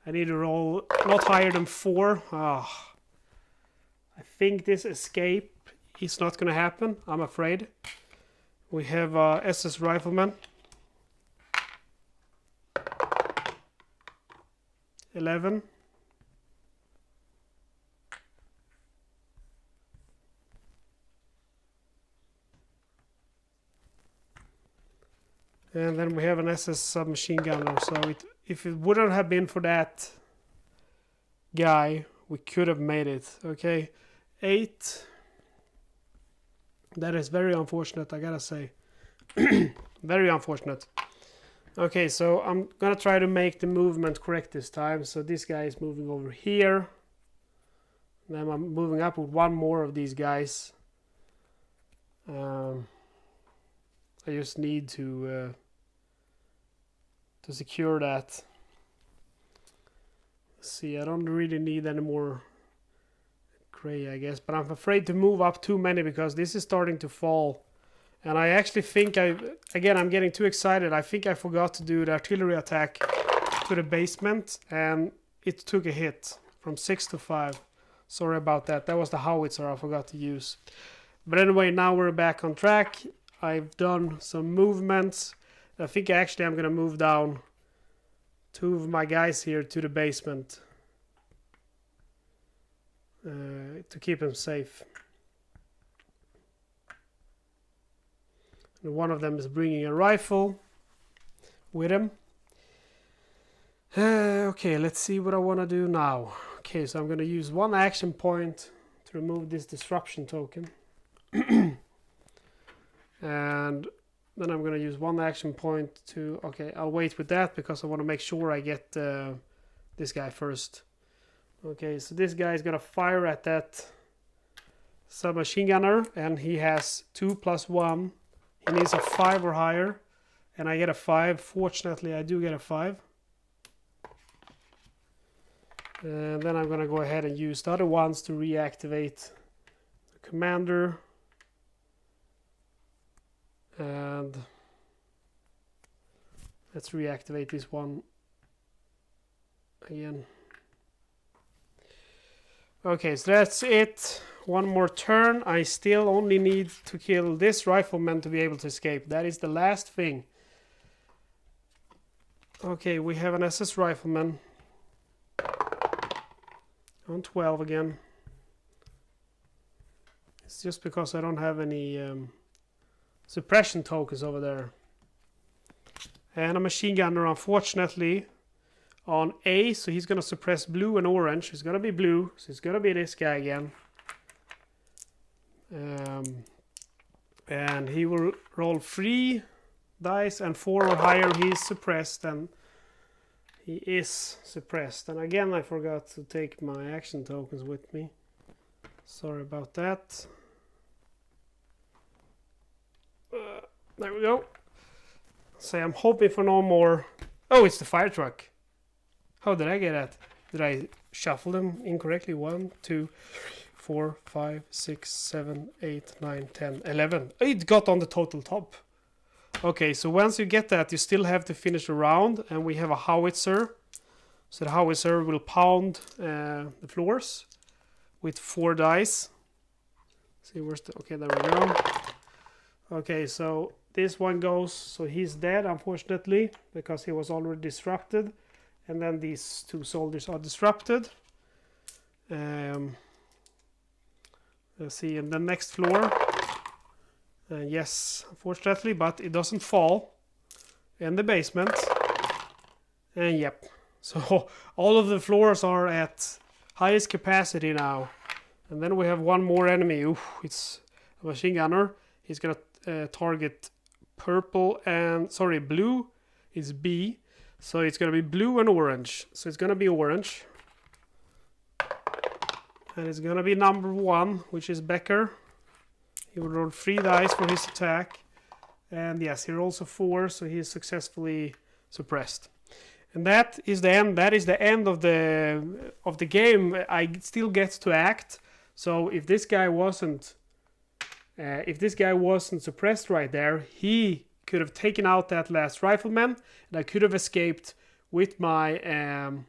[SPEAKER 1] I need to roll not higher than 4. I think this escape is not going to happen, I'm afraid. We have SS Rifleman. 11. And then we have an SS Submachine Gunner. So if it wouldn't have been for that guy, we could have made it. Okay, 8. That is very unfortunate, I gotta say. Very unfortunate. Okay, so I'm gonna try to make the movement correct this time. So this guy is moving over here. Then I'm moving up with one more of these guys. I just need to secure that. Let's see, I don't really need any more gray, I guess, but I'm afraid to move up too many because this is starting to fall. And I actually think I'm getting too excited. I think I forgot to do the artillery attack to the basement, and it took a hit from 6 to 5. Sorry about that. That was the howitzer I forgot to use. But anyway, now we're back on track. I've done some movements. I think actually I'm going to move down 2 of my guys here to the basement to keep them safe. And one of them is bringing a rifle with him. Okay, let's see what I want to do now. Okay, so I'm going to use 1 action point to remove this disruption token. And then I'm going to use 1 action point to... Okay, I'll wait with that because I want to make sure I get this guy first. Okay, so this guy is going to fire at that submachine gunner, and he has 2 + 1. He needs a 5 or higher, and I get a 5. Fortunately, I do get a 5. And then I'm going to go ahead and use the other ones to reactivate the commander. And let's reactivate this one again. Okay, so that's it. 1 more turn. I still only need to kill this rifleman to be able to escape. That is the last thing. Okay, we have an SS rifleman. On 12 again. It's just because I don't have any suppression tokens over there. And a machine gunner, unfortunately, on A, so he's going to suppress blue and orange. It's going to be blue, so it's going to be this guy again. And he will roll 3 dice, and 4 or higher he's suppressed, and he is suppressed. And again, I forgot to take my action tokens with me. Sorry about that. There we go. So I'm hoping for no more. Oh, it's the fire truck. How did I get that? Did I shuffle them incorrectly? 1, 2, 4, 5, 6, 7, 8, 9, 10, 11. It got on the total top. Okay, so once you get that, you still have to finish the round, and we have a howitzer. So the howitzer will pound the floors with 4 dice. See, where's the... Okay, there we go. Okay, so this one goes, so he's dead, unfortunately, because he was already disrupted. And then these 2 soldiers are disrupted. Let's see, in the next floor. Yes, unfortunately, but it doesn't fall in the basement. And yep, so all of the floors are at highest capacity now. And then we have 1 more enemy. Oof, it's a machine gunner. He's gonna target purple and blue is B, so it's gonna be blue and orange. So it's gonna be orange, and it's gonna be number 1, which is Becker. He will roll 3 dice for his attack, and yes, he rolls a 4, so he is successfully suppressed. And that is the end. That is the end of the game. I still get to act. So if this guy wasn't suppressed right there, he could have taken out that last rifleman, and I could have escaped with my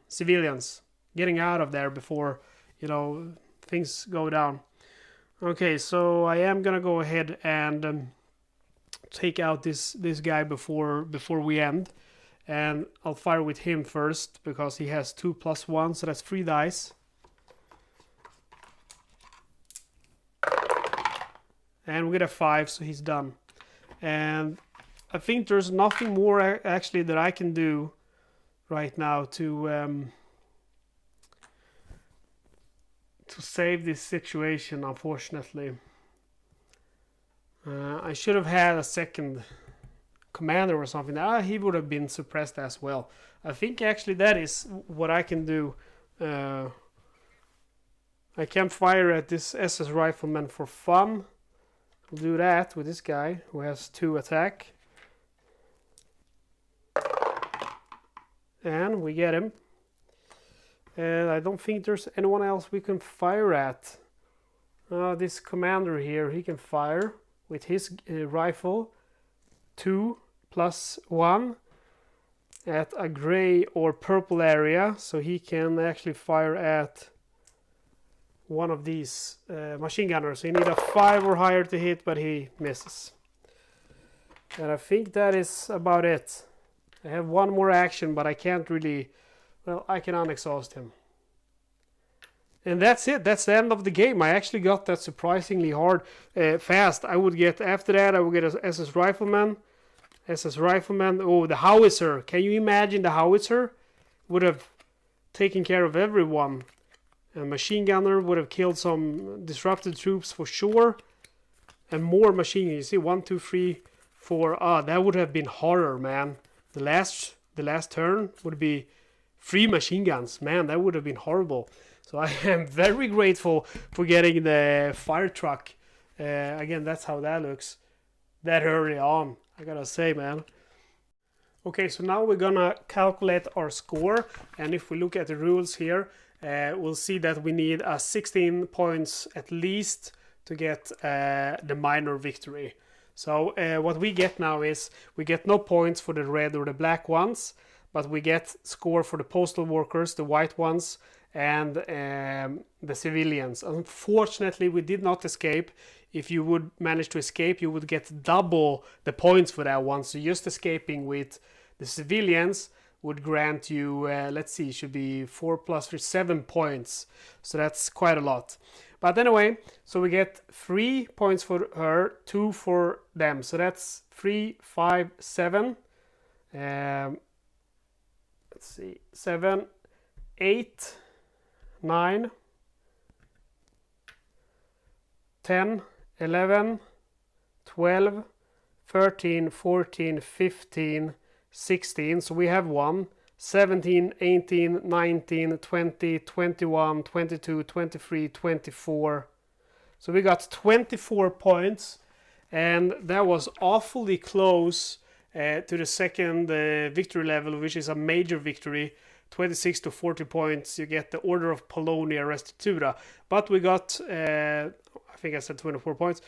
[SPEAKER 1] civilians, getting out of there before, you know, things go down. Okay, so I am gonna go ahead and take out this guy before we end, and I'll fire with him first because he has 2 + 1, so that's 3 dice. And we get a 5, so he's done. And I think there's nothing more actually that I can do right now to save this situation, unfortunately. I should have had a second commander or something. He would have been suppressed as well. I think actually that is what I can do. I can fire at this SS Rifleman for fun. We'll do that with this guy who has 2 attack. And we get him. And I don't think there's anyone else we can fire at. This commander here, he can fire with his rifle. 2 + 1. at a gray or purple area, so he can actually fire at one of these machine gunners. So you need a 5 or higher to hit, but he misses. And I think that is about it. I have one more action, but I can't really... Well, I can unexhaust him. And that's it. That's the end of the game. I actually got that surprisingly hard, fast. I would get, after that, I would get a SS Rifleman. SS Rifleman. Oh, the howitzer. Can you imagine the howitzer? Would have taken care of everyone. A machine gunner would have killed some disrupted troops for sure. And more machine guns. You see, 1, 2, 3, 4. Ah, that would have been horror, man. The last turn would be 3 machine guns. Man, that would have been horrible. So I am very grateful for getting the fire truck. Again, that's how that looks. That early on, I gotta say, man. Okay, so now we're gonna calculate our score. And if we look at the rules here, we'll see that we need 16 points at least to get the minor victory. So what we get now is we get no points for the red or the black ones, but we get score for the postal workers, the white ones, and the civilians. Unfortunately, we did not escape. If you would manage to escape, you would get double the points for that one. So just escaping with the civilians would grant you, let's see, it should be 4 plus 3, 7 points. So that's quite a lot. But anyway, so we get 3 points for her, 2 for them. So that's 3, 5, 7. Let's see, 7, 8, 9, 10, 11, 12, 13, 14, 15, 16. So we have 1, 17, 18, 19, 20, 21, 22, 23, 24. So we got 24 points, and that was awfully close to the second victory level, which is a major victory. 26 to 40 points, you get the Order of Polonia Restituta. But we got, I think I said 24 points,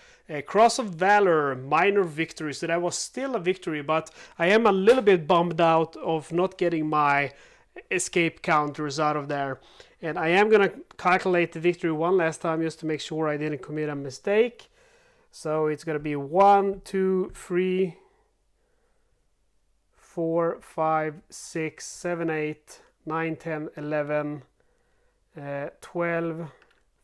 [SPEAKER 1] Cross of Valor, minor victory. So that was still a victory, but I am a little bit bummed out of not getting my escape counters out of there. And I am going to calculate the victory one last time just to make sure I didn't commit a mistake. So it's going to be 1, 2, 3, 4, 5, 6, 7, 8, 9, 10, 11, 12,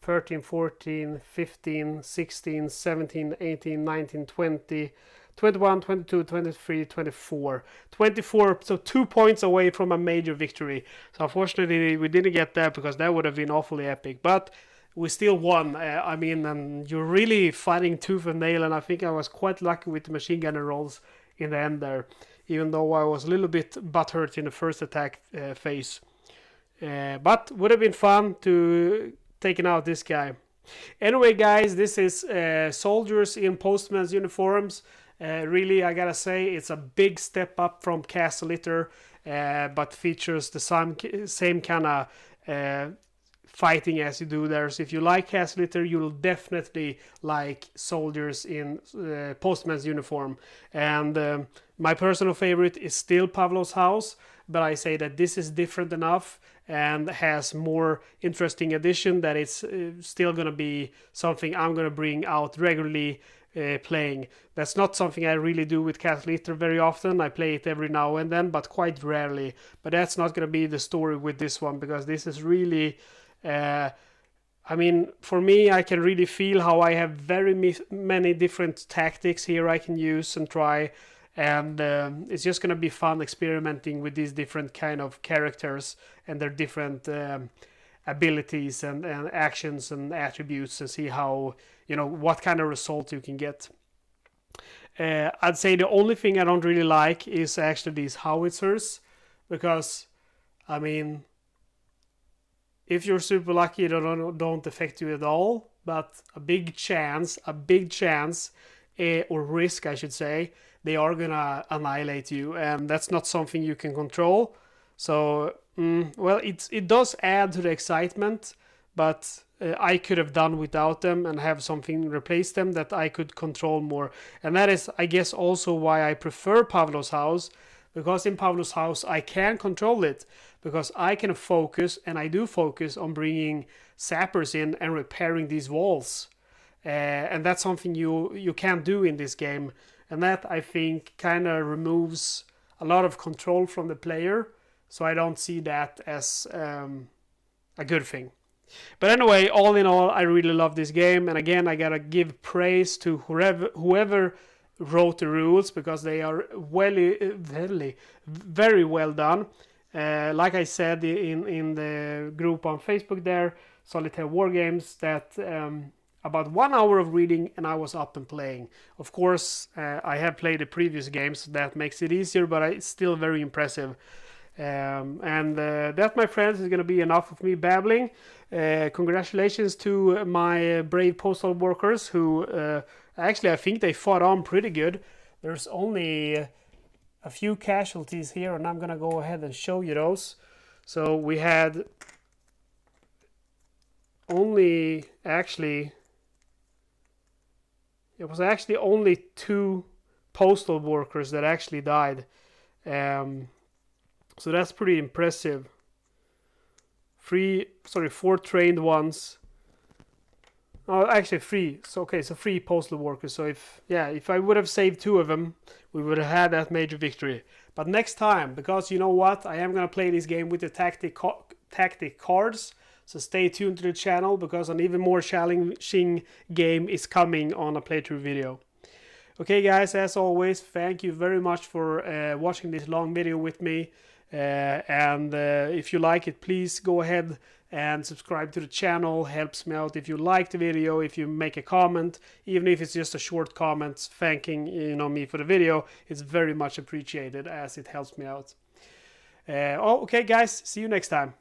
[SPEAKER 1] 13, 14, 15, 16, 17, 18, 19, 20, 21, 22, 23, 24. 24, so 2 points away from a major victory. So unfortunately, we didn't get that because that would have been awfully epic. But we still won. I mean, and you're really fighting tooth and nail, and I think I was quite lucky with the machine gunner rolls in the end there, even though I was a little bit butthurt in the first attack phase. But would have been fun to taking out this guy. Anyway, guys, this is soldiers in Postmen's uniforms. Really, I gotta say, it's a big step up from Solitaire, but features the same kind of fighting as you do there. So if you like Solitaire, you'll definitely like soldiers in Postmen's uniform. And my personal favorite is still Pavlov's house, but I say that this is different enough and has more interesting addition that it's still going to be something I'm going to bring out regularly playing. That's not something I really do with Solitaire very often. I play it every now and then, but quite rarely. But that's not going to be the story with this one, because this is really... I mean, for me, I can really feel how I have very many different tactics here I can use and try, and it's just going to be fun experimenting with these different kind of characters and their different abilities and actions and attributes, and see how, you know, what kind of result you can get. I'd say the only thing I don't really like is actually these howitzers, because, I mean, if you're super lucky, they don't affect you at all, but a big chance, or risk I should say, they are gonna annihilate you, and that's not something you can control. So, well, it does add to the excitement, but I could have done without them and have something replace them that I could control more. And that is, I guess, also why I prefer Pavlov's house, because in Pavlo's house I can control it, because I can focus, and I do focus on bringing sappers in and repairing these walls. And that's something you can't do in this game, and that I think kind of removes a lot of control from the player, so I don't see that as a good thing. But anyway, all in all, I really love this game, and again, I gotta give praise to whoever wrote the rules, because they are very well done. Like I said in the group on Facebook there, Solitaire War Games, that about 1 hour of reading and I was up and playing. Of course, I have played the previous games, so that makes it easier, but it's still very impressive. And that, my friends, is going to be enough of me babbling. Congratulations to my brave postal workers who actually, I think they fought on pretty good. There's only a few casualties here, and I'm going to go ahead and show you those. So we had only actually... It was actually only 2 postal workers that actually died. So that's pretty impressive. 4 trained ones. Oh, actually 3. So 3 postal workers. So if I would have saved 2 of them, we would have had that major victory. But next time, because you know what, I am gonna play this game with the tactic cards. So stay tuned to the channel, because an even more challenging game is coming on a playthrough video. Okay guys, as always, thank you very much for watching this long video with me. And if you like it, please go ahead and subscribe to the channel. Helps me out if you like the video, if you make a comment, even if it's just a short comment thanking me for the video. It's very much appreciated, as it helps me out. Okay guys, see you next time.